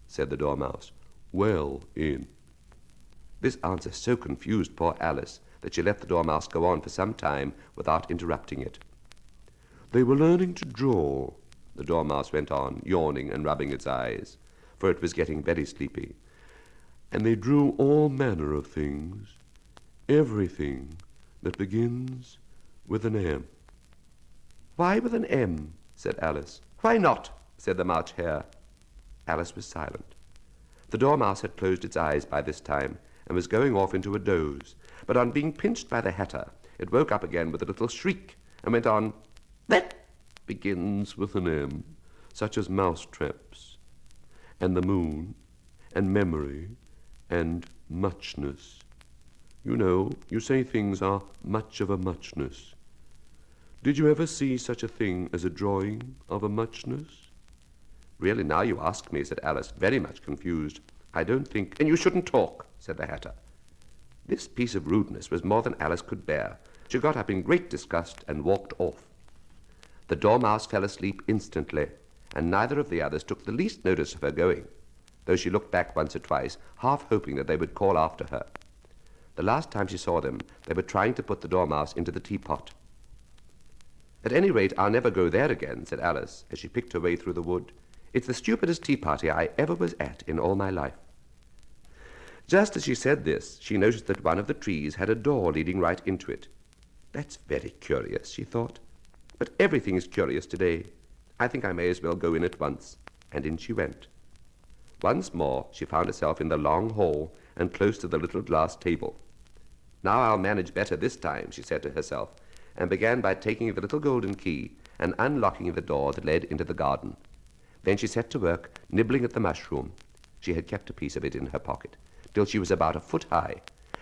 said the Dormouse. Well in. This answer so confused poor Alice that she let the Dormouse go on for some time without interrupting it. They were learning to draw, the Dormouse went on, yawning and rubbing its eyes, for it was getting very sleepy. And they drew all manner of things, everything that begins with an M. Why with an M? Said Alice. Why not? Said the March Hare. Alice was silent. The Dormouse had closed its eyes by this time and was going off into a doze, but on being pinched by the Hatter, it woke up again with a little shriek and went on, That begins with an M, such as mousetraps, and the moon, and memory, and muchness. You know, you say things are much of a muchness. Did you ever see such a thing as a drawing of a muchness? Really, now you ask me, said Alice, very much confused. I don't think... And you shouldn't talk, said the Hatter. This piece of rudeness was more than Alice could bear. She got up in great disgust and walked off. The Dormouse fell asleep instantly, and neither of the others took the least notice of her going, though she looked back once or twice, half hoping that they would call after her. The last time she saw them, they were trying to put the Dormouse into the teapot. At any rate, I'll never go there again, said Alice, as she picked her way through the wood. It's the stupidest tea party I ever was at in all my life. Just as she said this, she noticed that one of the trees had a door leading right into it. That's very curious, she thought. But everything is curious today. I think I may as well go in at once. And in she went. Once more, she found herself in the long hall and close to the little glass table. Now I'll manage better this time, she said to herself, and began by taking the little golden key and unlocking the door that led into the garden. Then she set to work, nibbling at the mushroom. She had kept a piece of it in her pocket, till she was about a foot high.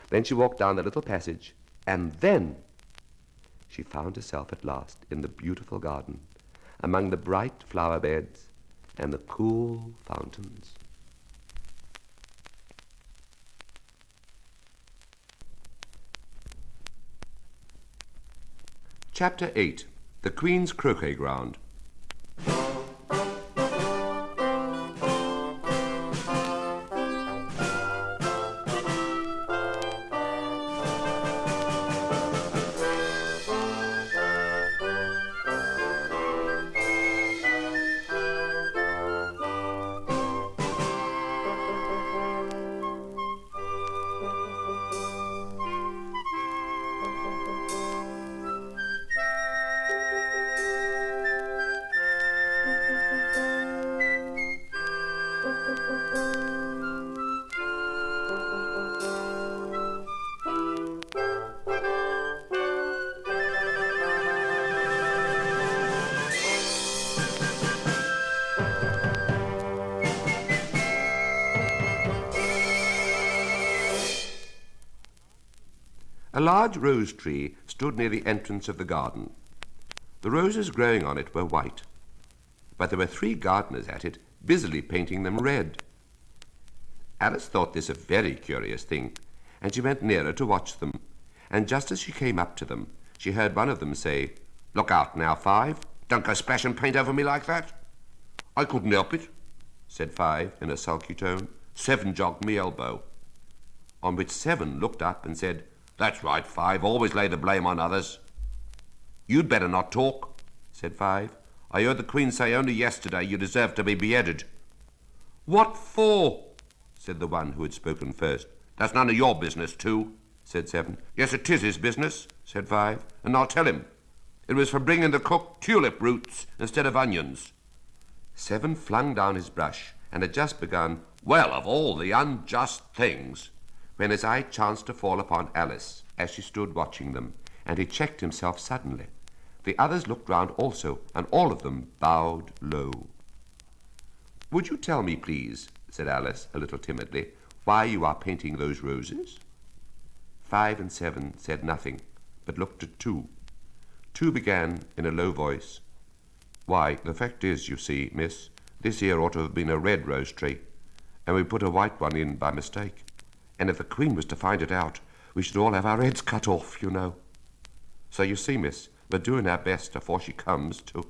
Then she walked down the little passage, and then she found herself at last in the beautiful garden, among the bright flower beds and the cool fountains. Chapter 8. The Queen's Croquet-Ground. A large rose tree stood near the entrance of the garden. The roses growing on it were white, but there were 3 gardeners at it, busily painting them red. Alice thought this a very curious thing, and she went nearer to watch them, and just as she came up to them, she heard one of them say, "Look out now, 5. Don't go splash and paint over me like that." "I couldn't help it," said 5 in a sulky tone. 7 jogged me elbow. On which 7 looked up and said, "That's right, 5, always lay the blame on others." "You'd better not talk," said 5. "I heard the Queen say only yesterday you deserved to be beheaded." "What for?" said the one who had spoken first. "That's none of your business, 2, said 7. "Yes, it is his business," said 5, "and I'll tell him. It was for bringing the cook tulip roots instead of onions." 7 flung down his brush and had just begun, "Well, of all the unjust things," when his eye chanced to fall upon Alice as she stood watching them, and he checked himself suddenly. The others looked round also, and all of them bowed low. "Would you tell me, please," said Alice, a little timidly, "why you are painting those roses?" 5 and 7 said nothing, but looked at 2. 2 began in a low voice, "Why, the fact is, you see, miss, this here ought to have been a red rose tree, and we put a white one in by mistake. And if the Queen was to find it out, we should all have our heads cut off, you know. So you see, miss, we're doing our best afore she comes to—"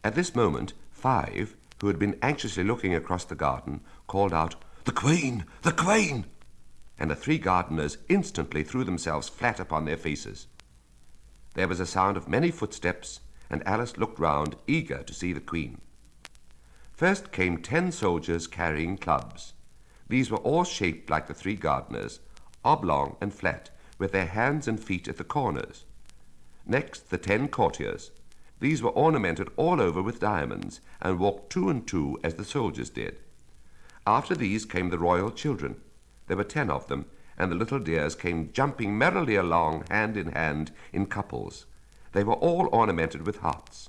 At this moment, 5, who had been anxiously looking across the garden, called out, "The Queen! The Queen!" And the 3 gardeners instantly threw themselves flat upon their faces. There was a sound of many footsteps, and Alice looked round, eager to see the Queen. First came 10 soldiers carrying clubs. These were all shaped like the 3 gardeners, oblong and flat, with their hands and feet at the corners. Next, the 10 courtiers. These were ornamented all over with diamonds, and walked 2 and 2 as the soldiers did. After these came the royal children. There were 10 of them, and the little dears came jumping merrily along hand in couples. They were all ornamented with hearts.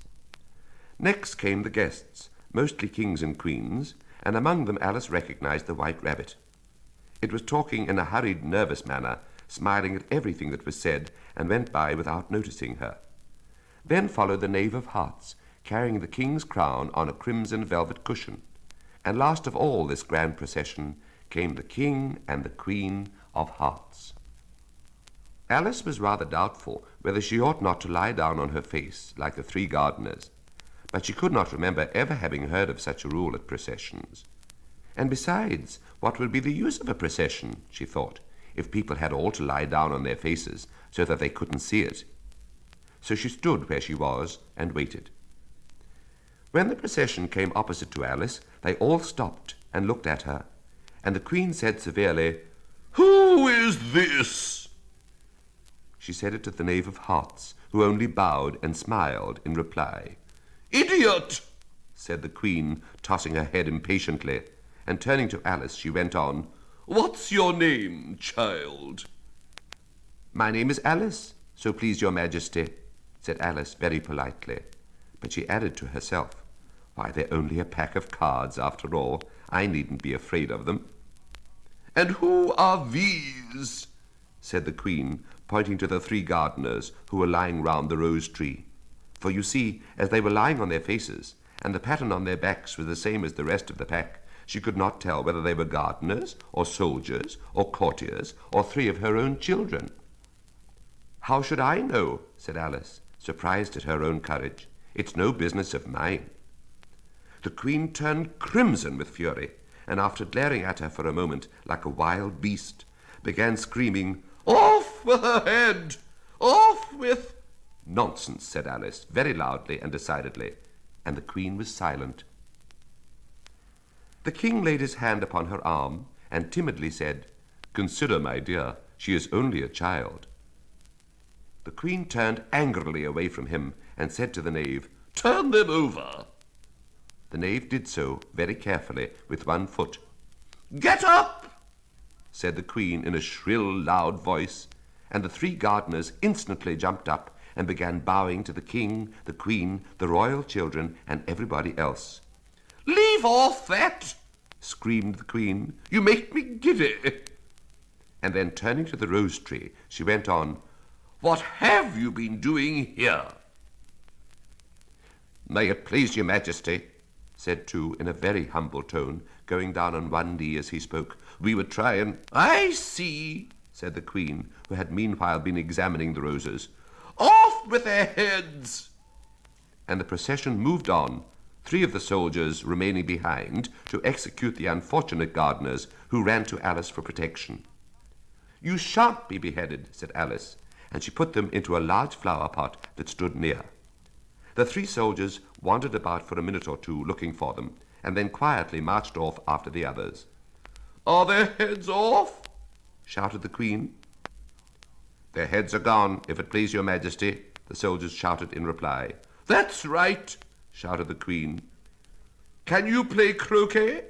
Next came the guests, mostly kings and queens, and among them Alice recognized the White Rabbit. It was talking in a hurried, nervous manner, smiling at everything that was said, and went by without noticing her. Then followed the Knave of Hearts, carrying the king's crown on a crimson velvet cushion. And last of all this grand procession came the King and the Queen of Hearts. Alice was rather doubtful whether she ought not to lie down on her face like the 3 gardeners, but she could not remember ever having heard of such a rule at processions. And besides, what would be the use of a procession, she thought, if people had all to lie down on their faces so that they couldn't see it? So she stood where she was and waited. When the procession came opposite to Alice, they all stopped and looked at her, and the Queen said severely, "Who is this?" She said it to the Knave of Hearts, who only bowed and smiled in reply. "Idiot!" said the Queen, tossing her head impatiently, and turning to Alice, she went on, "What's your name, child?" "My name is Alice, so please your Majesty," said Alice very politely, but she added to herself, "Why, they're only a pack of cards after all. I needn't be afraid of them." "And who are these?" said the Queen, pointing to the 3 gardeners who were lying round the rose tree. For you see, as they were lying on their faces, and the pattern on their backs was the same as the rest of the pack, she could not tell whether they were gardeners, or soldiers, or courtiers, or 3 of her own children. "How should I know?" said Alice, surprised at her own courage. "It's no business of mine." The Queen turned crimson with fury, and after glaring at her for a moment like a wild beast, began screaming, "Off with her head! Off with—" "Nonsense," said Alice, very loudly and decidedly, and the Queen was silent. The King laid his hand upon her arm and timidly said, "Consider, my dear, she is only a child." The Queen turned angrily away from him and said to the Knave, "Turn them over." The Knave did so, very carefully, with 1 foot. "Get up!" said the Queen in a shrill, loud voice, and the 3 gardeners instantly jumped up and began bowing to the King, the Queen, the royal children, and everybody else. "Leave off that!" screamed the Queen. "You make me giddy." And then turning to the rose tree, she went on, "What have you been doing here?" "May it please your majesty," said two in a very humble tone, going down on one knee as he spoke, "we would try and—" "I see," said the queen, who had meanwhile been examining the roses. "Off with their heads!" And the procession moved on, 3 of the soldiers remaining behind to execute the unfortunate gardeners, who ran to Alice for protection. "You shan't be beheaded," said Alice, and she put them into a large flower pot that stood near. The 3 soldiers wandered about for a minute or two looking for them, and then quietly marched off after the others. "Are their heads off?" shouted the queen. "Their heads are gone, if it please your majesty," the soldiers shouted in reply. "That's right," shouted the queen. "Can you play croquet?"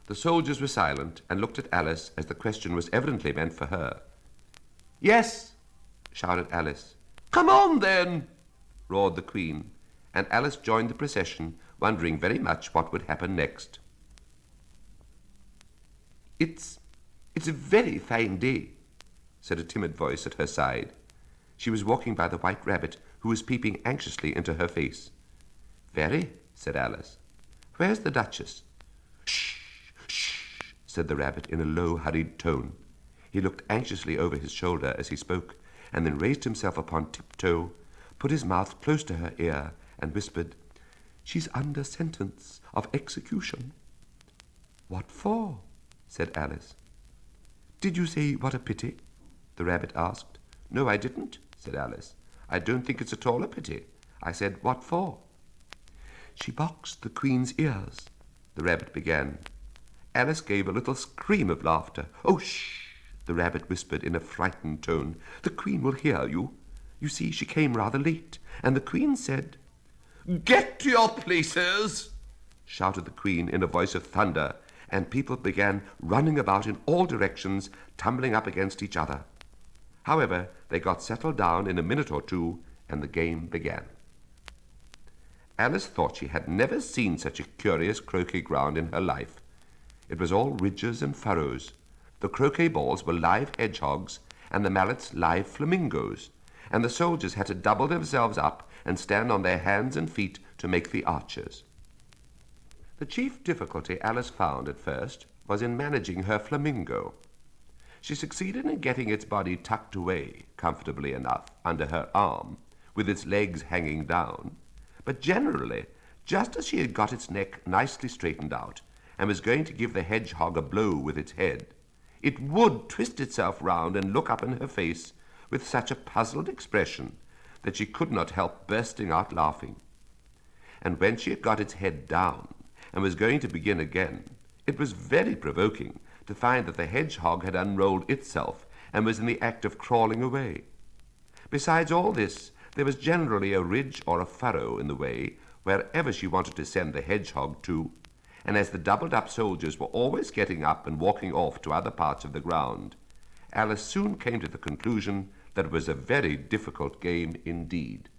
The soldiers were silent and looked at Alice as the question was evidently meant for her. "Yes," shouted Alice. "Come on, then," roared the queen, and Alice joined the procession, wondering very much what would happen next. It's a very fine day," said a timid voice at her side. She was walking by the white rabbit, who was peeping anxiously into her face. "Very," said Alice. "Where's the Duchess?" "Shh, shh," said the rabbit in a low, hurried tone. He looked anxiously over his shoulder as he spoke, and then raised himself upon tiptoe, put his mouth close to her ear, and whispered, "She's under sentence of execution." "What for?" said Alice. "Did you say what a pity?" the rabbit asked. "No, I didn't," said Alice. "I don't think it's at all a pity. I said, what for?" "She boxed the queen's ears," the rabbit began. Alice gave a little scream of laughter. "Oh, shh!" the rabbit whispered in a frightened tone. "The queen will hear you. You see, she came rather late, and the queen said—" "Get to your places!" shouted the queen in a voice of thunder, and people began running about in all directions, tumbling up against each other. However, they got settled down in a minute or two, and the game began. Alice thought she had never seen such a curious croquet ground in her life. It was all ridges and furrows. The croquet balls were live hedgehogs, and the mallets live flamingos, and the soldiers had to double themselves up and stand on their hands and feet to make the archers. The chief difficulty Alice found at first was in managing her flamingo. She succeeded in getting its body tucked away comfortably enough under her arm, with its legs hanging down, but generally, just as she had got its neck nicely straightened out and was going to give the hedgehog a blow with its head, it would twist itself round and look up in her face with such a puzzled expression that she could not help bursting out laughing. And when she had got its head down and was going to begin again, it was very provoking to find that the hedgehog had unrolled itself and was in the act of crawling away. Besides all this, there was generally a ridge or a furrow in the way wherever she wanted to send the hedgehog to, and as the doubled-up soldiers were always getting up and walking off to other parts of the ground, Alice soon came to the conclusion that it was a very difficult game indeed.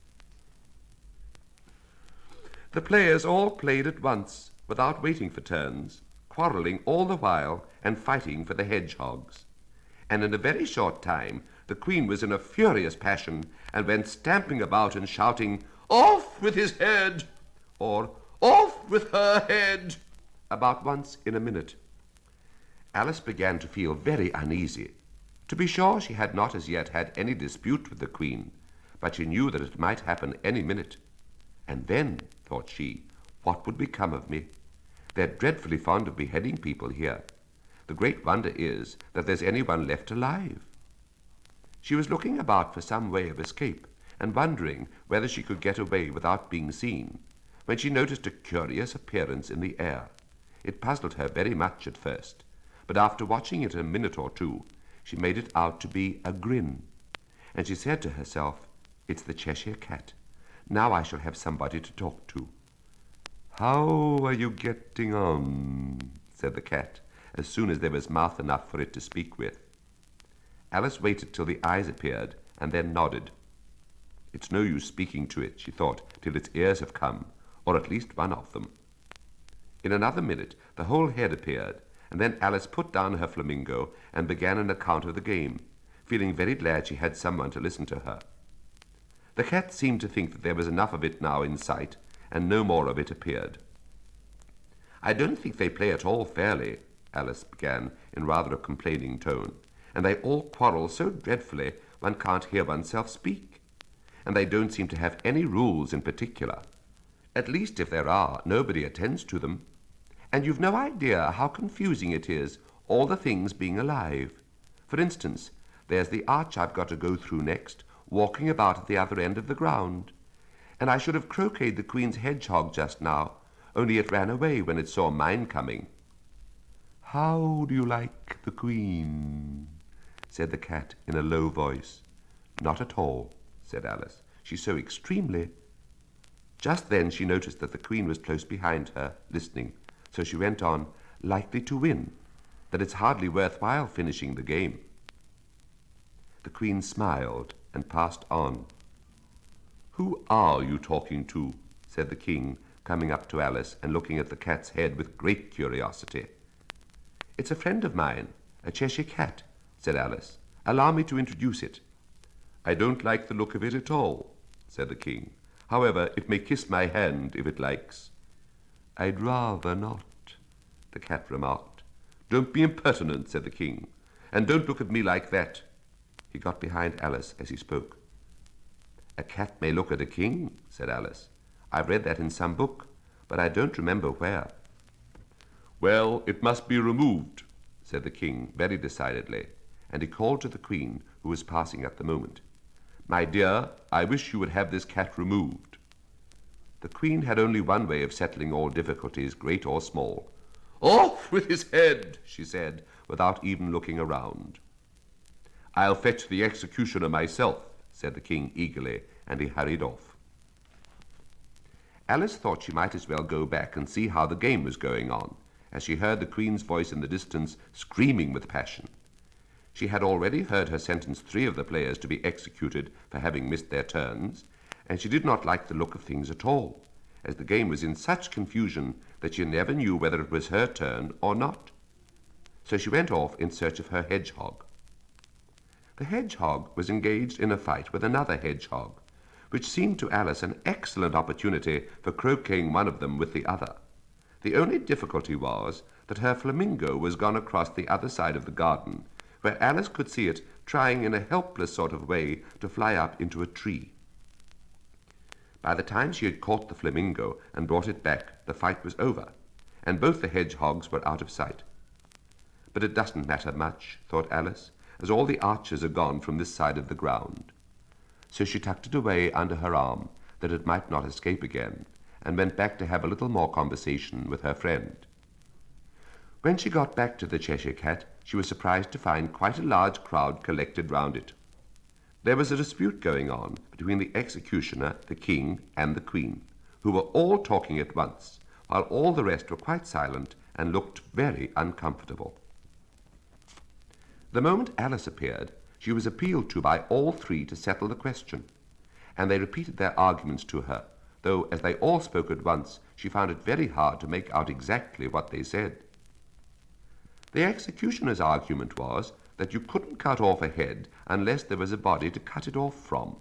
The players all played at once, without waiting for turns, quarrelling all the while and fighting for the hedgehogs. And in a very short time the queen was in a furious passion and went stamping about and shouting, "Off with his head!" or "Off with her head!" about once in a minute. Alice began to feel very uneasy. To be sure, she had not as yet had any dispute with the queen, but she knew that it might happen any minute. And then, thought she, what would become of me? They're dreadfully fond of beheading people here. The great wonder is that there's anyone left alive. She was looking about for some way of escape and wondering whether she could get away without being seen, when she noticed a curious appearance in the air. It puzzled her very much at first, but after watching it a minute or two, she made it out to be a grin, and she said to herself, "It's the Cheshire Cat. Now I shall have somebody to talk to." "How are you getting on?" said the cat, as soon as there was mouth enough for it to speak with. Alice waited till the eyes appeared, and then nodded. "It's no use speaking to it," she thought, "till its ears have come, or at least one of them." In another minute the whole head appeared, and then Alice put down her flamingo and began an account of the game, feeling very glad she had someone to listen to her. The cat seemed to think that there was enough of it now in sight, and no more of it appeared. "I don't think they play at all fairly," Alice began in rather a complaining tone, "and they all quarrel so dreadfully one can't hear oneself speak. And they don't seem to have any rules in particular. At least if there are, nobody attends to them. And you've no idea how confusing it is, all the things being alive. For instance, there's the arch I've got to go through next, walking about at the other end of the ground. And I should have croqueted the Queen's hedgehog just now, only it ran away when it saw mine coming." "How do you like the Queen?" said the cat in a low voice. "Not at all," said Alice. "She's so extremely—" Just then she noticed that the Queen was close behind her, listening, so she went on, "likely to win, that it's hardly worthwhile finishing the game." The Queen smiled and passed on. "Who are you talking to?" said the King, coming up to Alice and looking at the cat's head with great curiosity. "It's a friend of mine, a Cheshire cat," said Alice. "Allow me to introduce it." "I don't like the look of it at all," said the King. "However, it may kiss my hand if it likes." "I'd rather not," the cat remarked. "Don't be impertinent," said the King, "and don't look at me like that." He got behind Alice as he spoke. "A cat may look at a king," said Alice. "I've read that in some book, but I don't remember where." "Well, it must be removed," said the King very decidedly, and he called to the Queen, who was passing at the moment. "My dear, I wish you would have this cat removed." The Queen had only one way of settling all difficulties, great or small. "Off with his head," she said, without even looking around. "I'll fetch the executioner myself," said the King eagerly, and he hurried off. Alice thought she might as well go back and see how the game was going on, as she heard the Queen's voice in the distance screaming with passion. She had already heard her sentence 3 of the players to be executed for having missed their turns, and she did not like the look of things at all, as the game was in such confusion that she never knew whether it was her turn or not. So she went off in search of her hedgehog. The hedgehog was engaged in a fight with another hedgehog, which seemed to Alice an excellent opportunity for croqueting one of them with the other. The only difficulty was that her flamingo was gone across the other side of the garden, where Alice could see it trying in a helpless sort of way to fly up into a tree. By the time she had caught the flamingo and brought it back, the fight was over, and both the hedgehogs were out of sight. But it doesn't matter much, thought Alice, as all the archers are gone from this side of the ground. So she tucked it away under her arm, that it might not escape again, and went back to have a little more conversation with her friend. When she got back to the Cheshire Cat, she was surprised to find quite a large crowd collected round it. There was a dispute going on between the executioner, the King, and the Queen, who were all talking at once, while all the rest were quite silent and looked very uncomfortable. The moment Alice appeared, she was appealed to by all 3 to settle the question, and they repeated their arguments to her, though as they all spoke at once, she found it very hard to make out exactly what they said. The executioner's argument was that you couldn't cut off a head unless there was a body to cut it off from,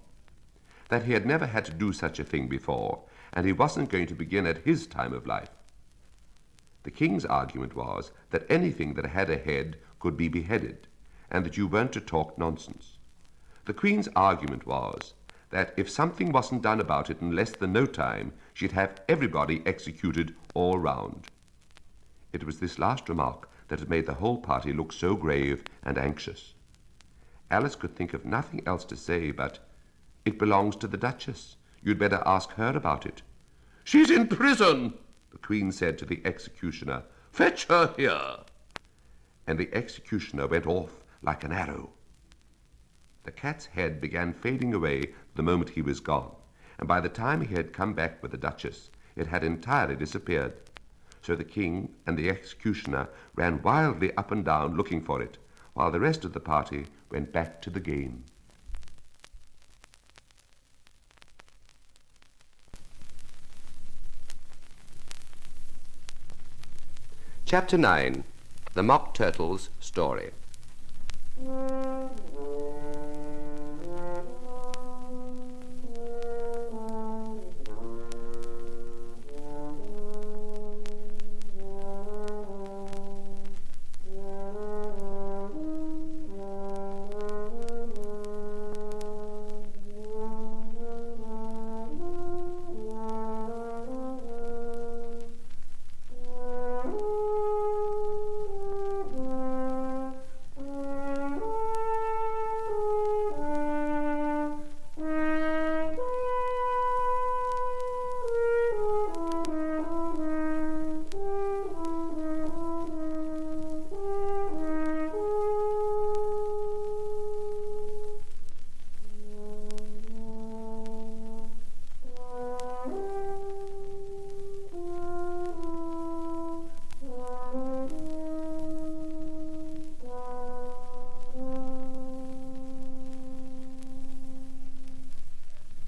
that he had never had to do such a thing before, and he wasn't going to begin at his time of life. The King's argument was that anything that had a head could be beheaded, and that you weren't to talk nonsense. The Queen's argument was that if something wasn't done about it in less than no time, she'd have everybody executed all round. It was this last remark that had made the whole party look so grave and anxious. Alice could think of nothing else to say but, "It belongs to the Duchess. You'd better ask her about it." "She's in prison," the Queen said to the executioner. "Fetch her here." And the executioner went off like an arrow. The cat's head began fading away the moment he was gone, and by the time he had come back with the Duchess, it had entirely disappeared. So the King and the executioner ran wildly up and down looking for it, while the rest of the party went back to the game. Chapter 9. The Mock Turtle's Story.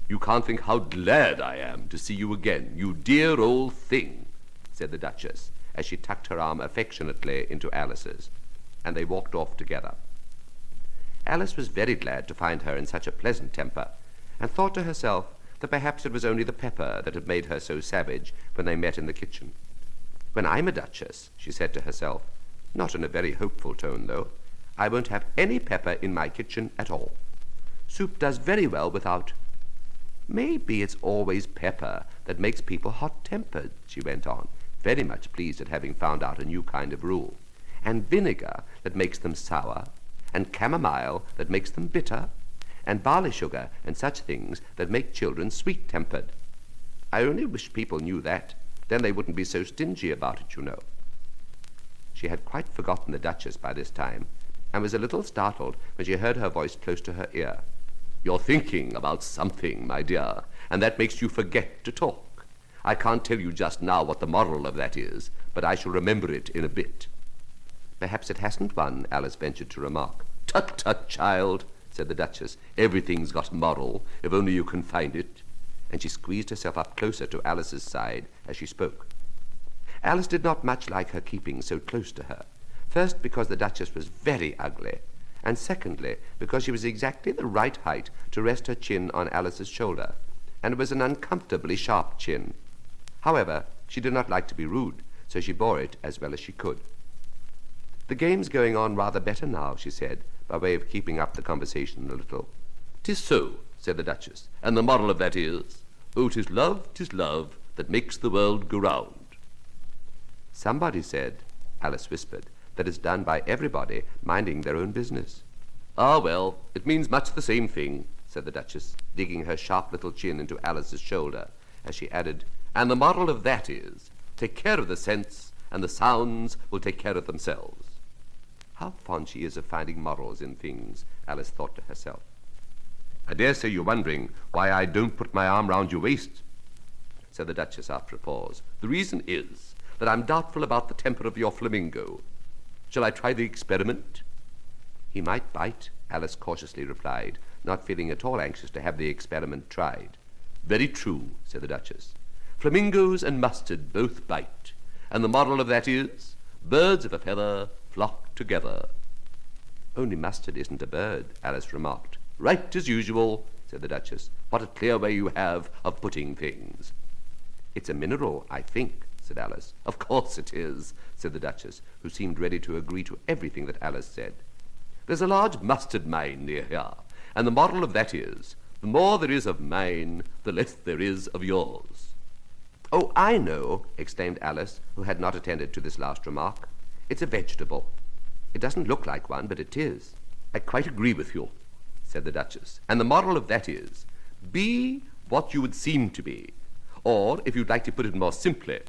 You can't think how glad I am to see you again, you dear old thing, said the Duchess, as she tucked her arm affectionately into Alice's, and they walked off together. Alice was very glad to find her in such a pleasant temper, and thought to herself that perhaps it was only the pepper that had made her so savage when they met in the kitchen. When I'm a duchess, she said to herself, not in a very hopeful tone, though, I won't have any pepper in my kitchen at all. Soup does very well without. Maybe it's always pepper that makes people hot-tempered, she went on, very much pleased at having found out a new kind of rule, and vinegar that makes them sour, and chamomile that makes them bitter, and barley sugar and such things that make children sweet-tempered. I only wish people knew that. Then they wouldn't be so stingy about it, you know. She had quite forgotten the Duchess by this time, and was a little startled when she heard her voice close to her ear. You're thinking about something, my dear, and that makes you forget to talk. I can't tell you just now what the moral of that is, but I shall remember it in a bit. Perhaps it hasn't one, Alice ventured to remark. Tut, tut, child, said the Duchess. Everything's got moral, if only you can find it. And she squeezed herself up closer to Alice's side as she spoke. Alice did not much like her keeping so close to her, first because the Duchess was very ugly, and secondly, because she was exactly the right height to rest her chin on Alice's shoulder, and it was an uncomfortably sharp chin. However, she did not like to be rude, so she bore it as well as she could. The game's going on rather better now, she said, by way of keeping up the conversation a little. 'Tis so, said the Duchess, and the moral of that is, oh, 'tis love, that makes the world go round. Somebody said, Alice whispered, that is done by everybody minding their own business. Ah, well, it means much the same thing, said the Duchess, digging her sharp little chin into Alice's shoulder, as she added, and the moral of that is, take care of the sense, and the sounds will take care of themselves. How fond she is of finding morals in things, Alice thought to herself. I dare say you're wondering why I don't put my arm round your waist, said the Duchess after a pause. The reason is that I'm doubtful about the temper of your flamingo. Shall I try the experiment? He might bite, Alice cautiously replied, not feeling at all anxious to have the experiment tried. Very true, said the Duchess. Flamingos and mustard both bite, and the moral of that is, birds of a feather flock together. Only mustard isn't a bird, Alice remarked. Right as usual, said the Duchess. What a clear way you have of putting things. It's a mineral, I think, said Alice. Of course it is, said the Duchess, who seemed ready to agree to everything that Alice said. There's a large mustard mine near here, and the moral of that is, the more there is of mine, the less there is of yours. Oh, I know, exclaimed Alice, who had not attended to this last remark. It's a vegetable. It doesn't look like one, but it is. I quite agree with you, said the Duchess, and the moral of that is, be what you would seem to be, or, if you'd like to put it more simply,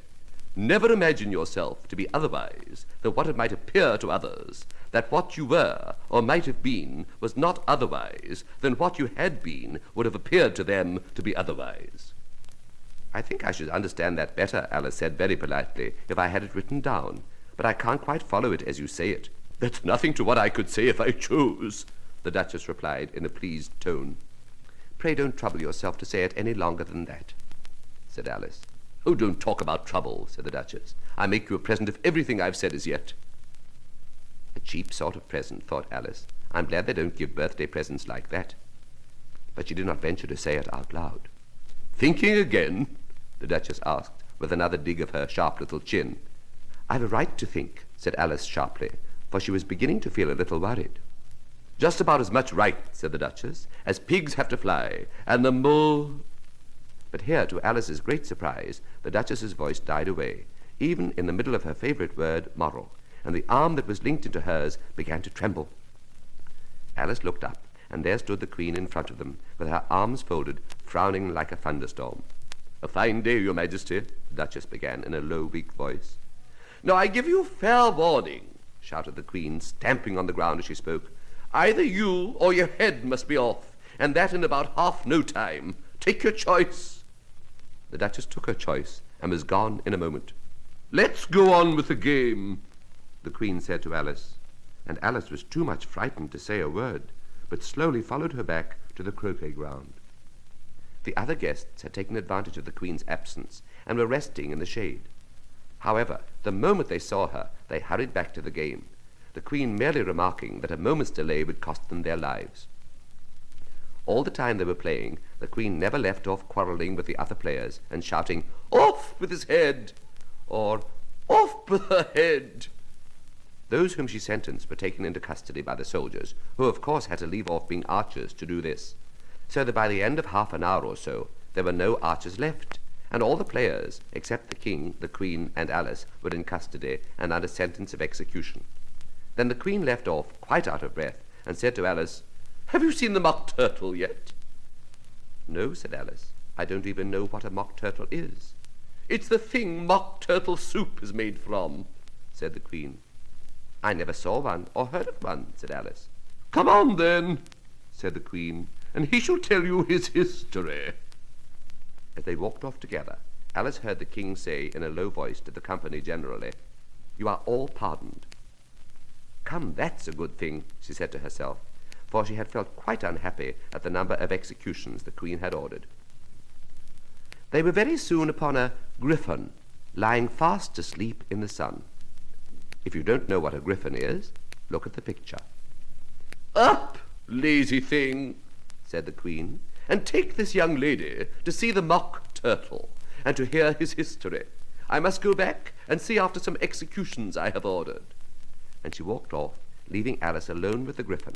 never imagine yourself to be otherwise than what it might appear to others, that what you were or might have been was not otherwise than what you had been would have appeared to them to be otherwise. I think I should understand that better, Alice said very politely, if I had it written down, but I can't quite follow it as you say it. That's nothing to what I could say if I chose, the Duchess replied in a pleased tone. Pray don't trouble yourself to say it any longer than that, said Alice. Oh, don't talk about trouble, said the Duchess. I make you a present of everything I've said as yet. cheap sort of present, thought Alice. I'm glad they don't give birthday presents like that. But she did not venture to say it out loud. Thinking again? The Duchess asked, with another dig of her sharp little chin. I've a right to think, said Alice sharply, for she was beginning to feel a little worried. Just about as much right, said the Duchess, as pigs have to fly, and the more... But here, to Alice's great surprise, the Duchess's voice died away, even in the middle of her favourite word, moral, and the arm that was linked into hers began to tremble. Alice looked up, and there stood the Queen in front of them, with her arms folded, frowning like a thunderstorm. A fine day, Your Majesty, the Duchess began in a low, weak voice. Now I give you fair warning, shouted the Queen, stamping on the ground as she spoke. Either you or your head must be off, and that in about half no time. Take your choice. The Duchess took her choice and was gone in a moment. Let's go on with the game, the Queen said to Alice, and Alice was too much frightened to say a word, but slowly followed her back to the Croquet-Ground. The other guests had taken advantage of the Queen's absence and were resting in the shade. However, the moment they saw her, they hurried back to the game, the Queen merely remarking that a moment's delay would cost them their lives. All the time they were playing, the Queen never left off quarrelling with the other players and shouting, "Off with his head!" or "Off with her head!" Those whom she sentenced were taken into custody by the soldiers, who of course had to leave off being archers to do this, so that by the end of half an hour or so there were no archers left, and all the players, except the King, the Queen, and Alice, were in custody and under sentence of execution. Then the Queen left off, quite out of breath, and said to Alice, "Have you seen the mock turtle yet?" "No," said Alice. "I don't even know what a mock turtle is." "It's the thing mock turtle soup is made from," said the Queen. "I never saw one or heard of one," said Alice. "Come on, then," said the Queen, "and he shall tell you his history." As they walked off together, Alice heard the King say in a low voice to the company generally, "You are all pardoned." "Come, that's a good thing," she said to herself, for she had felt quite unhappy at the number of executions the Queen had ordered. They were very soon upon a griffin, lying fast asleep in the sun. If you don't know what a griffin is, look at the picture. "Up, lazy thing," said the Queen, "and take this young lady to see the mock turtle, and to hear his history. I must go back and see after some executions I have ordered." And she walked off, leaving Alice alone with the griffin.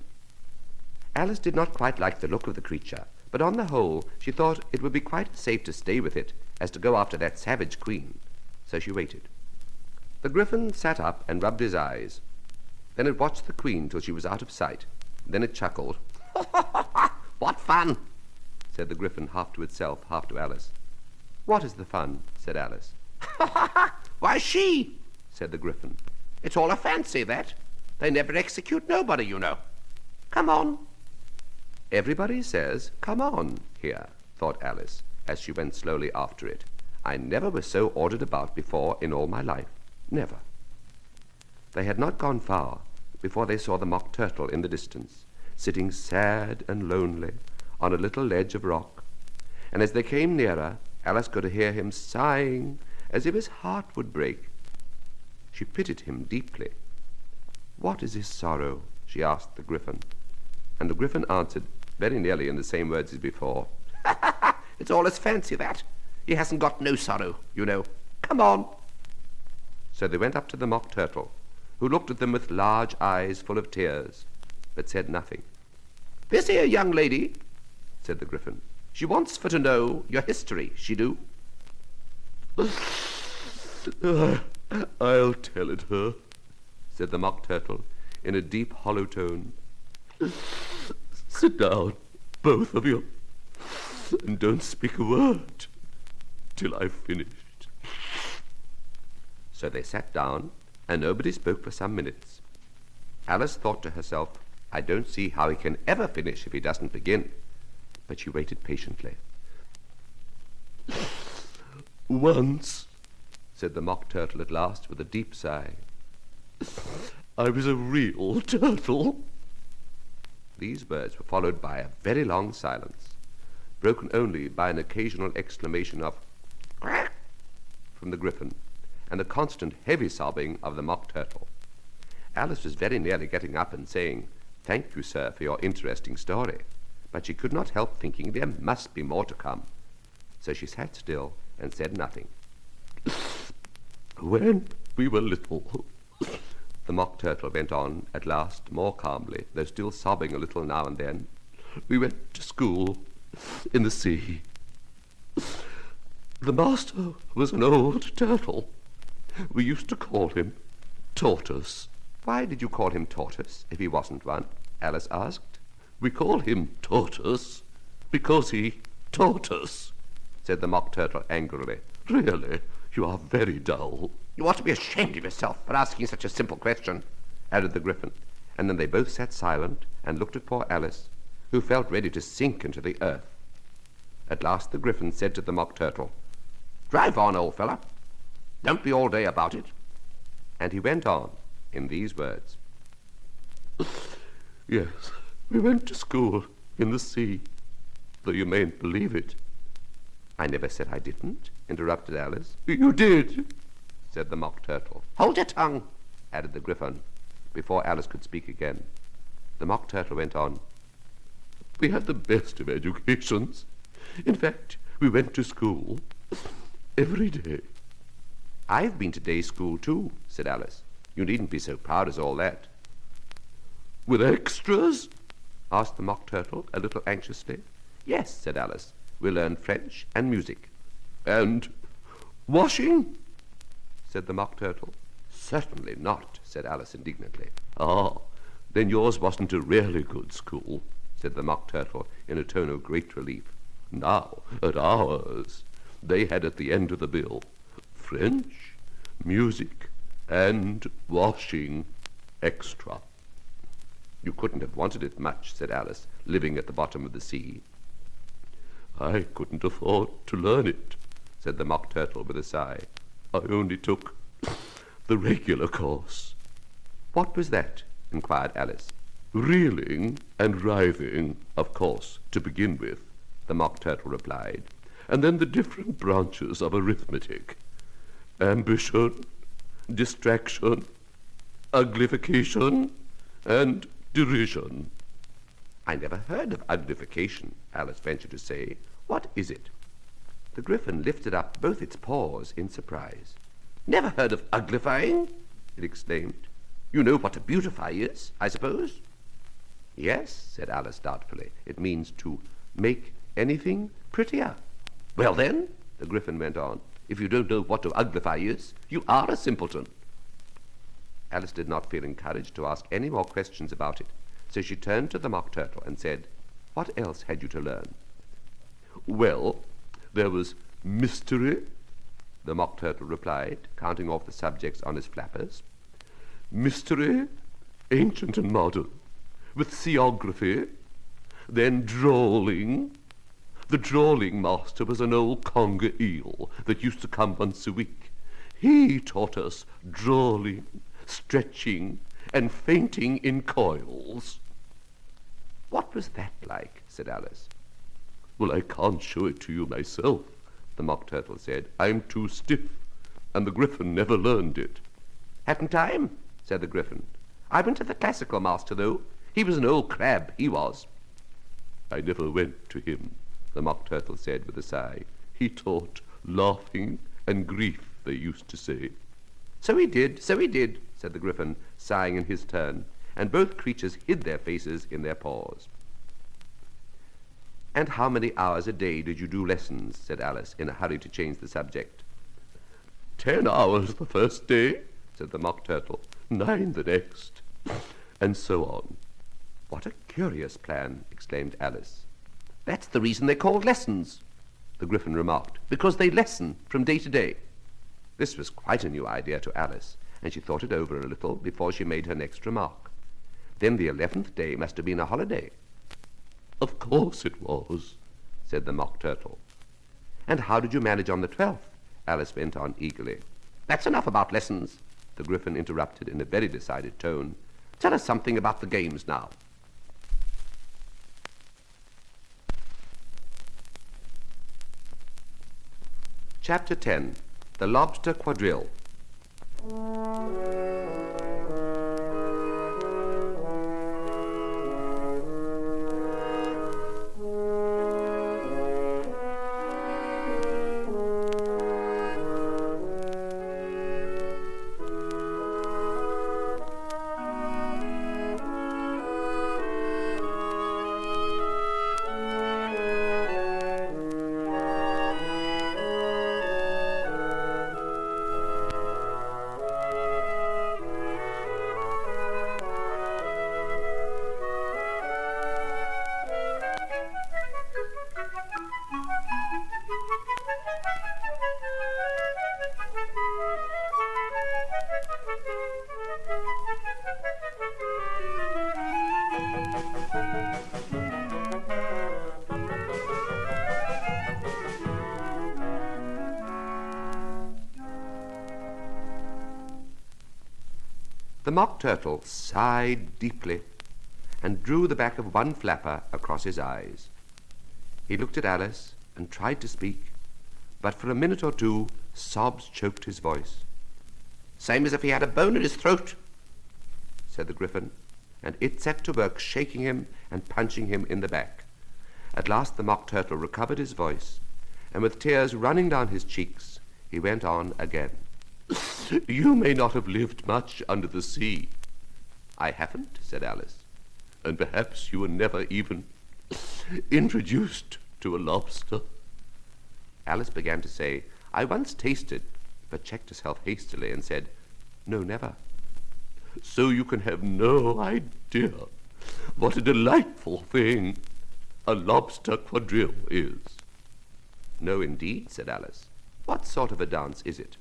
Alice did not quite like the look of the creature, but on the whole she thought it would be quite as safe to stay with it as to go after that savage Queen, so she waited. The griffin sat up and rubbed his eyes. Then it watched the Queen till she was out of sight. Then it chuckled. "What fun!" said the griffin, half to itself, half to Alice. "What is the fun?" said Alice. Why, she, said the griffin. It's all a fancy, that. They never execute nobody, you know. Come on. Everybody says, "Come on," here, thought Alice, as she went slowly after it. I never was so ordered about before in all my life. Never. They had not gone far before they saw the mock turtle in the distance, sitting sad and lonely on a little ledge of rock. And as they came nearer, Alice could hear him sighing as if his heart would break. She pitied him deeply. "What is his sorrow?" she asked the griffin. And the griffin answered, very nearly in the same words as before, It's all his fancy, that. He hasn't got no sorrow, you know. Come on. So they went up to the mock turtle, who looked at them with large eyes full of tears, but said nothing. "This here young lady," said the griffin, "she wants for to know your history, she do." I'll tell it her, said the mock turtle in a deep, hollow tone. Sit down, both of you, and don't speak a word till I've finished. So they sat down, and nobody spoke for some minutes. Alice thought to herself, I don't see how he can ever finish if he doesn't begin. But she waited patiently. Once, said the mock turtle at last with a deep sigh, I was a real turtle. These words were followed by a very long silence, broken only by an occasional exclamation of "Quack" from the griffin, and the constant heavy sobbing of the mock turtle. Alice was very nearly getting up and saying, "Thank you, sir, for your interesting story," but she could not help thinking there must be more to come. So she sat still and said nothing. When we were little, The Mock Turtle went on at last more calmly, though still sobbing a little now and then. we went to school in the sea. The master was an old turtle. We used to call him Tortoise. "Why did you call him Tortoise, if he wasn't one?" Alice asked. We call him Tortoise because he taught us, said the Mock Turtle angrily. Really, you are very dull. "You ought to be ashamed of yourself for asking such a simple question," added the Gryphon, and then they both sat silent and looked at poor Alice, who felt ready to sink into the earth. At last the Gryphon said to the Mock Turtle, "Drive on, old fella. Don't be all day about it." And he went on in these words. Yes, we went to school in the sea, though you mayn't believe it. "I never said I didn't," interrupted Alice. You did, said the Mock Turtle. "Hold your tongue," added the Gryphon, before Alice could speak again. The Mock Turtle went on. We had the best of educations. In fact, we went to school every day. "I've been to day school too," said Alice. "You needn't be so proud as all that." With extras? asked the Mock Turtle a little anxiously. "Yes," said Alice. "We learned French and music." And washing? said the Mock Turtle. "Certainly not," said Alice indignantly. Ah, then yours wasn't a really good school, said the Mock Turtle in a tone of great relief. Now, at ours, they had at the end of the bill French, music, and washing extra. "You couldn't have wanted it much," said Alice, "living at the bottom of the sea." I couldn't afford to learn it, said the Mock Turtle with a sigh. I only took the regular course. "What was that?" inquired Alice. Reeling and writhing, of course, to begin with, the Mock Turtle replied. And then the different branches of arithmetic. Ambition, distraction, uglification, and derision. "I never heard of uglification," Alice ventured to say. "What is it?" The Gryphon lifted up both its paws in surprise. "Never heard of uglifying?" it exclaimed. "You know what to beautify is, I suppose?" "Yes," said Alice doubtfully. "It means to make anything prettier." "Well then," the Gryphon went on, "if you don't know what to uglify is, you are a simpleton." Alice did not feel encouraged to ask any more questions about it, so she turned to the Mock Turtle and said, "What else had you to learn?" Well, there was mystery, the Mock Turtle replied, counting off the subjects on his flappers. Mystery, ancient and modern, with seaography, then drawling. The drawling master was an old conger eel that used to come once a week. He taught us drawling, stretching, and fainting in coils. "What was that like?" said Alice. Well, I can't show it to you myself, the Mock Turtle said. I'm too stiff, and the Gryphon never learned it. "Hadn't time," said the Gryphon. "I went to the classical master, though. He was an old crab, he was." I never went to him, the Mock Turtle said with a sigh. He taught laughing and grief, they used to say. So he did, said the Gryphon, sighing in his turn, and both creatures hid their faces in their paws. "And how many hours a day did you do lessons?" said Alice, in a hurry to change the subject. 10 hours the first day, said the Mock Turtle, 9 the next, and so on. "What a curious plan," exclaimed Alice. "That's the reason they're called lessons," the Gryphon remarked, "because they lessen from day to day." This was quite a new idea to Alice, and she thought it over a little before she made her next remark. Then the 11th day must have been a holiday. Of course it was, said the Mock Turtle. "And how did you manage on the 12th? Alice went on eagerly. "That's enough about lessons," the Gryphon interrupted in a very decided tone. "Tell us something about the games now." Chapter 10. The Lobster Quadrille. The Mock Turtle sighed deeply and drew the back of one flapper across his eyes. He looked at Alice and tried to speak, but for a minute or two sobs choked his voice. "Same as if he had a bone in his throat," said the Gryphon, and it set to work shaking him and punching him in the back. At last the Mock Turtle recovered his voice, and with tears running down his cheeks, he went on again. "You may not have lived much under the sea." "I haven't," said Alice. "And perhaps you were never even introduced to a lobster." Alice began to say, "I once tasted," but checked herself hastily and said, "No, never." "So you can have no idea what a delightful thing a lobster quadrille is." "No, indeed," said Alice. "What sort of a dance is it?"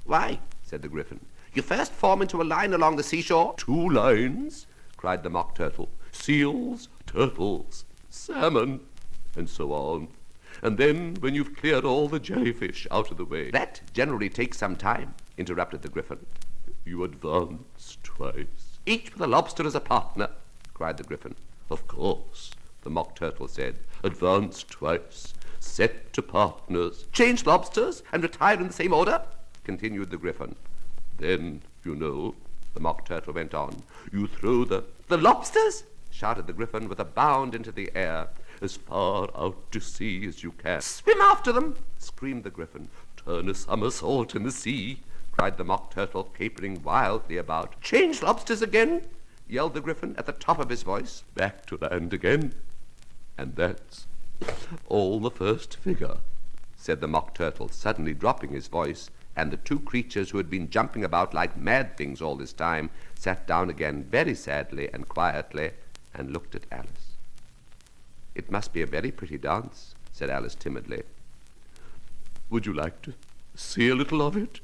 "Why," said the Gryphon, "you first form into a line along the seashore." "2 lines," cried the Mock Turtle. "Seals, turtles, salmon, and so on. And then, when you've cleared all the jellyfish out of the way—" "That generally takes some time," interrupted the Gryphon. "You advance twice." "Each with a lobster as a partner," cried the Gryphon. "Of course," the Mock Turtle said. "Advance twice, set to partners." "Change lobsters and retire in the same order," continued the Gryphon. "Then, you know," the Mock Turtle went on, "you throw the lobsters?" shouted the Gryphon with a bound into the air. as far out to sea as you can." "Swim after them," screamed the Gryphon. "Turn a somersault in the sea," cried the Mock Turtle, capering wildly about. "Change lobsters again," yelled the Gryphon at the top of his voice. "Back to land again. And that's all the first figure," said the Mock Turtle, suddenly dropping his voice, and the two creatures who had been jumping about like mad things all this time sat down again very sadly and quietly and looked at Alice. "It must be a very pretty dance," said Alice timidly. "Would you like to see a little of it?"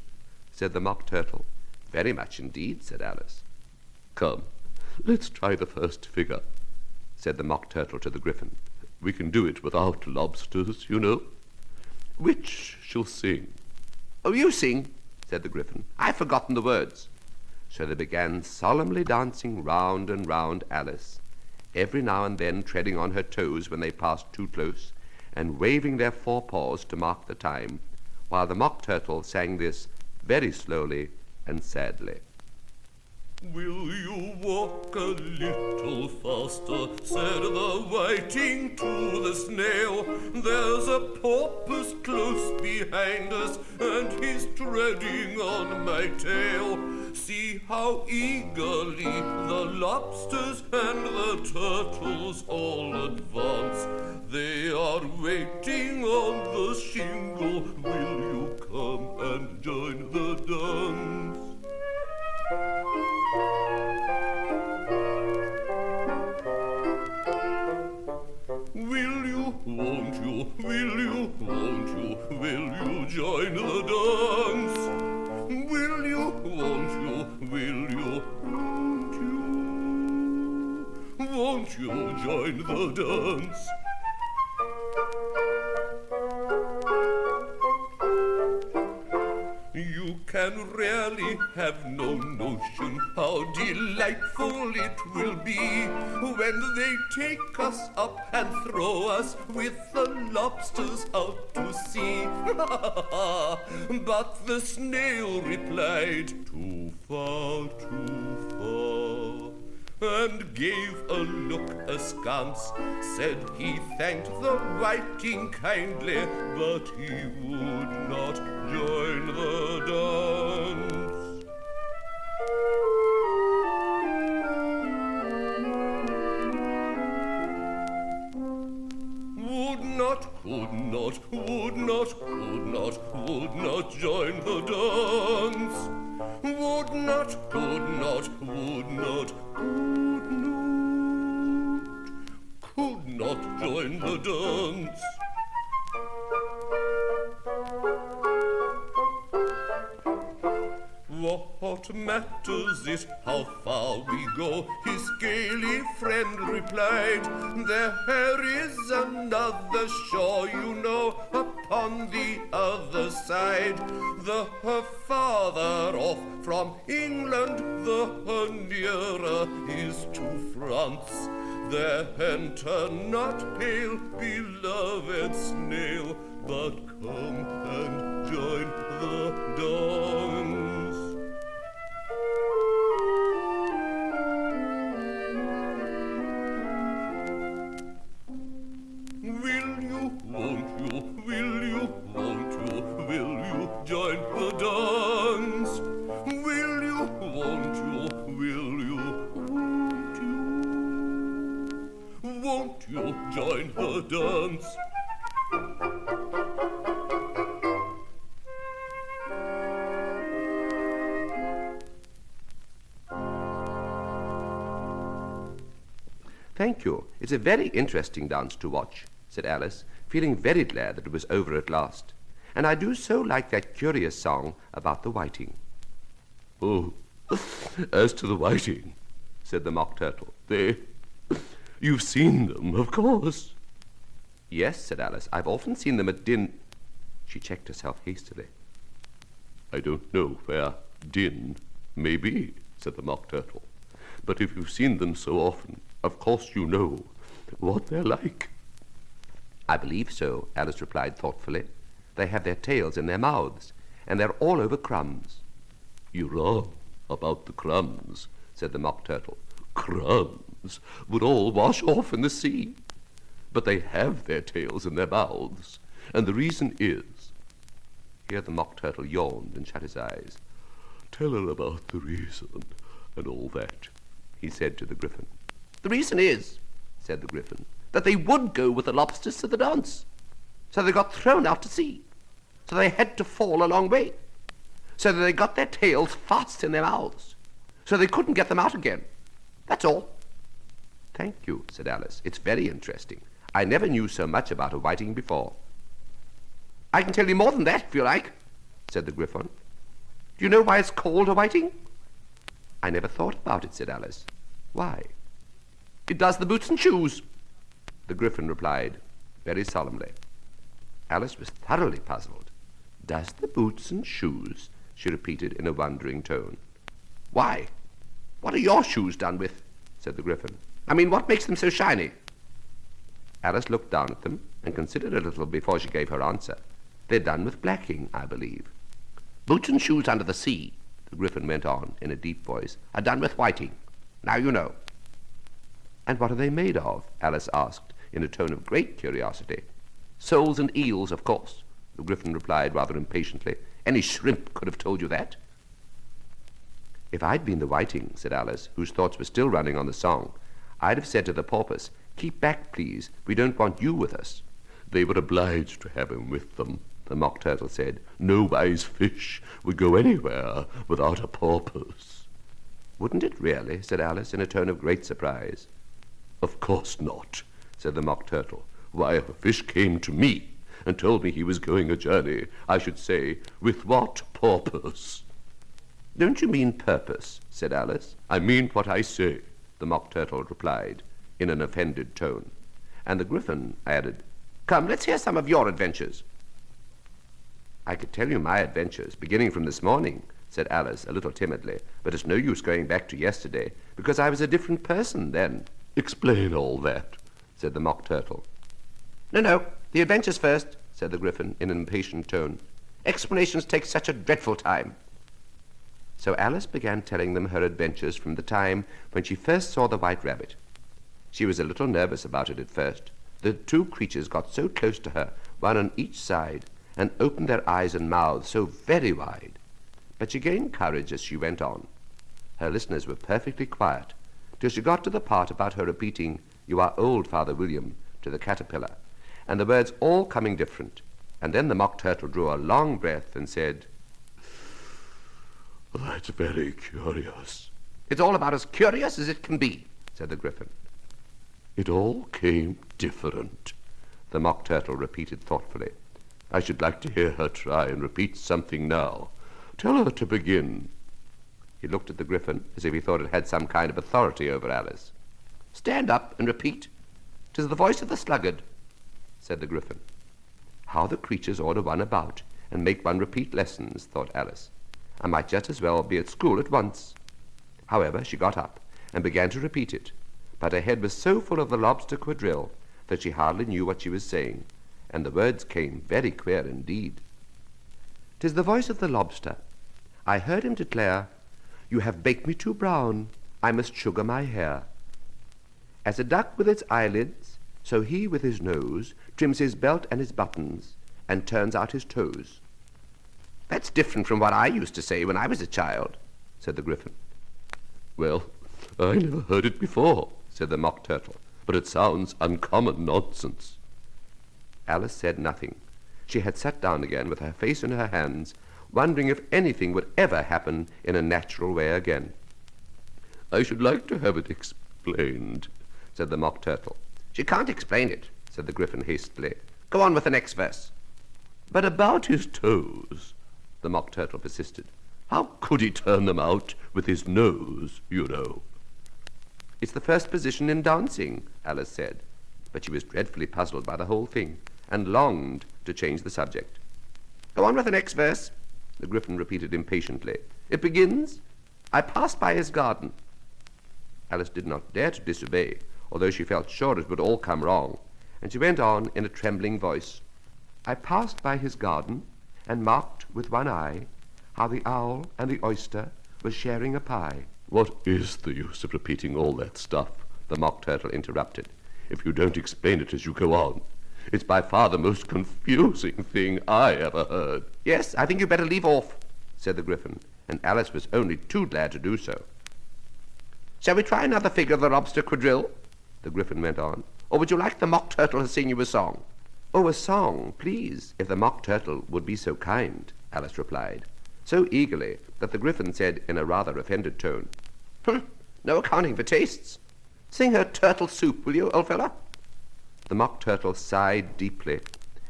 said the Mock Turtle. "Very much indeed," said Alice. "Come, let's try the first figure," said the Mock Turtle to the Gryphon. "We can do it without lobsters, you know. Which shall sing?" "Oh, you sing," said the Gryphon. "I've forgotten the words." So they began solemnly dancing round and round Alice, every now and then treading on her toes when they passed too close, and waving their forepaws to mark the time, while the Mock Turtle sang this very slowly and sadly. "Will you walk a little faster?" said the whiting to the snail. "There's a porpoise close behind us, and he's treading on my tail. See how eagerly the lobsters and the turtles all advance. They are waiting on the shingle. Will you come and join the dance?" "Will you, won't you, will you, won't you, will you join the dance? Will you, won't you, will you, won't you join the dance?" You can really have no notion how delightful it will be when they take us up and throw us with the lobsters out to sea. But the snail replied, "Too far, and gave a look askance. Said he thanked the whiting kindly, but he would not join the dance. Would not, could not, would not, could not, would not join the dance. Would not, could not, would not, could not join the dance. What matters it how far we go? His scaly friend replied, there is another shore, you know, on the other side. Her father off from England, the nearer is to France. There enter not pale, beloved snail, but come and join the dance. Will you, won't you, will you, won't you, will you join the dance? Will you, won't you, will you, won't you join the dance? Thank you. It's a very interesting dance to watch, said Alice, feeling very glad that it was over at last. And I do so like that curious song about the whiting. Oh, as to the whiting, said the Mock Turtle, you've seen them, of course. Yes, said Alice, I've often seen them at din... She checked herself hastily. I don't know where din may be, said the Mock Turtle, but if you've seen them so often, of course you know what they're like. I believe so, Alice replied thoughtfully. They have their tails in their mouths, and they're all over crumbs. You're wrong about the crumbs, said the Mock Turtle. Crumbs would all wash off in the sea. But they have their tails in their mouths, and the reason is... Here the Mock Turtle yawned and shut his eyes. Tell her about the reason and all that, he said to the Gryphon. The reason is, said the Gryphon, that they would go with the lobsters to the dance. So they got thrown out to sea. So they had to fall a long way. So that they got their tails fast in their mouths. So they couldn't get them out again. That's all. Thank you, said Alice. It's very interesting. I never knew so much about a whiting before. I can tell you more than that, if you like, said the Gryphon. Do you know why it's called a whiting? I never thought about it, said Alice. Why? It does the boots and shoes, the Gryphon replied, very solemnly. Alice was thoroughly puzzled. Does the boots and shoes? She repeated in a wondering tone. Why? What are your shoes done with? Said the Gryphon. I mean, what makes them so shiny? Alice looked down at them and considered a little before she gave her answer. They're done with blacking, I believe. Boots and shoes under the sea, the Gryphon went on in a deep voice, are done with whiting. Now you know. And what are they made of? Alice asked in a tone of great curiosity. Soles and eels, of course, the Gryphon replied rather impatiently. Any shrimp could have told you that. If I'd been the whiting, said Alice, whose thoughts were still running on the song, I'd have said to the porpoise, keep back, please. We don't want you with us. They were obliged to have him with them, the Mock Turtle said. No wise fish would go anywhere without a porpoise. Wouldn't it really? Said Alice in a tone of great surprise. Of course not, said the Mock Turtle. Why, if a fish came to me and told me he was going a journey, I should say, with what purpose? Don't you mean purpose? Said Alice. I mean what I say, the Mock Turtle replied in an offended tone. And the Gryphon added, Come, let's hear some of your adventures. I could tell you my adventures, beginning from this morning, said Alice a little timidly, but it's no use going back to yesterday, because I was a different person then. Explain all that, said the Mock Turtle. No, the adventures first, said the Gryphon in an impatient tone. Explanations take such a dreadful time. So Alice began telling them her adventures from the time when she first saw the white rabbit. She was a little nervous about it at first. The two creatures got so close to her, one on each side, and opened their eyes and mouths so very wide. But she gained courage as she went on. Her listeners were perfectly quiet, till she got to the part about her repeating, You are old, Father William, to the caterpillar, and the words all coming different. And then the Mock Turtle drew a long breath and said, That's very curious. It's all about as curious as it can be, said the Gryphon. It all came different, the Mock Turtle repeated thoughtfully. I should like to hear her try and repeat something now. Tell her to begin. He looked at the Gryphon as if he thought it had some kind of authority over Alice. Stand up and repeat. 'Tis the voice of the sluggard, said the Gryphon. How the creatures order one about and make one repeat lessons, thought Alice. I might just as well be at school at once. However, she got up and began to repeat it, but her head was so full of the Lobster Quadrille that she hardly knew what she was saying, and the words came very queer indeed. "'Tis the voice of the lobster. I heard him declare, 'You have baked me too brown, I must sugar my hair.' As a duck with its eyelids, so he with his nose trims his belt and his buttons, and turns out his toes." "That's different from what I used to say when I was a child," said the Gryphon. "Well, I never heard it before," said the Mock Turtle, "but it sounds uncommon nonsense." Alice said nothing. She had sat down again with her face in her hands, wondering if anything would ever happen in a natural way again. "I should like to have it explained," said the Mock Turtle. "She can't explain it," said the Gryphon hastily. "Go on with the next verse." "But about his toes," the Mock Turtle persisted. "How could he turn them out with his nose, you know?" "It's the first position in dancing," Alice said, but she was dreadfully puzzled by the whole thing, and longed to change the subject. "Go on with the next verse," the Gryphon repeated impatiently. "It begins, 'I passed by his garden.'" Alice did not dare to disobey, although she felt sure it would all come wrong, and she went on in a trembling voice. "I passed by his garden, and marked with one eye how the owl and the oyster were sharing a pie." "What is the use of repeating all that stuff?" the Mock Turtle interrupted, "if you don't explain it as you go on. It's by far the most confusing thing I ever heard." "Yes, I think you'd better leave off," said the Gryphon, and Alice was only too glad to do so. "Shall we try another figure of the Lobster Quadrille?" the Gryphon went on. "Or would you like the Mock Turtle to sing you a song?" "Oh, a song, please, if the Mock Turtle would be so kind," Alice replied, so eagerly that the Gryphon said in a rather offended tone, "No accounting for tastes. Sing her Turtle Soup, will you, old fellow?" The Mock Turtle sighed deeply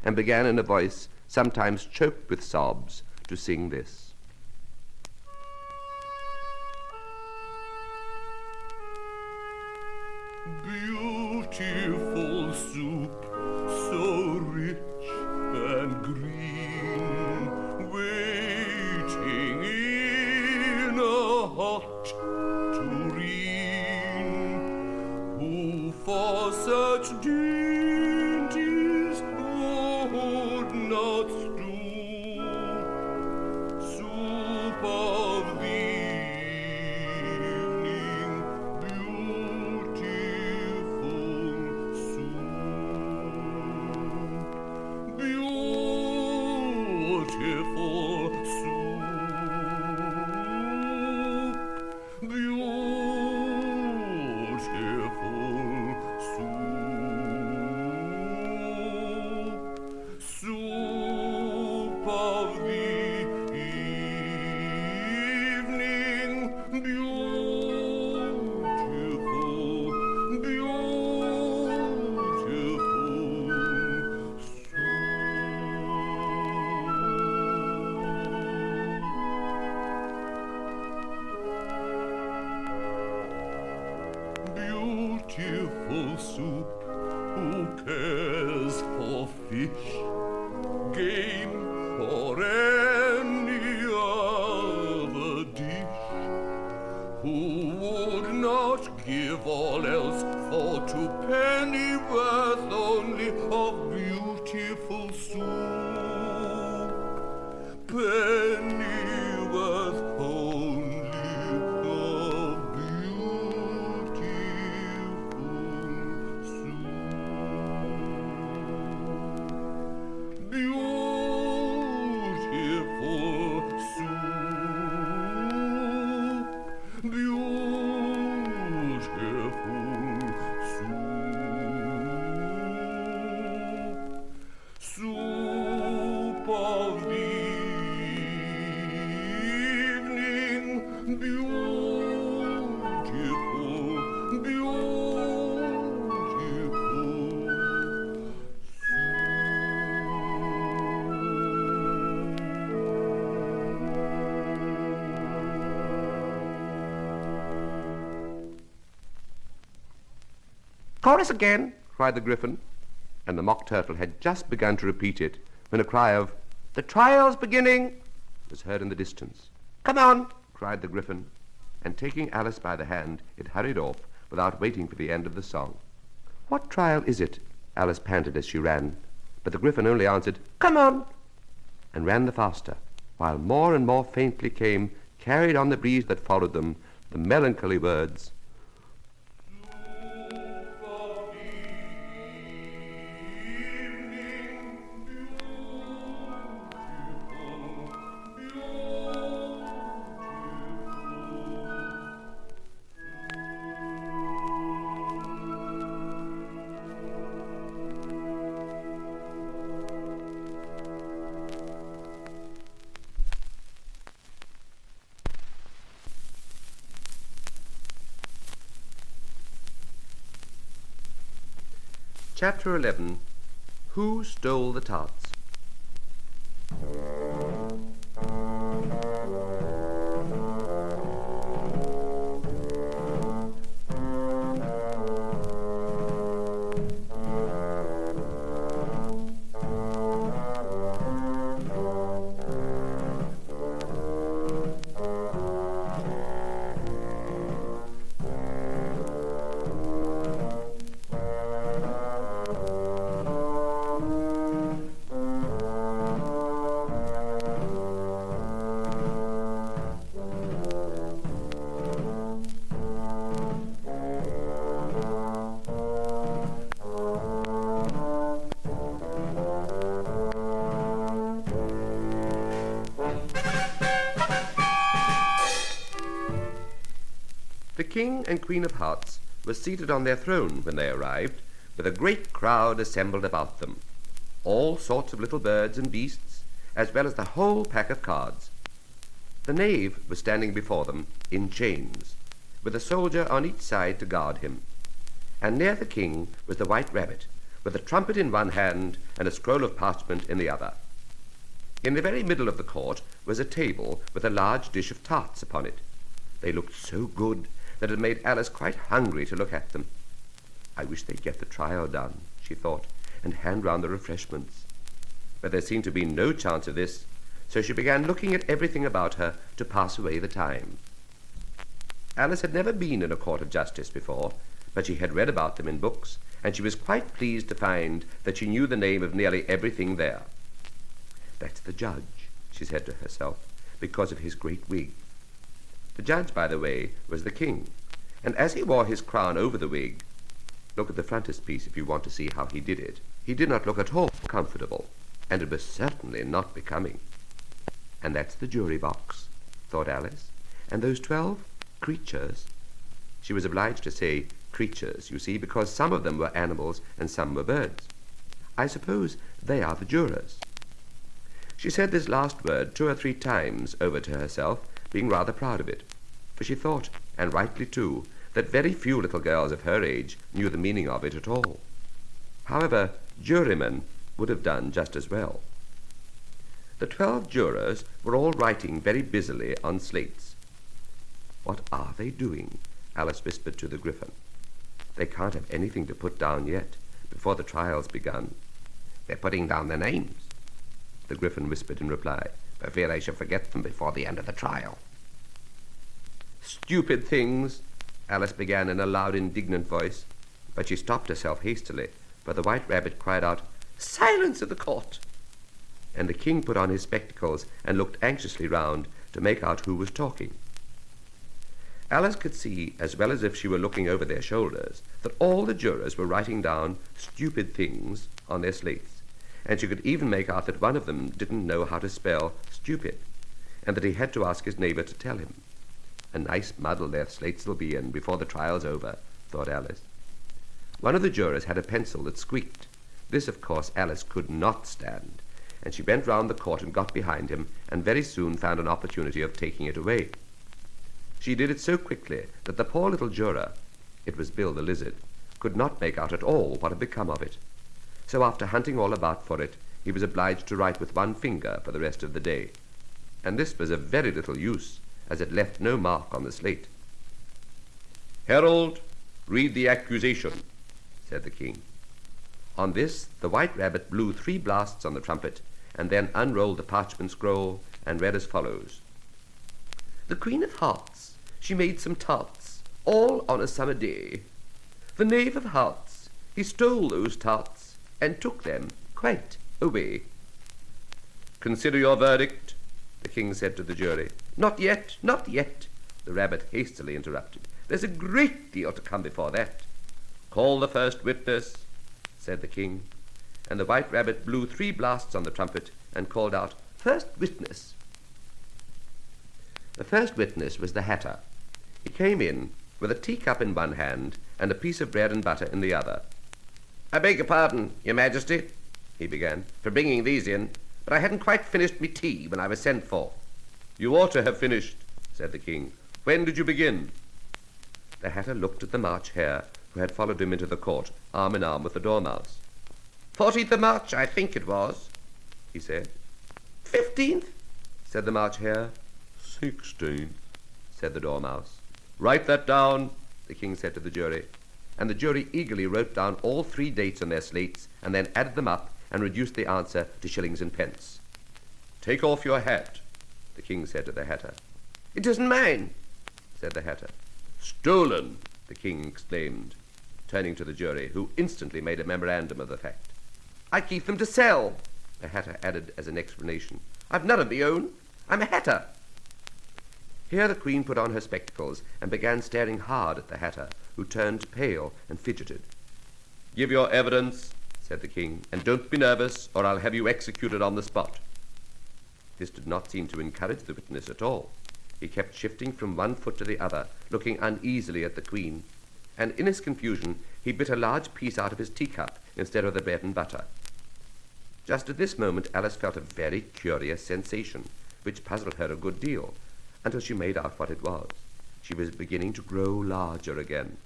and began in a voice sometimes choked with sobs to sing this. Beautiful soup, so rich and green, waiting in a hot tureen. Who for such dainties would not stew? Soup of the evening, beautiful soup, beautiful soup, beautiful soup, soup of the evening, beautiful, beautiful soup. Beautiful soup, who cares for fish, game, or any other dish? Who would not give all else for 2 pennyworth only of beautiful soup? Pennyworth only of beautiful soup. Beautiful soup, beautiful soup, soup of the evening, beautiful, beautiful "Chorus again," cried the Gryphon, and the Mock Turtle had just begun to repeat it when a cry of, "The trial's beginning," was heard in the distance. "Come on," cried the Gryphon, and taking Alice by the hand, it hurried off without waiting for the end of the song. "What trial is it?" Alice panted as she ran, but the Gryphon only answered, "Come on," and ran the faster, while more and more faintly came, carried on the breeze that followed them, the melancholy words, Chapter 11. Who Stole the Tarts? The King and Queen of Hearts were seated on their throne when they arrived, with a great crowd assembled about them, all sorts of little birds and beasts, as well as the whole pack of cards. The knave was standing before them in chains, with a soldier on each side to guard him, and near the king was the white rabbit, with a trumpet in one hand and a scroll of parchment in the other. In the very middle of the court was a table with a large dish of tarts upon it. They looked so good that it made Alice quite hungry to look at them. "I wish they'd get the trial done," she thought, "and hand round the refreshments." But there seemed to be no chance of this, so she began looking at everything about her to pass away the time. Alice had never been in a court of justice before, but she had read about them in books, and she was quite pleased to find that she knew the name of nearly everything there. "That's the judge," she said to herself, "because of his great wig." The judge, by the way, was the king, and as he wore his crown over the wig, look at the frontispiece if you want to see how he did it, he did not look at all comfortable, and it was certainly not becoming. "And that's the jury box," thought Alice, "and those 12 creatures." She was obliged to say creatures, you see, because some of them were animals and some were birds. "I suppose they are the jurors." She said this last word 2 or 3 times over to herself, being rather proud of it, for she thought, and rightly too, that very few little girls of her age knew the meaning of it at all. However, jurymen would have done just as well. The 12 jurors were all writing very busily on slates. "What are they doing?" Alice whispered to the Gryphon. "They can't have anything to put down yet, before the trial's begun." "They're putting down their names," the Gryphon whispered in reply, "for fear I shall forget them before the end of the trial." "Stupid things," Alice began in a loud, indignant voice, but she stopped herself hastily, for the white rabbit cried out, "Silence in the court!" And the king put on his spectacles and looked anxiously round to make out who was talking. Alice could see, as well as if she were looking over their shoulders, that all the jurors were writing down stupid things on their slates, and she could even make out that one of them didn't know how to spell stupid, and that he had to ask his neighbour to tell him. "A nice muddle their slates will be in before the trial's over," thought Alice. One of the jurors had a pencil that squeaked. This, of course, Alice could not stand, and she went round the court and got behind him, and very soon found an opportunity of taking it away. She did it so quickly that the poor little juror, it was Bill the Lizard, could not make out at all what had become of it. So after hunting all about for it, he was obliged to write with one finger for the rest of the day, and this was of very little use, as it left no mark on the slate. "Herald, read the accusation," said the king. On this, the white rabbit blew 3 blasts on the trumpet, and then unrolled the parchment scroll and read as follows. The Queen of Hearts, she made some tarts, all on a summer day. The Knave of Hearts, he stole those tarts, and took them quite away. Consider your verdict, the king said to the jury. Not yet, not yet, the rabbit hastily interrupted. There's a great deal to come before that. Call the first witness, said the king, and the white rabbit blew 3 blasts on the trumpet and called out, First witness. The first witness was the hatter. He came in with a teacup in one hand and a piece of bread and butter in the other. I beg your pardon, your majesty, he began, for bringing these in, but I hadn't quite finished me tea when I was sent for. You ought to have finished, said the king. When did you begin? The hatter looked at the March Hare, who had followed him into the court, arm in arm with the Dormouse. 14th of March, I think it was, he said. 15th, said the March Hare. 16th, said the Dormouse. Write that down, the king said to the jury, and the jury eagerly wrote down all 3 dates on their slates and then added them up and reduced the answer to shillings and pence. Take off your hat, the king said to the hatter. It isn't mine, said the hatter. Stolen, the king exclaimed, turning to the jury, who instantly made a memorandum of the fact. I keep them to sell, the hatter added as an explanation. I've none of my own. I'm a hatter. Here the queen put on her spectacles and began staring hard at the hatter, who turned pale and fidgeted. Give your evidence, said the king, and don't be nervous, or I'll have you executed on the spot. This did not seem to encourage the witness at all. He kept shifting from one foot to the other, looking uneasily at the queen, and in his confusion he bit a large piece out of his teacup instead of the bread and butter. Just at this moment Alice felt a very curious sensation, which puzzled her a good deal, until she made out what it was. She was beginning to grow larger again,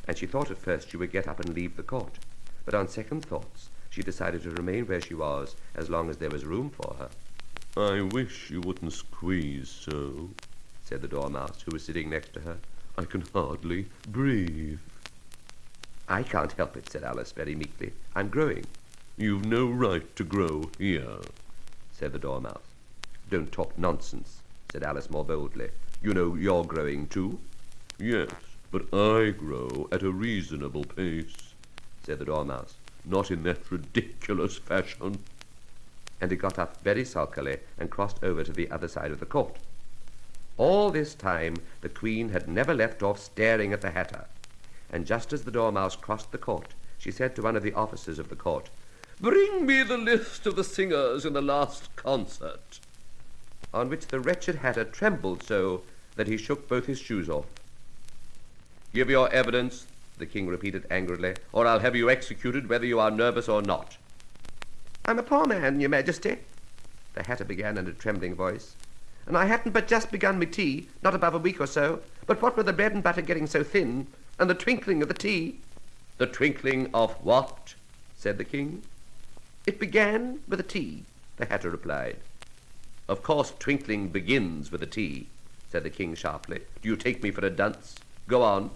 and she thought at first she would get up and leave the court, but on second thoughts she decided to remain where she was as long as there was room for her. I wish you wouldn't squeeze so, said the Dormouse, who was sitting next to her. I can hardly breathe. I can't help it, said Alice very meekly. I'm growing. You've no right to grow here, said the Dormouse. Don't talk nonsense, said Alice more boldly. You know you're growing too. Yes, but I grow at a reasonable pace, said the Dormouse. Not in that ridiculous fashion. And he got up very sulkily and crossed over to the other side of the court. All this time the queen had never left off staring at the hatter, and just as the Dormouse crossed the court, she said to one of the officers of the court, Bring me the list of the singers in the last concert, on which the wretched hatter trembled so that he shook both his shoes off. Give your evidence, the king repeated angrily, or I'll have you executed whether you are nervous or not. I'm a poor man, your majesty, the hatter began in a trembling voice, and I hadn't but just begun my tea, not above a week or so, but what with the bread and butter getting so thin, and the twinkling of the tea. The twinkling of what? Said the king. It began with a tea, the hatter replied. Of course twinkling begins with a tea, said the king sharply. Do you take me for a dunce? Go on.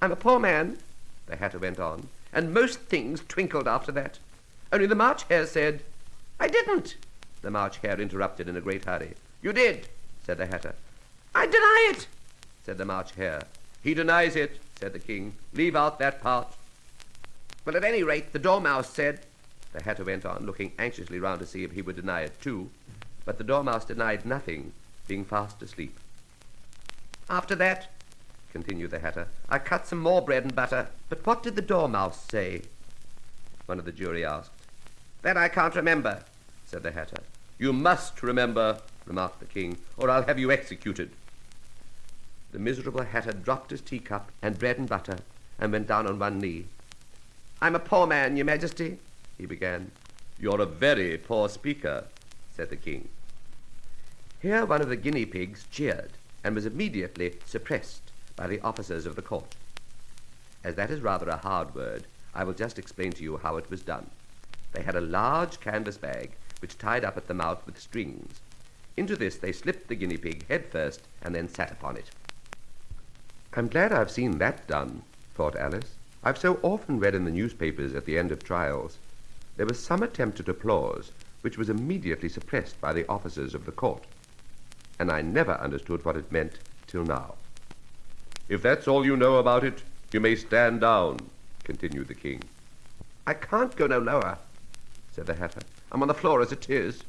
I'm a poor man, the hatter went on, and most things twinkled after that. Only the March Hare said, I didn't. The March Hare interrupted in a great hurry. You did, said the hatter. I deny it, said the March Hare. He denies it, said the king. Leave out that part. Well, at any rate, the Dormouse said, the hatter went on, looking anxiously round to see if he would deny it too, but the Dormouse denied nothing, being fast asleep. After that, continued the hatter, I cut some more bread and butter, but what did the Dormouse say? One of the jury asked. That I can't remember, said the hatter. You must remember, remarked the king, or I'll have you executed. The miserable hatter dropped his teacup and bread and butter and went down on one knee. I'm a poor man, your majesty, he began. You're a very poor speaker, said the king. Here one of the guinea pigs cheered and was immediately suppressed by the officers of the court. As that is rather a hard word, I will just explain to you how it was done. They had a large canvas bag which tied up at the mouth with strings. Into this they slipped the guinea pig head first and then sat upon it. I'm glad I've seen that done, thought Alice. I've so often read in the newspapers at the end of trials there was some attempt at applause which was immediately suppressed by the officers of the court, and I never understood what it meant till now. If that's all you know about it, you may stand down, continued the king. I can't go no lower, said the Hatter. I'm on the floor as it is.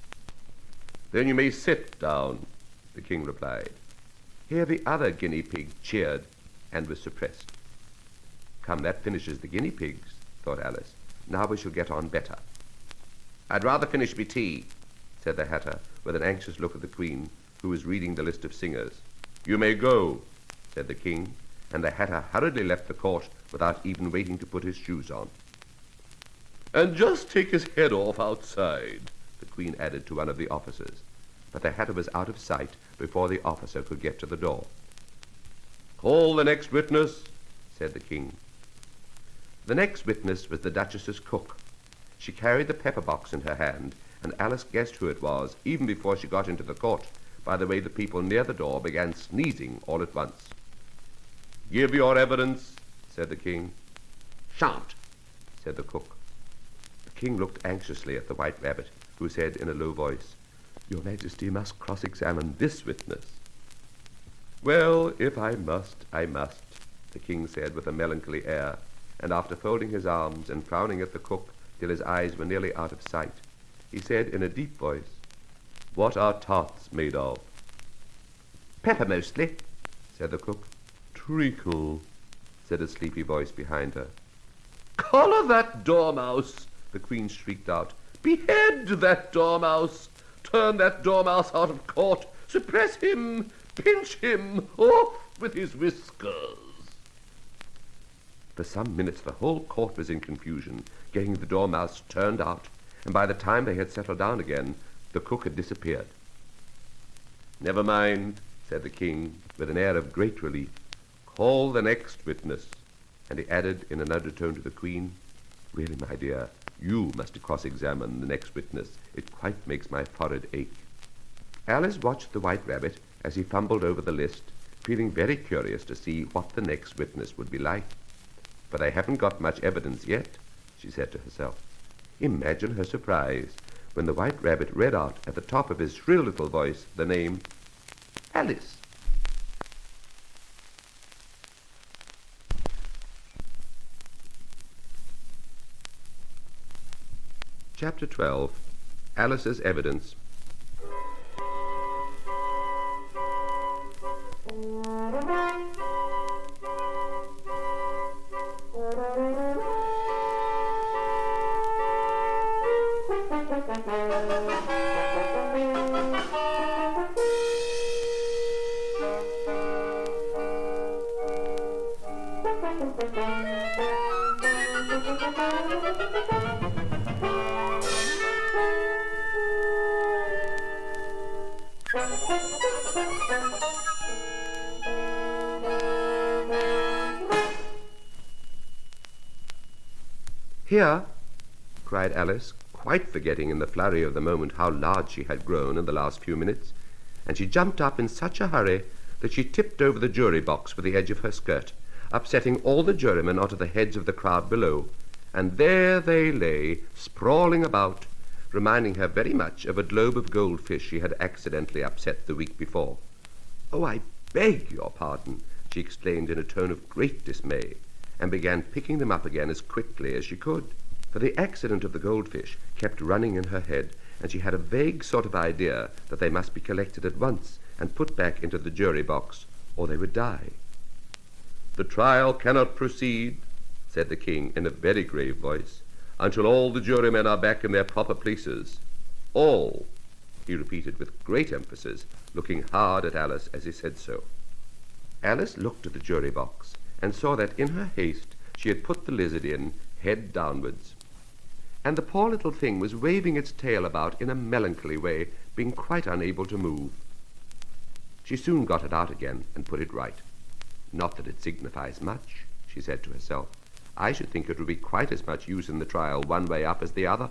Then you may sit down, the king replied. Here the other guinea pig cheered and was suppressed. Come, that finishes the guinea pigs, thought Alice. Now we shall get on better. I'd rather finish me tea, said the Hatter, with an anxious look at the Queen, who was reading the list of singers. You may go, said the king, and the Hatter hurriedly left the court without even waiting to put his shoes on. And just take his head off outside, the Queen added to one of the officers, but the Hatter was out of sight before the officer could get to the door. Call the next witness, said the king. The next witness was the Duchess's cook. She carried the pepper box in her hand, and Alice guessed who it was, even before she got into the court, by the way the people near the door began sneezing all at once. Give your evidence, said the king. Shan't, said the cook. The king looked anxiously at the White Rabbit, who said in a low voice, Your Majesty must cross-examine this witness. Well, if I must, the king said with a melancholy air, and after folding his arms and frowning at the cook till his eyes were nearly out of sight, he said in a deep voice, What are tarts made of? Pepper mostly, said the cook. Treacle, said a sleepy voice behind her. Collar that dormouse, the Queen shrieked out. Behead that dormouse! Turn that dormouse out of court! Suppress him! Pinch him! Off with his whiskers! For some minutes the whole court was in confusion, getting the dormouse turned out, and by the time they had settled down again, the cook had disappeared. Never mind, said the king, with an air of great relief. Call the next witness. And he added in an undertone to the Queen, Really, my dear, you must cross-examine the next witness. It quite makes my forehead ache. Alice watched the White Rabbit as he fumbled over the list, feeling very curious to see what the next witness would be like. But I haven't got much evidence yet, she said to herself. Imagine her surprise when the White Rabbit read out at the top of his shrill little voice the name Alice. Chapter 12. Alice's Evidence. Here, cried Alice, quite forgetting in the flurry of the moment how large she had grown in the last few minutes, and she jumped up in such a hurry that she tipped over the jury box with the edge of her skirt, upsetting all the jurymen onto the heads of the crowd below, and there they lay, sprawling about, reminding her very much of a globe of goldfish she had accidentally upset the week before. Oh, I beg your pardon, she exclaimed in a tone of great dismay, and began picking them up again as quickly as she could, for the accident of the goldfish kept running in her head, and she had a vague sort of idea that they must be collected at once and put back into the jury box, or they would die. The trial cannot proceed, said the king in a very grave voice, until all the jurymen are back in their proper places. All, he repeated with great emphasis, looking hard at Alice as he said so. Alice looked at the jury box and saw that in her haste she had put the lizard in head downwards, and the poor little thing was waving its tail about in a melancholy way, being quite unable to move. She soon got it out again and put it right. Not that it signifies much, she said to herself. I should think it would be quite as much use in the trial one way up as the other.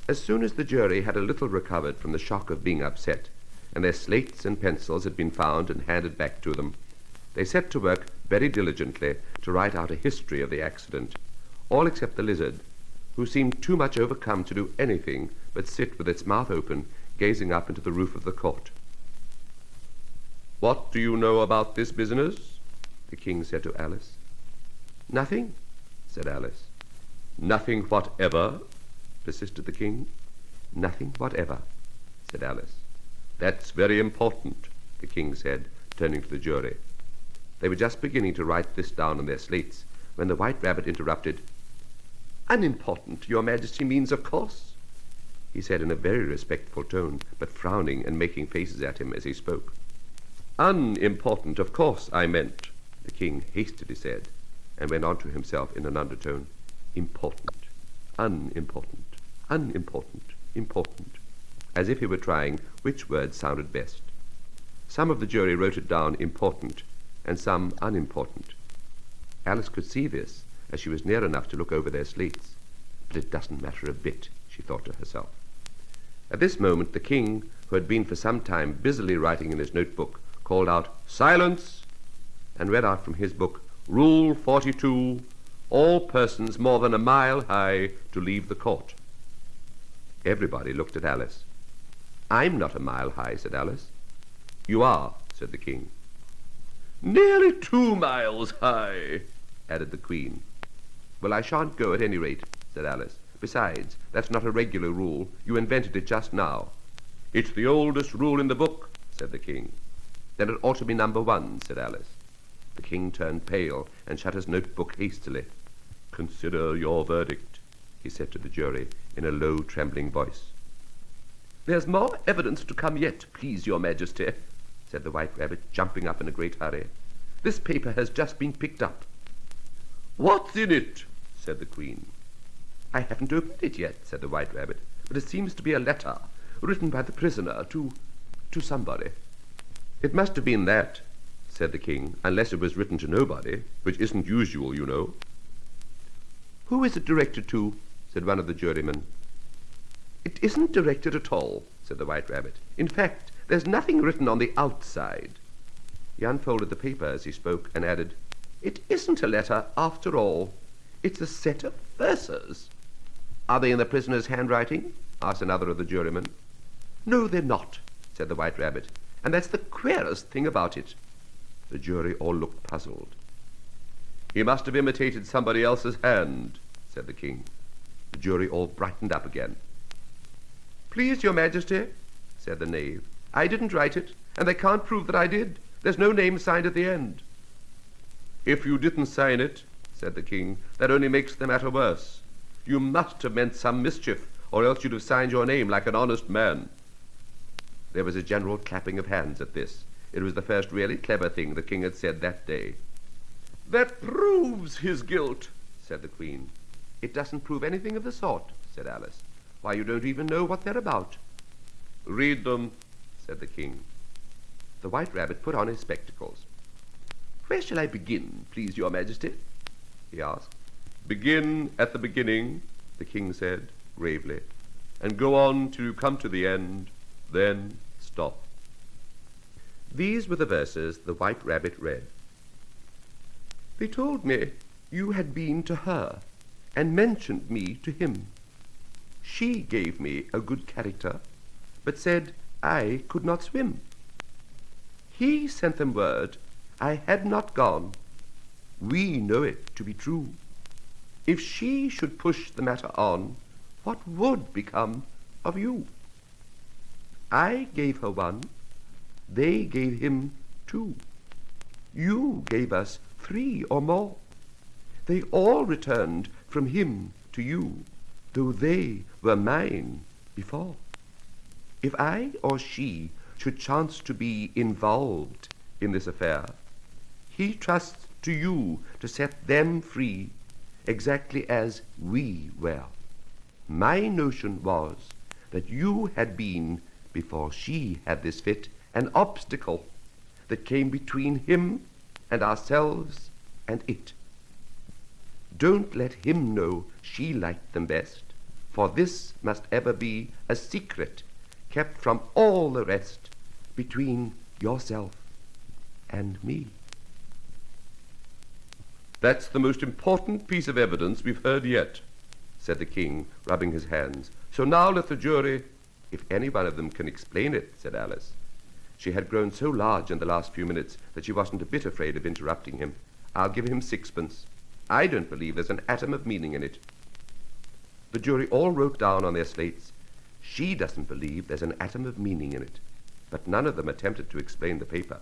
As soon as the jury had a little recovered from the shock of being upset, and their slates and pencils had been found and handed back to them, they set to work very diligently to write out a history of the accident, all except the lizard, who seemed too much overcome to do anything but sit with its mouth open, gazing up into the roof of the court. "What do you know about this business?" the king said to Alice. "Nothing," said Alice. "Nothing whatever?" persisted the king. "Nothing whatever," said Alice. "That's very important," the king said, turning to the jury. They were just beginning to write this down on their slates when the White Rabbit interrupted. "Unimportant, your majesty means, of course," he said in a very respectful tone, but frowning and making faces at him as he spoke. "Unimportant, of course, I meant," the king hastily said, and went on to himself in an undertone. "Important, unimportant, unimportant, important," as if he were trying which word sounded best. Some of the jury wrote it down important, and some unimportant. Alice could see this, as she was near enough to look over their slates. But it doesn't matter a bit, she thought to herself. At this moment the king, who had been for some time busily writing in his notebook, called out, "Silence!" and read out from his book, "Rule 42, all persons more than a mile high to leave the court." Everybody looked at Alice. "I'm not a mile high," said Alice. "You are," said the king. "Nearly 2 miles high," added the queen. "Well, I shan't go at any rate," said Alice. "Besides, that's not a regular rule. You invented it just now." "It's the oldest rule in the book," said the king. "Then it ought to be number 1, said Alice. The king turned pale and shut his notebook hastily. "Consider your verdict," he said to the jury in a low, trembling voice. "There's more evidence to come yet, please your majesty," said the White Rabbit, jumping up in a great hurry. "This paper has just been picked up." "What's in it?" said the queen. "I haven't opened it yet," said the White Rabbit, "but it seems to be a letter written by the prisoner to somebody." "It must have been that," said the king, "unless it was written to nobody, which isn't usual, you know." "Who is it directed to?" said one of the jurymen. "It isn't directed at all," said the White Rabbit. "In fact, there's nothing written on the outside." He unfolded the paper as he spoke and added, "It isn't a letter after all. It's a set of verses." "Are they in the prisoner's handwriting?" asked another of the jurymen. "No, they're not," said the White Rabbit, "and that's the queerest thing about it." The jury all looked puzzled. "He must have imitated somebody else's hand," said the king. The jury all brightened up again. "Please, your majesty," said the knave, "I didn't write it, and they can't prove that I did. There's no name signed at the end." "If you didn't sign it," said the king, "that only makes the matter worse. You must have meant some mischief, or else you'd have signed your name like an honest man." There was a general clapping of hands at this. It was the first really clever thing the king had said that day. "That proves his guilt," said the queen. "It doesn't prove anything of the sort," said Alice. "Why, you don't even know what they're about." "Read them," said the king. The White Rabbit put on his spectacles. "Where shall I begin, please your majesty?" he asked. "Begin at the beginning," the king said gravely, "and go on till you come to the end, then stop." These were the verses the White Rabbit read. "They told me you had been to her, and mentioned me to him. She gave me a good character, but said I could not swim. He sent them word I had not gone. We know it to be true. If she should push the matter on, what would become of you? I gave her 1, they gave him 2. You gave us 3 or more. They all returned from him to you, though they were mine before. If I or she should chance to be involved in this affair, he trusts to you to set them free, exactly as we were. My notion was that you had been, before she had this fit, an obstacle that came between him and ourselves and it. Don't let him know she liked them best, for this must ever be a secret kept from all the rest between yourself and me." "That's the most important piece of evidence we've heard yet," said the king, rubbing his hands. "So now let the jury—" "If any one of them can explain it," said Alice. She had grown so large in the last few minutes that she wasn't a bit afraid of interrupting him. "I'll give him 6pence. I don't believe there's an atom of meaning in it." The jury all wrote down on their slates, "She doesn't believe there's an atom of meaning in it," but none of them attempted to explain the paper.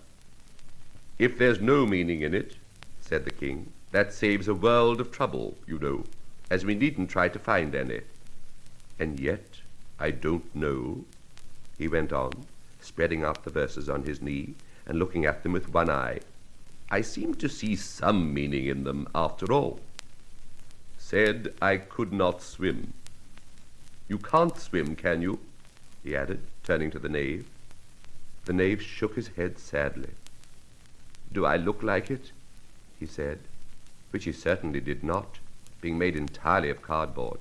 "If there's no meaning in it," said the king, "that saves a world of trouble, you know, as we needn't try to find any. And yet, I don't know," he went on, spreading out the verses on his knee and looking at them with one eye. "I seem to see some meaning in them after all. Said I could not swim. You can't swim, can you?" he added, turning to the knave. The knave shook his head sadly. "Do I look like it?" he said, which he certainly did not, being made entirely of cardboard.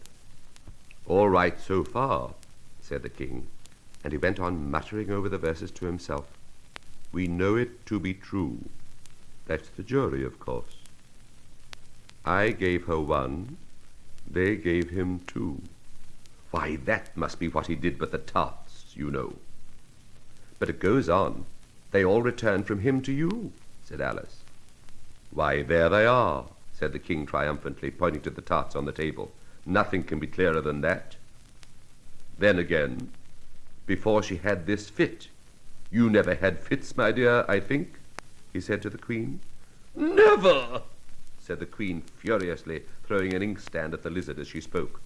"All right so far," said the king, and he went on muttering over the verses to himself. "We know it to be true. That's the jury, of course. I gave her 1, they gave him 2. Why, that must be what he did with the tarts, you know. But it goes on. They all returned from him to you," said Alice. "Why, there they are," said the king triumphantly, pointing to the tarts on the table. "Nothing can be clearer than that. Then again, before she had this fit. You never had fits, my dear, I think?" he said to the queen. "Never!" said the queen furiously, throwing an inkstand at the lizard as she spoke.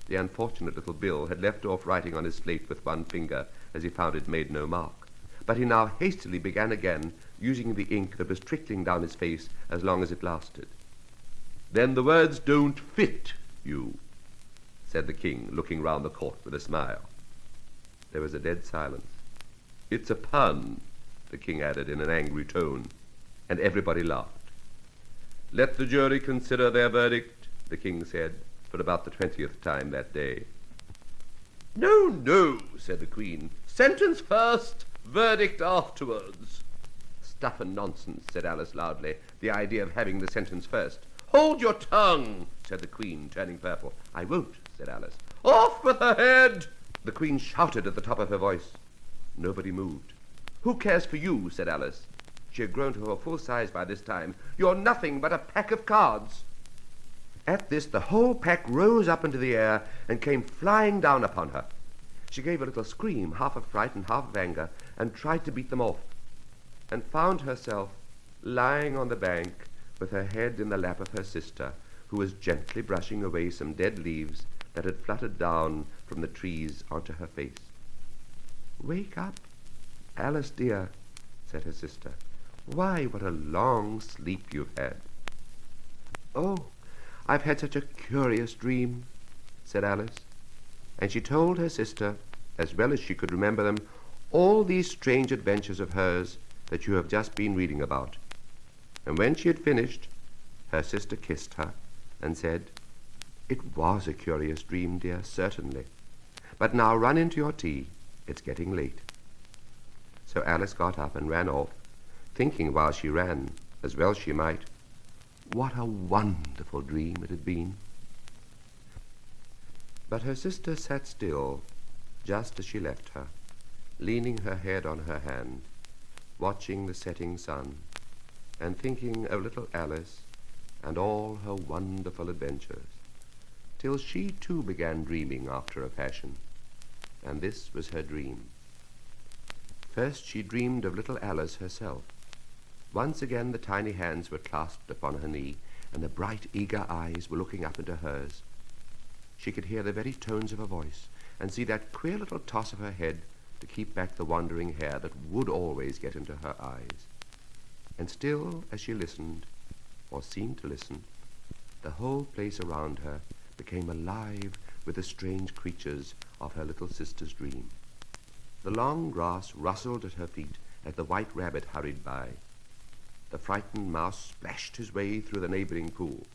The unfortunate little Bill had left off writing on his slate with one finger, as he found it made no mark. But he now hastily began again, using the ink that was trickling down his face as long as it lasted. "Then the words don't fit you," said the king, looking round the court with a smile. There was a dead silence. "It's a pun," the king added in an angry tone, and everybody laughed. "Let the jury consider their verdict," the king said, for about the 20th time that day. "No, no," said the queen. "Sentence first, verdict afterwards." "Stuff and nonsense," said Alice loudly, "the idea of having the sentence first." "Hold your tongue," said the queen, turning purple. "I won't," said Alice. "Off with her head!" the queen shouted at the top of her voice. Nobody moved. "Who cares for you?" said Alice. She had grown to her full size by this time. "You're nothing but a pack of cards." At this, the whole pack rose up into the air and came flying down upon her. She gave a little scream, half of fright and half of anger, and tried to beat them off, and found herself lying on the bank with her head in the lap of her sister, who was gently brushing away some dead leaves that had fluttered down from the trees onto her face. "Wake up, Alice dear," said her sister. "Why, what a long sleep you've had." "Oh, I've had such a curious dream," said Alice, and she told her sister, as well as she could remember them, all these strange adventures of hers that you have just been reading about. And when she had finished, her sister kissed her and said, "It was a curious dream, dear, certainly. But now run into your tea. It's getting late." So Alice got up and ran off, thinking while she ran, as well she might, what a wonderful dream it had been. But her sister sat still, just as she left her, leaning her head on her hand, watching the setting sun, and thinking of little Alice and all her wonderful adventures, till she too began dreaming after a fashion. And this was her dream. First she dreamed of little Alice herself. Once again the tiny hands were clasped upon her knee, and the bright, eager eyes were looking up into hers. She could hear the very tones of her voice, and see that queer little toss of her head to keep back the wandering hair that would always get into her eyes. And still, as she listened, or seemed to listen, the whole place around her became alive with the strange creatures of her little sister's dream. The long grass rustled at her feet as the white rabbit hurried by. The frightened mouse splashed his way through the neighboring pool.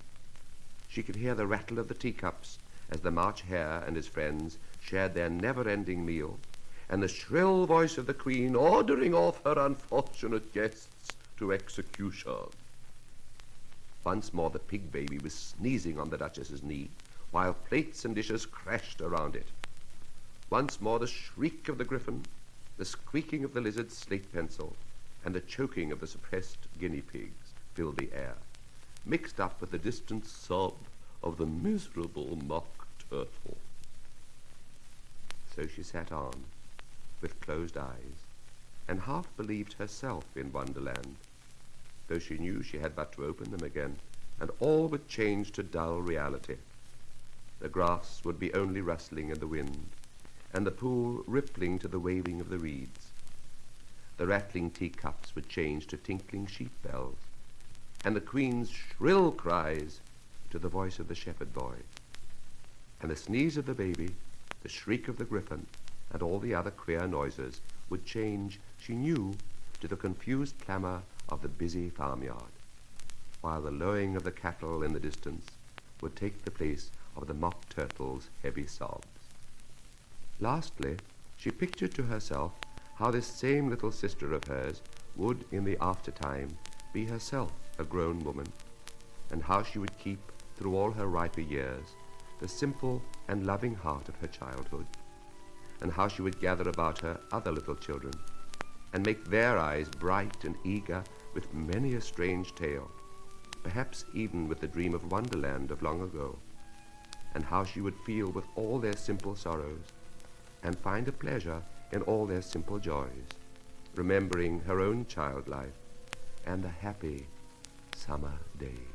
She could hear the rattle of the teacups as the March Hare and his friends shared their never-ending meal, and the shrill voice of the queen ordering off her unfortunate guests to execution. Once more the pig baby was sneezing on the Duchess's knee, while plates and dishes crashed around it. Once more the shriek of the griffin, the squeaking of the lizard's slate pencil, and the choking of the suppressed guinea pigs filled the air, mixed up with the distant sob of the miserable mock turtle. So she sat on, with closed eyes, and half believed herself in Wonderland, though she knew she had but to open them again, and all would change to dull reality. The grass would be only rustling in the wind, and the pool rippling to the waving of the reeds. The rattling teacups would change to tinkling sheep bells, and the queen's shrill cries to the voice of the shepherd boy, and the sneeze of the baby, the shriek of the griffin, and all the other queer noises would change, she knew, to the confused clamor of the busy farmyard, while the lowing of the cattle in the distance would take the place of the mock turtle's heavy sobs. Lastly, she pictured to herself how this same little sister of hers would, in the aftertime, be herself a grown woman, and how she would keep, through all her riper years, the simple and loving heart of her childhood, and how she would gather about her other little children, and make their eyes bright and eager with many a strange tale, perhaps even with the dream of Wonderland of long ago, and how she would feel with all their simple sorrows, and find a pleasure in all their simple joys, remembering her own child life and the happy summer days.